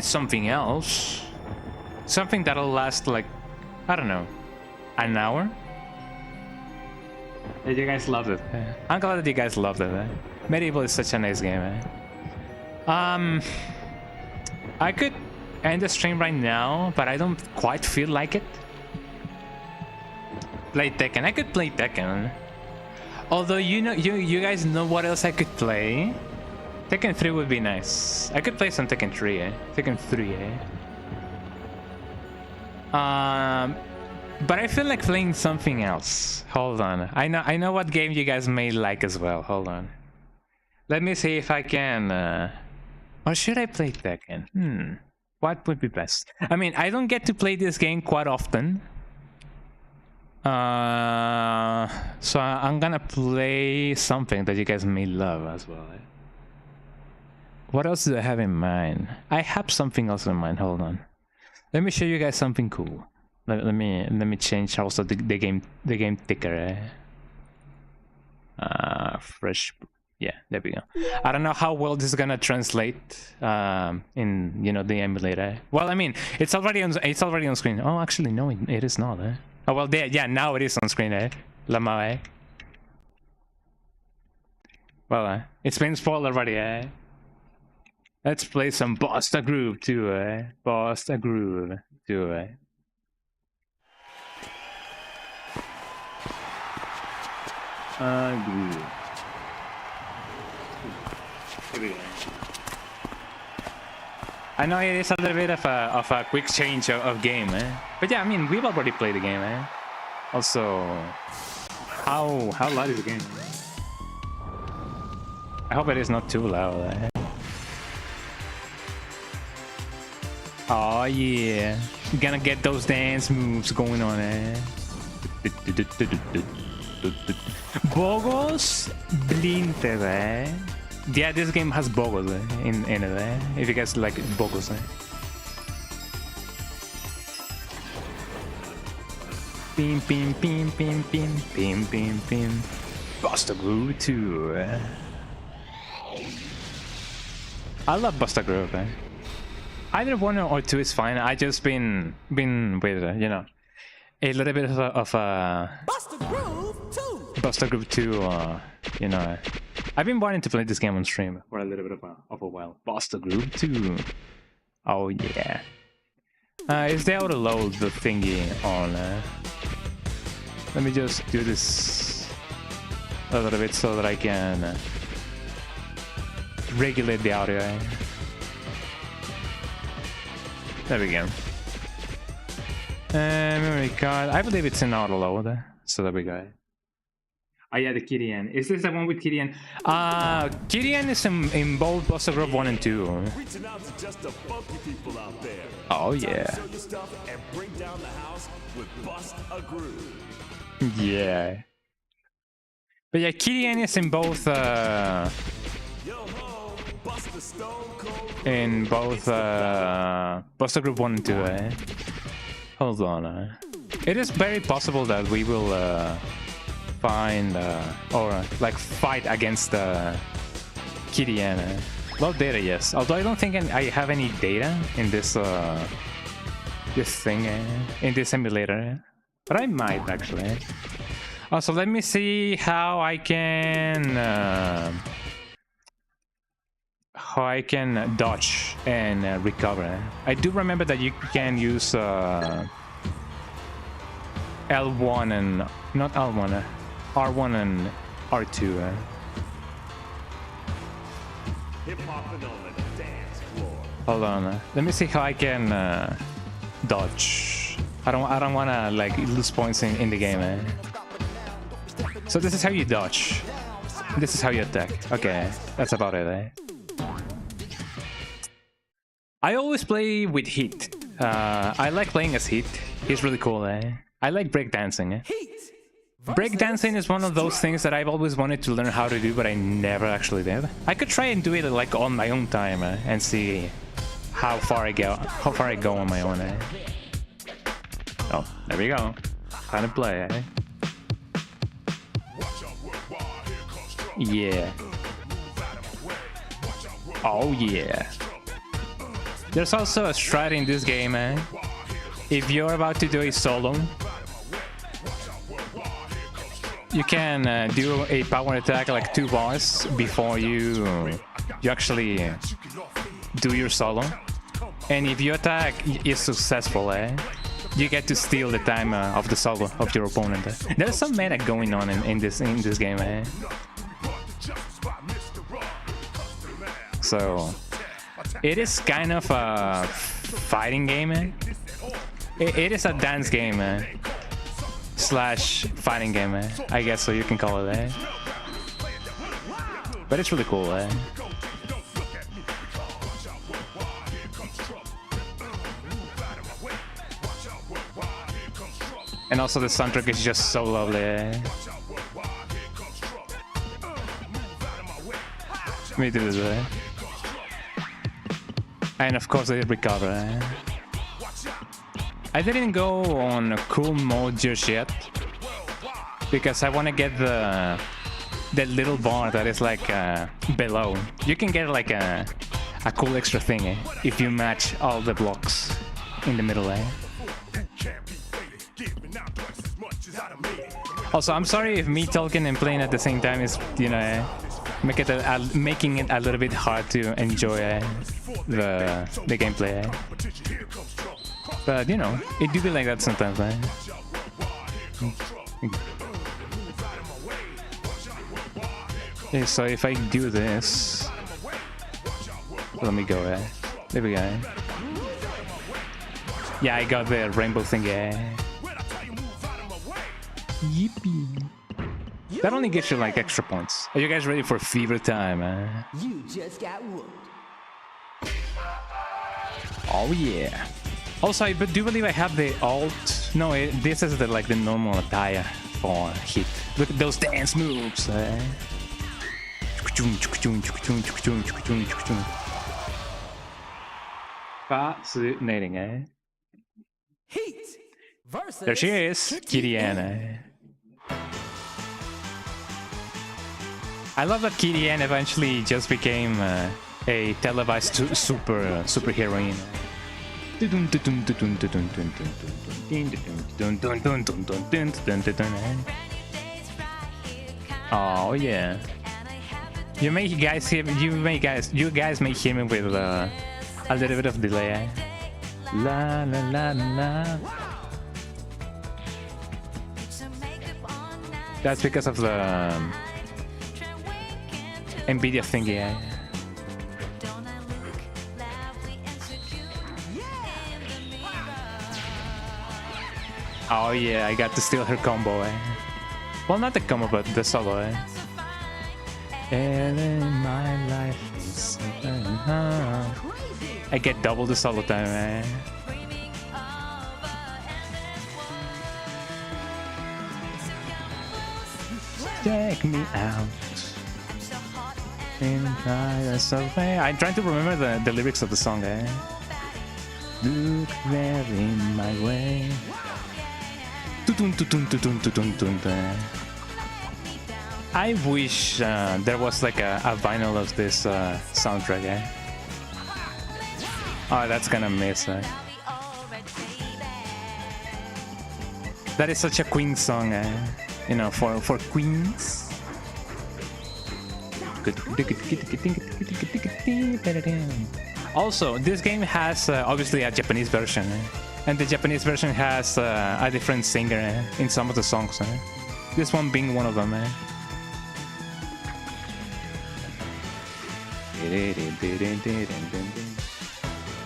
something else. Something that'll last like, I don't know, an hour. Did you guys love it? I'm glad that you guys loved it. MediEvil is such a nice game. I could end the stream right now, but I don't quite feel like it. Play Tekken. I could play Tekken. Although you guys know what else I could play. Tekken 3 would be nice. I could play some Tekken 3, eh? Tekken 3, eh? But I feel like playing something else. Hold on. I know what game you guys may like as well. Hold on. Let me see if I can. Or should I play Tekken? What would be best? I mean, I don't get to play this game quite often. So I'm gonna play something that you guys may love as well. Eh? What else do I have in mind? I have something else in mind. Hold on. Let me show you guys something cool. Let me change also the game ticker. Fresh. Yeah, there we go. I don't know how well this is gonna translate in the emulator. Well, I mean, it's already on screen. Oh, actually, no, it is not. Eh? Oh well, there. Yeah, now it is on screen. Eh, Lama. Eh? Well, it's been spoiled already. Eh? Let's play some Busta Groove too. Eh? Busta Groove too. Eh? Groove. I know it is a little bit of a quick change of game, eh? But yeah, I mean, we've already played the game, eh? Also, how loud is the game? I hope it is not too loud, eh? Oh yeah, gonna get those dance moves going on, eh? Bogos Blinter, eh? Yeah, this game has bogos in it, eh? If you guys like bogos, eh? Pim pim pim pim pim pim pim pim. Busta Groove 2. Eh? I love Busta Groove, eh? Either 1 or 2 is fine. I just been with a little bit of a Busta Groove 2. I've been wanting to play this game on stream for a little bit of a while. Busta Groove 2. Oh yeah. Is there to load the thingy on? Let me just do this a little bit so that I can regulate the audio. Eh? There we go. Memory card. I believe it's in auto load. So there we go. Oh yeah, the Kyrian. Is this the one with Kyrian? Kyrian is in both Busta Groove 1 and 2. Reaching out to just the funky people out there. Oh yeah. Show your stuff and bring down the house with Bust a Groove. Yeah. But yeah, Killian is in both Buster Group 1 and 2, eh? Hold on. It is very possible that we will find or like fight against Killian. Low data, yes. Although I don't think I have any data in this this thing in this emulator, but I might actually. Also, let me see how I can dodge and recover. I do remember that you can use L1 and not L1, R1 and R2. Hold on. Let me see how I can dodge. I don't wanna like lose points in the game. So this is how you dodge. This is how you attack. Okay, that's about it. I always play with Heat. I like playing as Heat. He's really cool. I like breakdancing. Breakdancing is one of those things that I've always wanted to learn how to do, but I never actually did. I could try and do it like on my own time and see how far I go on my own. Oh, there we go. Time to play. Yeah. Oh yeah. There's also a strat in this game, If you're about to do a solo, you can do a power attack like 2 bars before you actually do your solo. And if your attack is successful, you get to steal the time of the solo of your opponent. There's some meta going on in this game, So it is kind of a fighting game. It is a dance game slash fighting game. I guess so you can call it. But it's really cool. And also the soundtrack is just so lovely. Let me do this. And of course I recover. I didn't go on cool mode just yet because I want to get the little bar that is like below. You can get like a cool extra thing if you match all the blocks in the middle. Also, I'm sorry if me talking and playing at the same time is, you know, making it a little bit hard to enjoy the gameplay. But you know, it do be like that sometimes. Okay, so if I do this, let me go. There we go. Yeah, I got the rainbow thing. Yippee! That only gives you like extra points. Are you guys ready for fever time? You just got whooped. Oh yeah! Also, I do believe I have the alt. No, this is the like the normal attire for Hit. Look at those dance moves. Fascinating, Heat versus There she is, Killian. I love that Killian eventually just became a televised superheroine. Oh yeah. You guys may hear me with a little bit of delay. La la la la. That's because of the NVIDIA thingy. Oh yeah, I got to steal her combo. Well, not the combo, but the solo. And in my life, I get double the solo time. take me out. I'm trying to remember the lyrics of the song. Look there in my way. I wish there was like a vinyl of this soundtrack. Oh, that's gonna miss. That is such a Queen song, you know, for Queens. Also, this game has obviously a Japanese version, and the Japanese version has a different singer in some of the songs. This one being one of them.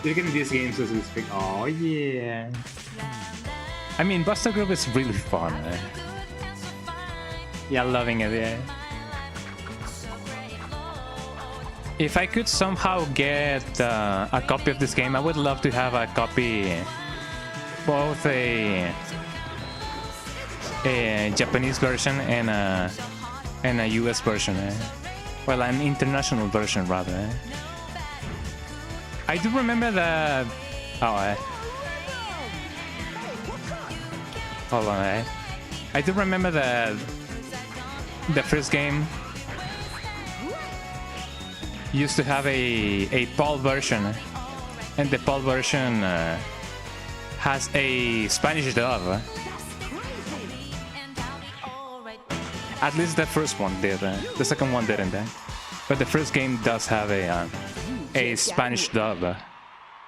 You're getting these games as we speak. Oh yeah. I mean, Buster Group is really fun. Yeah, loving it. Yeah. If I could somehow get a copy of this game, I would love to have a copy, both a Japanese version and a US version. Well, an international version rather. I do remember that. Oh, hold on. I do remember that the first game used to have a PAL version, and the PAL version has a Spanish dub. At least the first one did. The second one didn't. But the first game does have a Spanish dub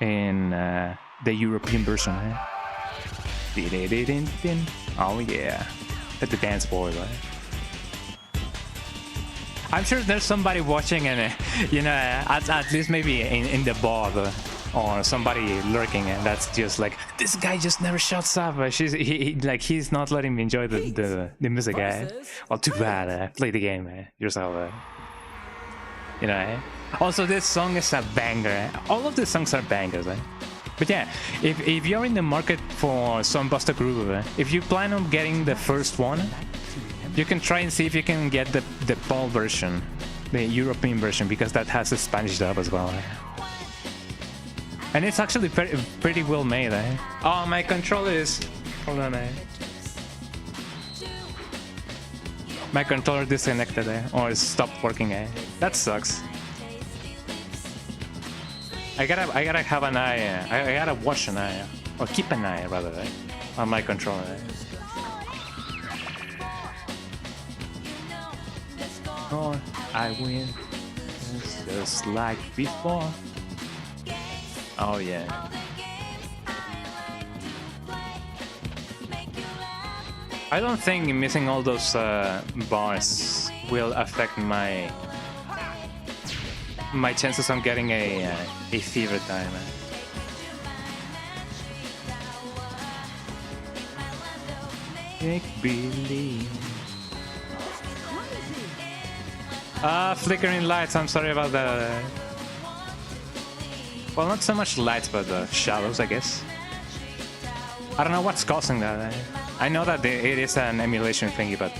in the European version. Oh yeah, at the dance boy, right? I'm sure there's somebody watching and you know, at least maybe in the bar or somebody lurking, and that's just like, this guy just never shuts up. He's not letting me enjoy the music. Well, too bad. Play the game yourself. You know. Also, this song is a banger. All of the songs are bangers. But yeah, if you're in the market for some Buster Groove, if you plan on getting the first one, you can try and see if you can get the PAL version, the European version, because that has a Spanish dub as well. And it's actually pretty well made. Oh, my controller is... Hold on. My controller disconnected or stopped working. That sucks. I gotta have an eye. I gotta watch an eye, or keep an eye rather, on my controller. Or I win, just like before. Oh yeah. I don't think missing all those bars will affect my chances on getting a fever time. Make believe. Flickering lights, I'm sorry about that. Well, not so much lights, but shadows, I guess. I don't know what's causing that. I know that it is an emulation thingy, but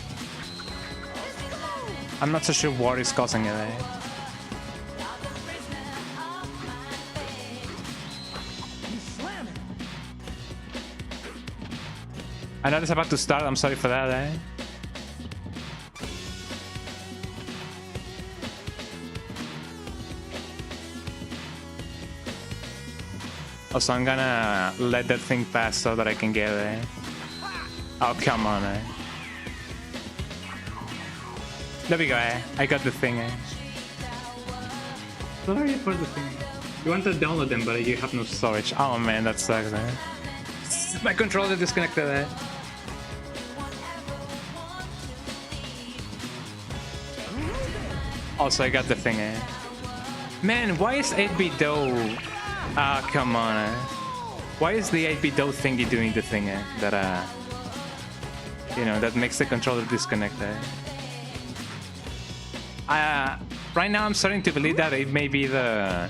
I'm not so sure what is causing it. I know it's about to start, I'm sorry for that. Also, I'm gonna let that thing pass so that I can get it. Oh, come on. There we go. I got the thing. Sorry for the thing. You want to download them, but you have no storage. Oh man, that sucks. My controller disconnected. Also, I got the thing. Man, why is 8-bit dough? Ah, come on. Why is the 8-bit dough thingy doing the thing that you know, that makes the controller disconnect? Right now I'm starting to believe that it may be the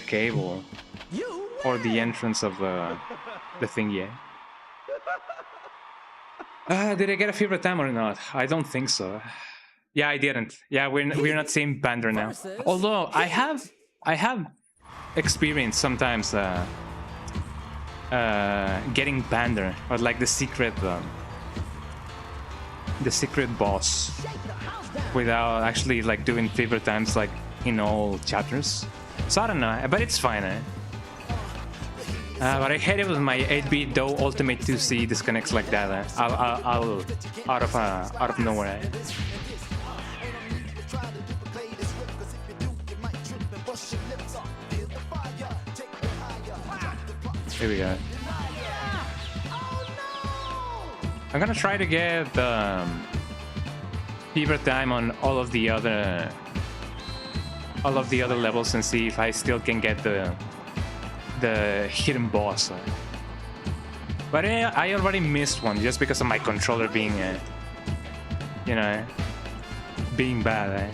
cable or the entrance of the thingy. Did I get a favorite time or not? I don't think so. Yeah, I didn't. Yeah, we're not seeing Bander now. Although I have experienced sometimes getting Bander or like the secret boss without actually like doing favorite times like in all chapters. So I don't know, but it's fine. But I hate it when my 8-bit though Ultimate 2C disconnects like that. I'll out of nowhere. Here we go. I'm gonna try to get fever time on all of the other levels and see if I still can get the hidden boss. But I already missed one just because of my controller being, you know, being bad.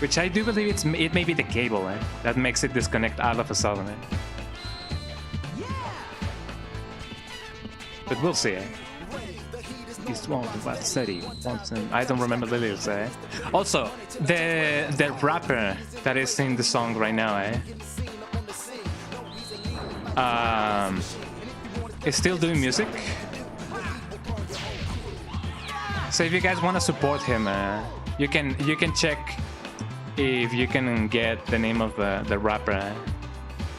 Which I do believe it may be the cable that makes it disconnect all of a sudden. But we'll see. He's one about 30. I don't remember the lyrics. Also, the rapper that is in the song right now, is still doing music. So if you guys want to support him, you can check if you can get the name of the rapper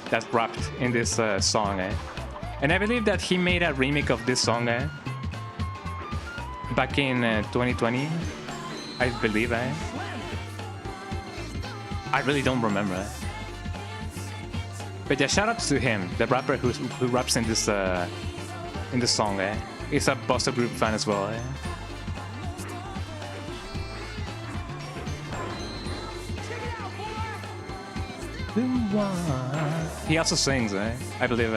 that rapped in this song. And I believe that he made a remake of this song back in 2020, I believe. I really don't remember. But yeah, shout out to him, the rapper who raps in this song. He's a Buster Group fan as well. He also sings, I believe.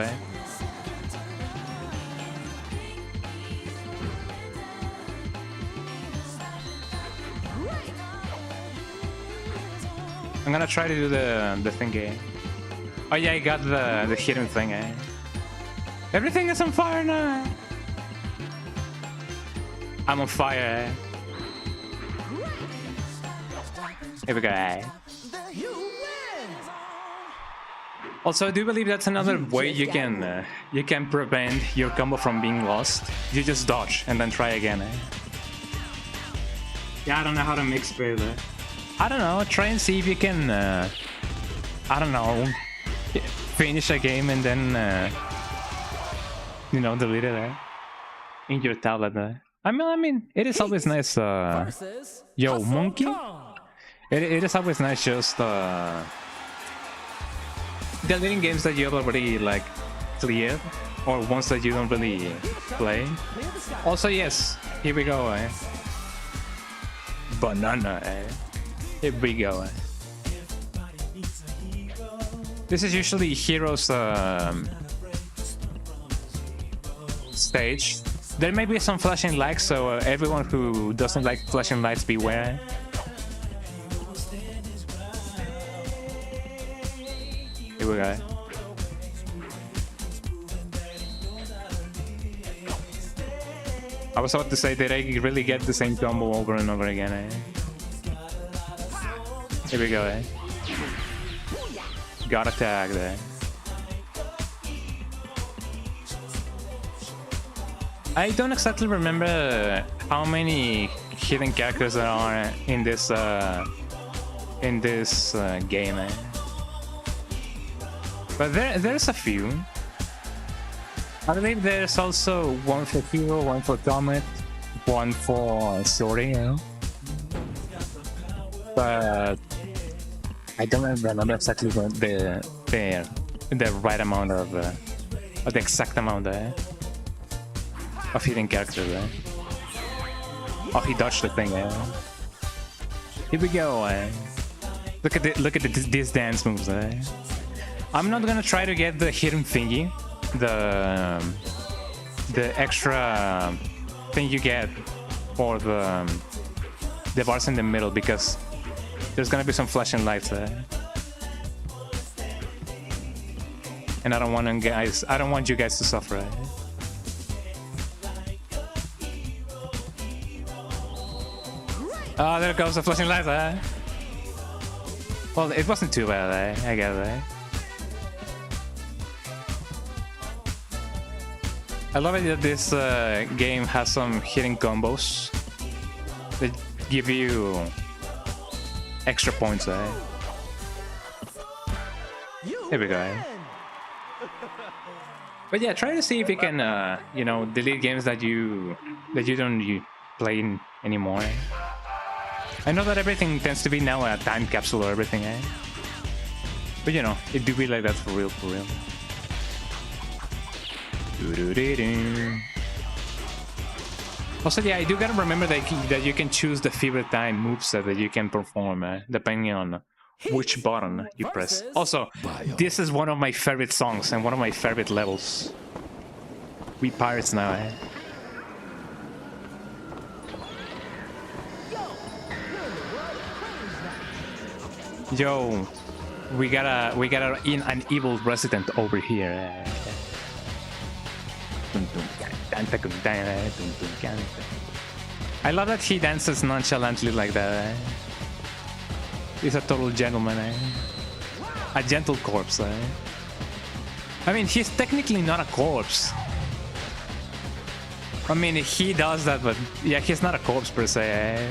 I'm gonna try to do the thingy. Oh yeah, I got the hidden thing. Everything is on fire now. I'm on fire. Here we go. Also, I do believe that's another way you can prevent your combo from being lost. You just dodge and then try again. Yeah, I don't know how to mix build. I don't know. Try and see if you can. I don't know. Finish a game and then you know, delete it in your tablet. I mean, it is always nice. Yo, monkey. It is always nice just deleting games that you have already like cleared or ones that you don't really play. Also, yes, here we go. Banana. Here we go. This is usually Hero's stage. There may be some flashing lights, so everyone who doesn't like flashing lights, beware. Here we go. I was about to say, did I really get the same combo over and over again? Here we go. Got a tag there. I don't exactly remember how many hidden characters there are in this game, but there's a few. I believe there's also one for Hero, one for Comet, one for Sorry, but I don't remember exactly the right amount of the exact amount of hidden characters. Oh, he dodged the thing. Here we go. Look at these dance moves. I'm not gonna try to get the hidden thingy, the extra thing you get for the bars in the middle, because there's gonna be some flashing lights there, and I don't want you guys to suffer. Oh, there goes the flashing lights, eh? Well, it wasn't too bad, eh? I guess, eh? I love it that this game has some hidden combos that give you extra points, eh? Here we go, eh? But yeah, try to see if you can, you know, delete games that you don't play anymore. Eh? I know that everything tends to be now a time capsule or everything, eh? But you know, it do be like that for real, for real. Also, yeah, I do gotta remember that you can choose the favorite time moveset that you can perform, depending on which button you press. Also, this is one of my favorite songs and one of my favorite levels. We pirates now, eh? Yo, we got an evil resident over here. I love that he dances nonchalantly like that. He's a total gentleman, eh? A gentle corpse, eh? I mean, he's technically not a corpse. I mean, he does that, but yeah, he's not a corpse per se, eh?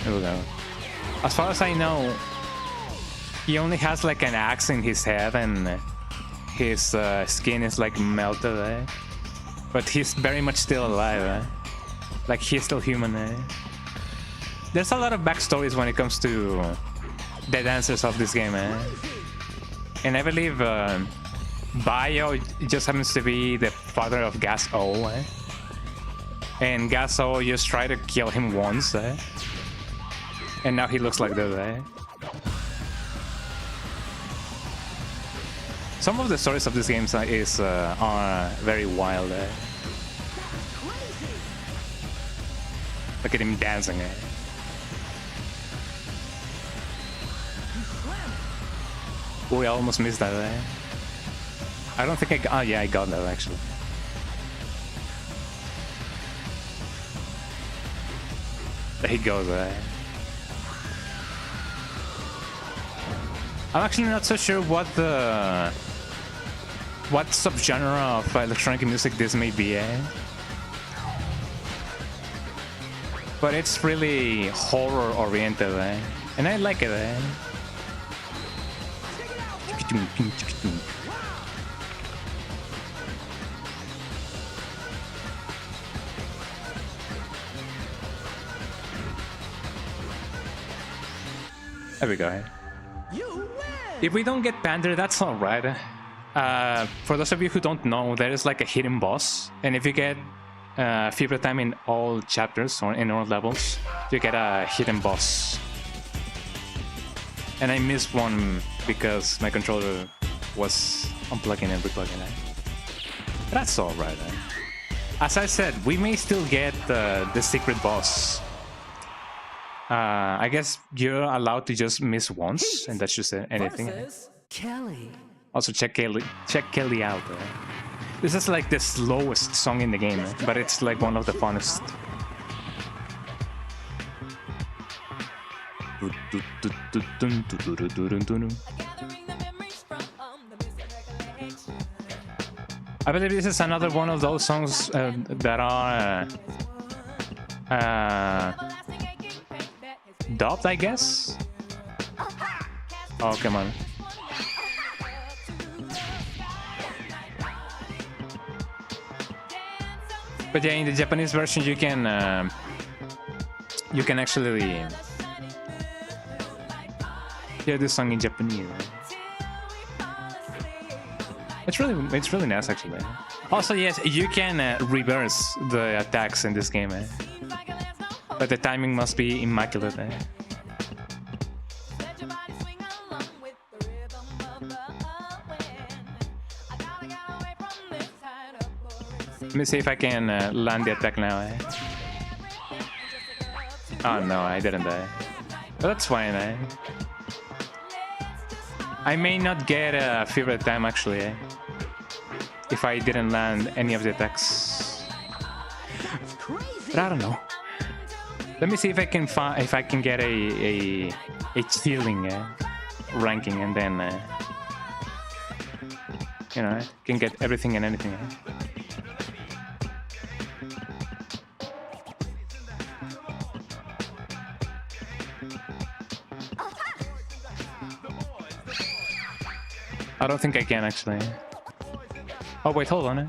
Here we go. As far as I know, he only has like an axe in his head and his skin is like melted, eh? But he's very much still alive, eh? Like he's still human, eh? There's a lot of backstories when it comes to the dancers of this game, eh? And I believe Bio just happens to be the father of Gas O, eh? And Gas O just tried to kill him once, eh? And now he looks like this, eh? Some of the stories of this game are very wild, eh? Look at him dancing, eh? Oh, I almost missed that, eh? I don't think oh yeah, I got that actually. There he goes, eh? I'm actually not so sure what subgenre of electronic music this may be, eh? But it's really horror oriented, eh? And I like it, eh? There we go, eh? If we don't get Panther, that's alright. For those of you who don't know, there is like a hidden boss, and if you get favorite time in all chapters or in all levels, you get a hidden boss. And I missed one because my controller was unplugging and replugging it. That's alright. As I said, we may still get the secret boss. I guess you're allowed to just miss once, and that's just anything. Kelly. Also, check Kelly out. This is like the slowest song in the game, but it's like one of the funnest. I believe this is another one of those songs that are dubbed, I guess. Oh, come on. But yeah, in the Japanese version, you can actually hear this song in Japanese. It's really nice, actually. Also, yes, you can reverse the attacks in this game, eh? But the timing must be immaculate, eh? Let me see if I can land the attack now, eh? Oh no, I didn't die. But that's fine, eh? I may not get a favorite time, actually, eh? If I didn't land any of the attacks. But I don't know. Let me see if I can find if I can get a chilling ranking, and then you know, can get everything and anything. I don't think I can actually. Oh wait, hold on.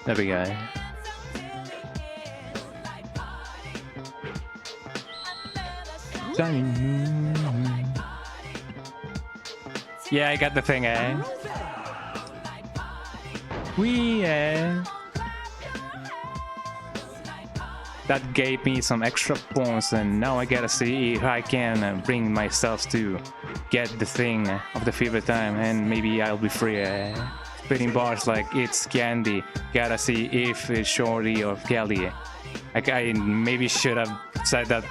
There we go. Yeah, I got the thing, eh? That gave me some extra points, and now I gotta see if I can bring myself to get the thing of the fever time, and maybe I'll be free. Spitting bars like it's candy. Gotta see if it's Shorty or Kelly. I maybe should have said that,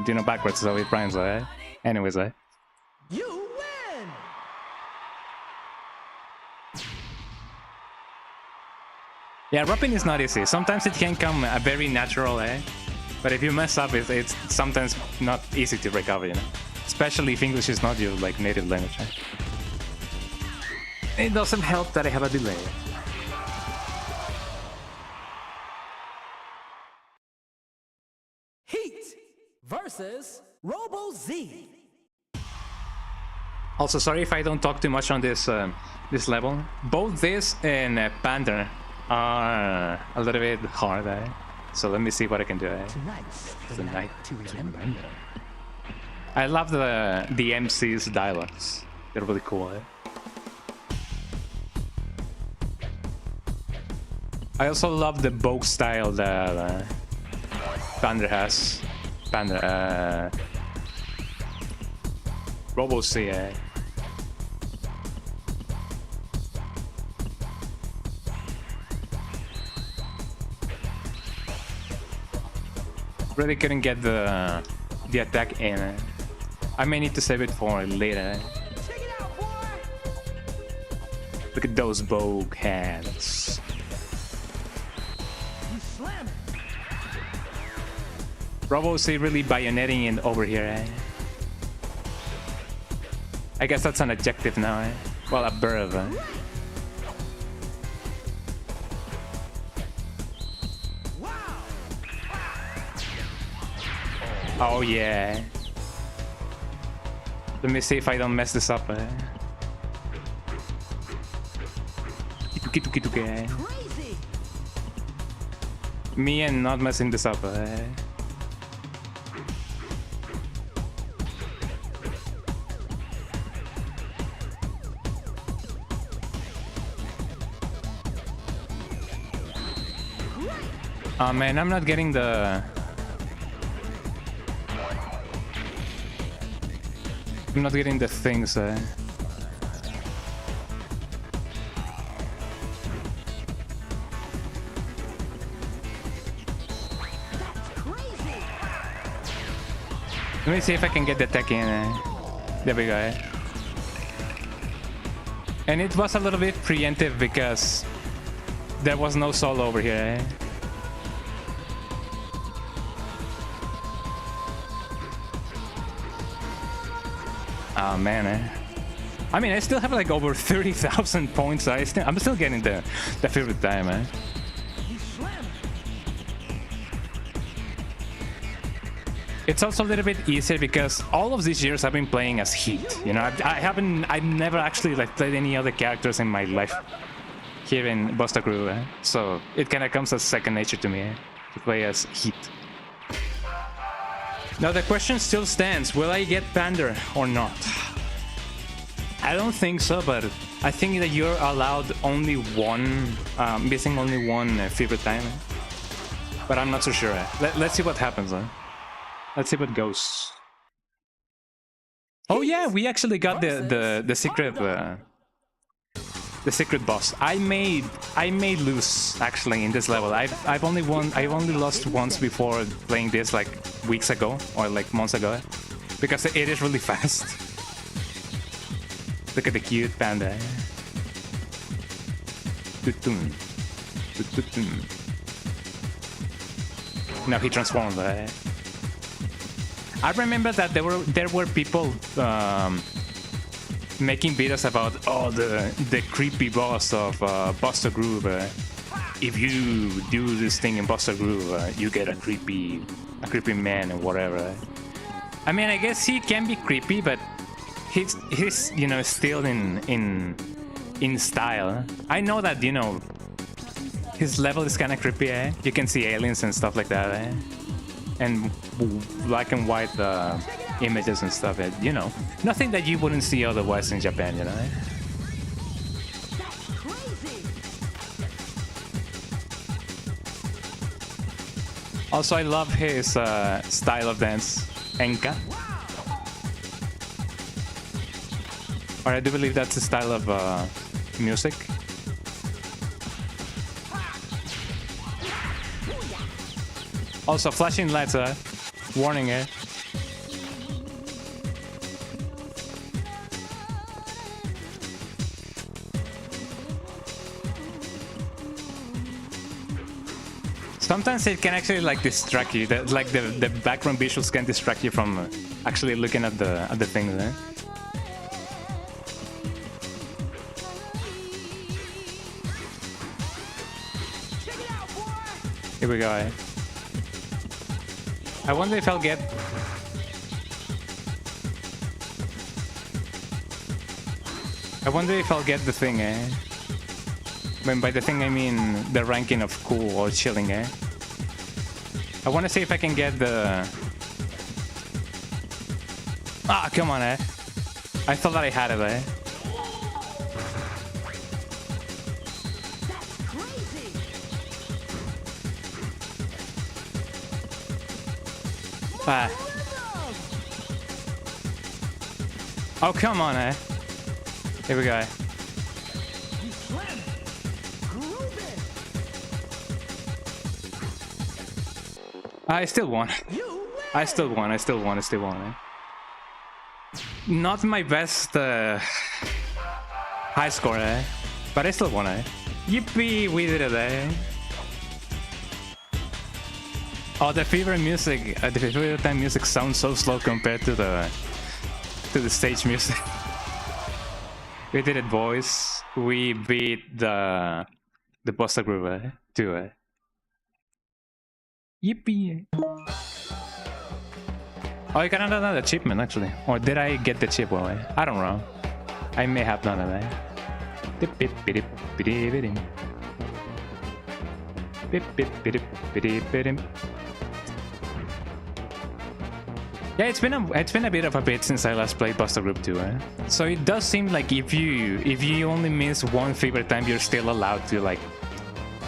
you know, backwards so it rhymes. Anyways, You win! Yeah, rapping is not easy. Sometimes it can come very natural, but if you mess up, it's sometimes not easy to recover, you know. Especially if English is not your like native language. It doesn't help that I have a delay. Heat versus Robo Z. Also, sorry if I don't talk too much on this this level. Both this and Panther are a little bit hard, so let me see what I can do. Tonight to remember. I love the MC's dialogues. They're really cool. I also love the Vogue style that Panther has. Panther, Robo C. Really couldn't get the attack in. I may need to save it for later. Look at those Vogue hands. Robo C really bayoneting in over here. I guess that's an adjective now. Well, a verb. Oh yeah. Let me see if I don't mess this up. Me and not messing this up. Oh man, I'm not getting the... I'm not getting the things. Let me see if I can get the tech in. There we go. And it was a little bit preemptive because there was no solo over here. Oh man, I mean, I still have like over 30,000 points. I'm still getting the favorite time, It's also a little bit easier because all of these years I've been playing as Heat. You know, I've never actually like played any other characters in my life here in Busta Crew, so it kind of comes as second nature to me to play as Heat. Now the question still stands, will I get Panther or not? I don't think so, but I think that you're allowed only one, missing only one favorite time. But I'm not so sure. Let's see what happens. Let's see what goes. Oh yeah, we actually got the secret boss. I may lose actually in this level. I've only lost once before playing this like weeks ago or like months ago, because it is really fast. Look at the cute panda. Now he transformed. I remember that there were people making videos about the creepy boss of Buster Groove. If you do this thing in Buster Groove, you get a creepy man or whatever. I mean, I guess he can be creepy, but he's you know, still in style. I know that, you know, his level is kind of creepy. You can see aliens and stuff like that, and black and white images and stuff. You know, nothing that you wouldn't see otherwise in Japan. You know. Also, I love his style of dance, Enka. Or I do believe that's the style of music. Also, flashing lights, warning, Sometimes it can actually like distract you. Like the background visuals can distract you from actually looking at the things. Here we go. I wonder if I'll get. I wonder if I'll get the thing, When by the thing I mean the ranking of cool or chilling, I want to see if I can get the. Ah, come on, I thought that I had it, Ah. Oh, come on, Here we go. I still won. I still won. Not my best high score, but I still won, Yippee, we did it, Oh, the favorite music, the favorite time music sounds so slow compared to the stage music. We did it, boys. We beat the Buster Groove too. Yippee! Oh, I got another achievement actually, or did I get the chip? Well, I don't know. I may have done it. Yeah, it's been a bit of a bit since I last played Buster Group 2, So it does seem like if you only miss one favorite time, you're still allowed to like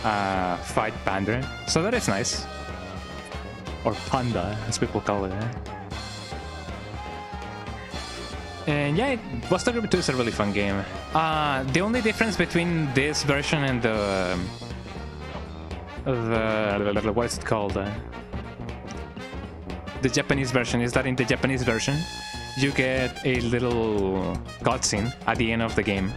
fight Panda. So that is nice, or Panda as people call it. And yeah, Buster Group 2 is a really fun game. The only difference between this version and the what is it called? The Japanese version is that in the Japanese version you get a little cutscene at the end of the game,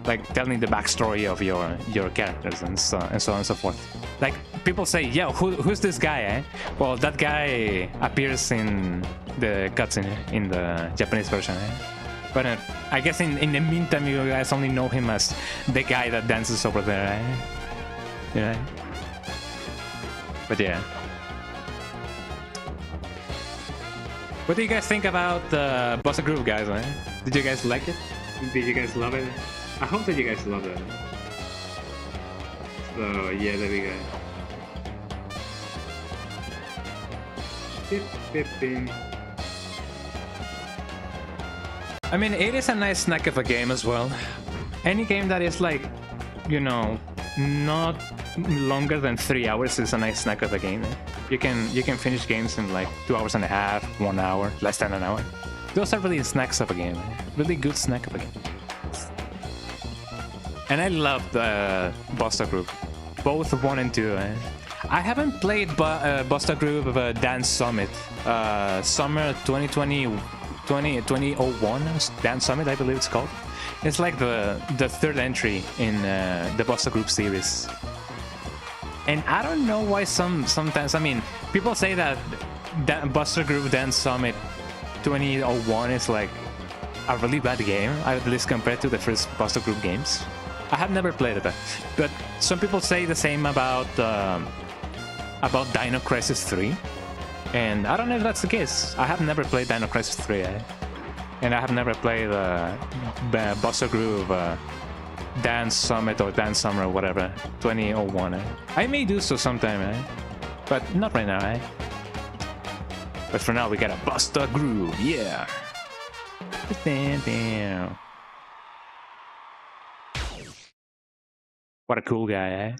like telling the backstory of your characters and so on and so forth. Like people say, yeah, who's this guy? Well, that guy appears in the cutscene in the Japanese version. But I guess in the meantime you guys only know him as the guy that dances over there. Yeah. But yeah. What do you guys think about the Buster Groove, guys? Did you guys like it? Did you guys love it? I hope that you guys love it. So yeah, there we go. I mean, it is a nice snack of a game as well. Any game that is like, you know, not longer than 3 hours is a nice snack of a game. You can finish games in like 2 hours and a half, 1 hour, less than an hour. Those are really snacks of a game. Really good snack of a game. And I love the Buster Group, both 1 and 2. I haven't played Buster Group Dance Summit, Summer 2001 Dance Summit, I believe it's called. It's like the third entry in the Buster Group series. And I don't know why sometimes, I mean, people say that Buster Groove Dance Summit 2001 is like a really bad game, at least compared to the first Buster Groove games. I have never played it, but some people say the same about Dino Crisis 3, and I don't know if that's the case. I have never played Dino Crisis 3, and I have never played Buster Groove Dance Summit or Dance Summer or whatever 2001. I may do so sometime, but not right now. But for now, we got a Buster Groove, yeah. Damn. What a cool guy,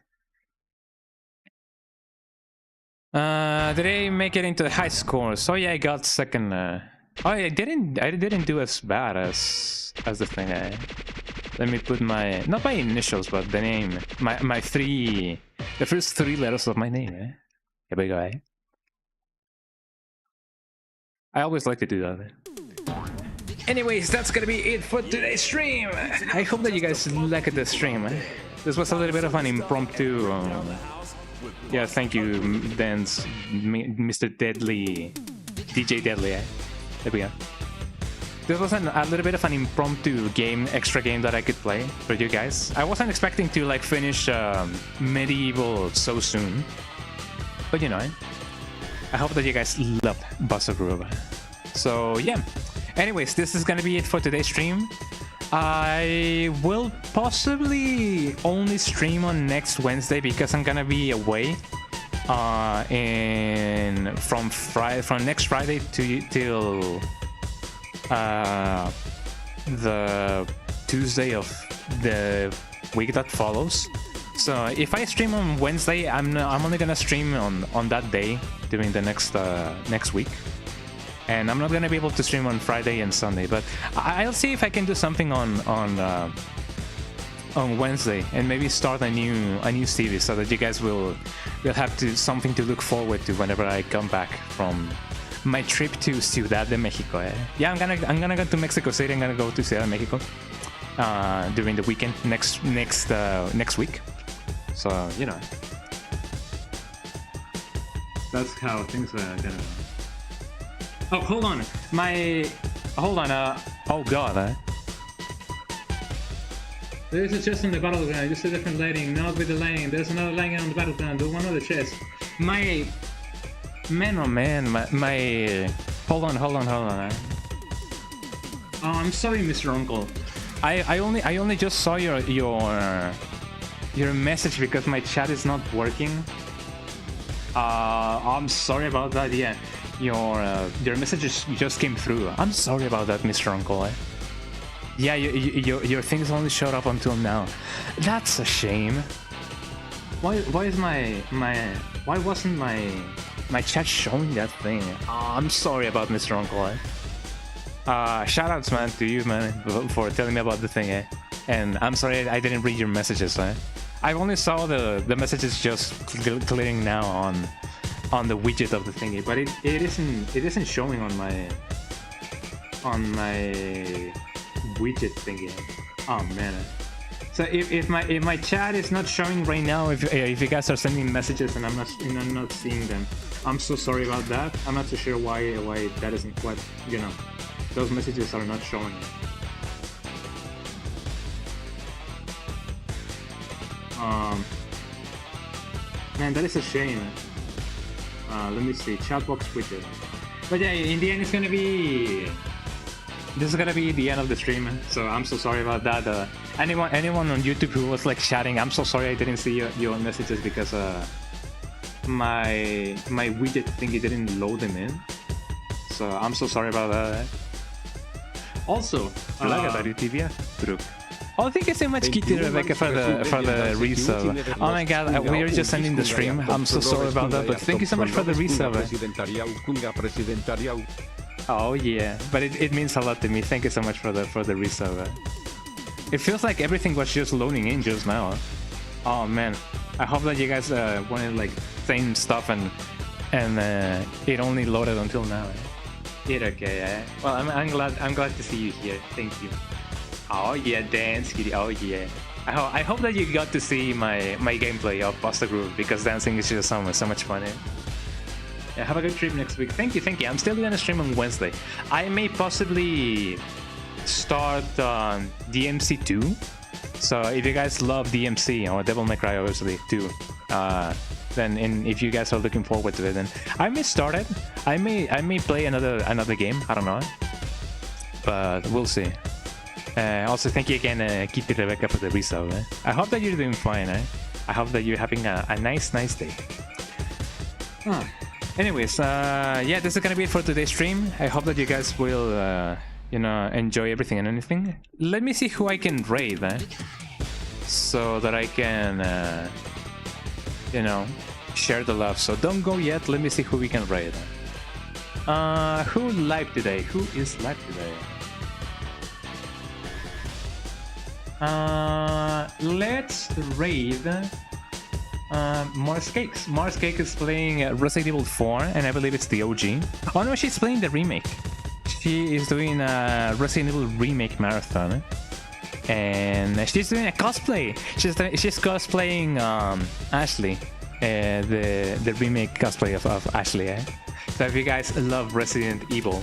Did I make it into the high scores? Oh yeah, I got second. Oh, I didn't do as bad as the thing. Let me put my, not my initials, but the name, the first 3 letters of my name. Here we go. I always like to do that. Anyways, that's gonna be it for today's stream. I hope that you guys liked the stream. This was a little bit of an impromptu. Yeah, thank you, Dance, Mr. Deadly, DJ Deadly. There we go. This was a little bit of an impromptu extra game that I could play for you guys. I wasn't expecting to like finish MediEvil so soon, but you know, I hope that you guys loved Buster Groove. So yeah. Anyways, this is gonna be it for today's stream. I will possibly only stream on next Wednesday because I'm gonna be away from next Friday till the Tuesday of the week that follows. So if I stream on Wednesday, I'm only gonna stream on that day during the next week. And I'm not gonna be able to stream on Friday and Sunday, but I'll see if I can do something on Wednesday and maybe start a new series so that you guys will have something to look forward to whenever I come back from my trip to Ciudad de Mexico. Yeah, I'm gonna go to Mexico City. I'm gonna go to Ciudad de Mexico during the weekend next week. So you know, that's how things are gonna. Oh, hold on. Oh god. There's a chest on the battleground, just a different lighting. Not with the lighting. There's another lighting on the battleground. Do one other chest. My hold on. Oh, I'm sorry, Mr. Uncle. I only just saw your message because my chat is not working. I'm sorry about that. Yeah. Your messages just came through. I'm sorry about that, Mr. Uncle. Yeah, your things only showed up until now. That's a shame. Why wasn't my chat showing that thing? I'm sorry about Mr. Uncle. Shoutouts, man, to you, man, for telling me about the thing. And I'm sorry I didn't read your messages. I only saw the messages just clearing now on the widget of the thingy, but it isn't showing on my widget thingy. Oh man. So if my chat is not showing right now, if you guys are sending messages and I'm not seeing them, I'm so sorry about that. I'm not so sure why that isn't what, you know, those messages are not showing. Man, that is a shame. Let me see, chat box widget. But yeah, in the end, this is gonna be the end of the stream. So I'm so sorry about that. Anyone on YouTube who was like chatting, I'm so sorry I didn't see your messages because my widget thingy didn't load them in. So I'm so sorry about that. Also, oh, thank you so much, Kitty Rebecca, for the resub. Oh my god, we were just ending the stream. I'm so sorry about that, but thank you so much for the resub. Oh yeah, but it means a lot to me. Thank you so much for the resub. It feels like everything was just loading in just now. Oh man, I hope that you guys wanted like same stuff and it only loaded until now. Okay. Well, I'm glad to see you here. Thank you. Oh yeah, dance, kitty. Oh yeah. I hope that you got to see my gameplay of Pasta Groove, because dancing is just so much fun. Yeah, have a good trip next week. Thank you. I'm still gonna stream on Wednesday. I may possibly start DMC 2. So if you guys love DMC or Devil May Cry obviously 2, then if you guys are looking forward to it, then I may start it. I may play another game. I don't know, but we'll see. Also, thank you again, Kitty Rebecca, for the resub. I hope that you're doing fine. I hope that you're having a nice day. Anyways, yeah, this is gonna be it for today's stream. I hope that you guys will, enjoy everything and anything. Let me see who I can raid, so that I can, share the love. So don't go yet. Let me see who we can raid. Who live today? Who is live today? Let's raid Mars Cakes. Mars Cake is playing Resident Evil 4, and I believe it's the OG. Oh no, she's playing the remake. She is doing a Resident Evil remake marathon, and she's doing a cosplay. She's cosplaying Ashley, the remake cosplay of Ashley. So if you guys love Resident Evil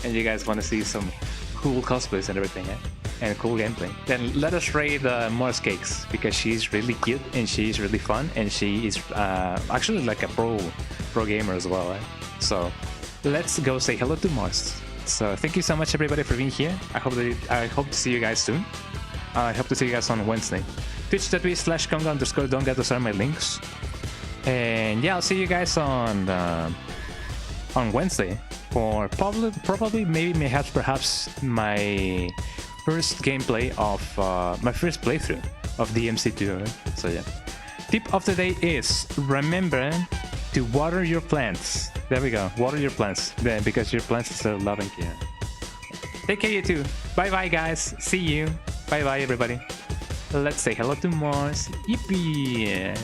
and you guys want to see some cool cosplays and everything, and cool gameplay, then let us raid Mars Cakes, because she's really cute and she's really fun, and she is actually like a pro gamer as well. So let's go say hello to Mars. So thank you so much everybody for being here. I hope to see you guys soon. I hope to see you guys on Wednesday. Twitch.tv/Conga_Donga, those are my links. And yeah, I'll see you guys on Wednesday for probably perhaps my first gameplay of my first playthrough of DMC2. So yeah, tip of the day is remember to water your plants. There we go, water your plants, then, because your plants are loving you. Take care, you too. Bye bye guys, see you. Bye bye everybody. Let's say hello to Mars. Yippee.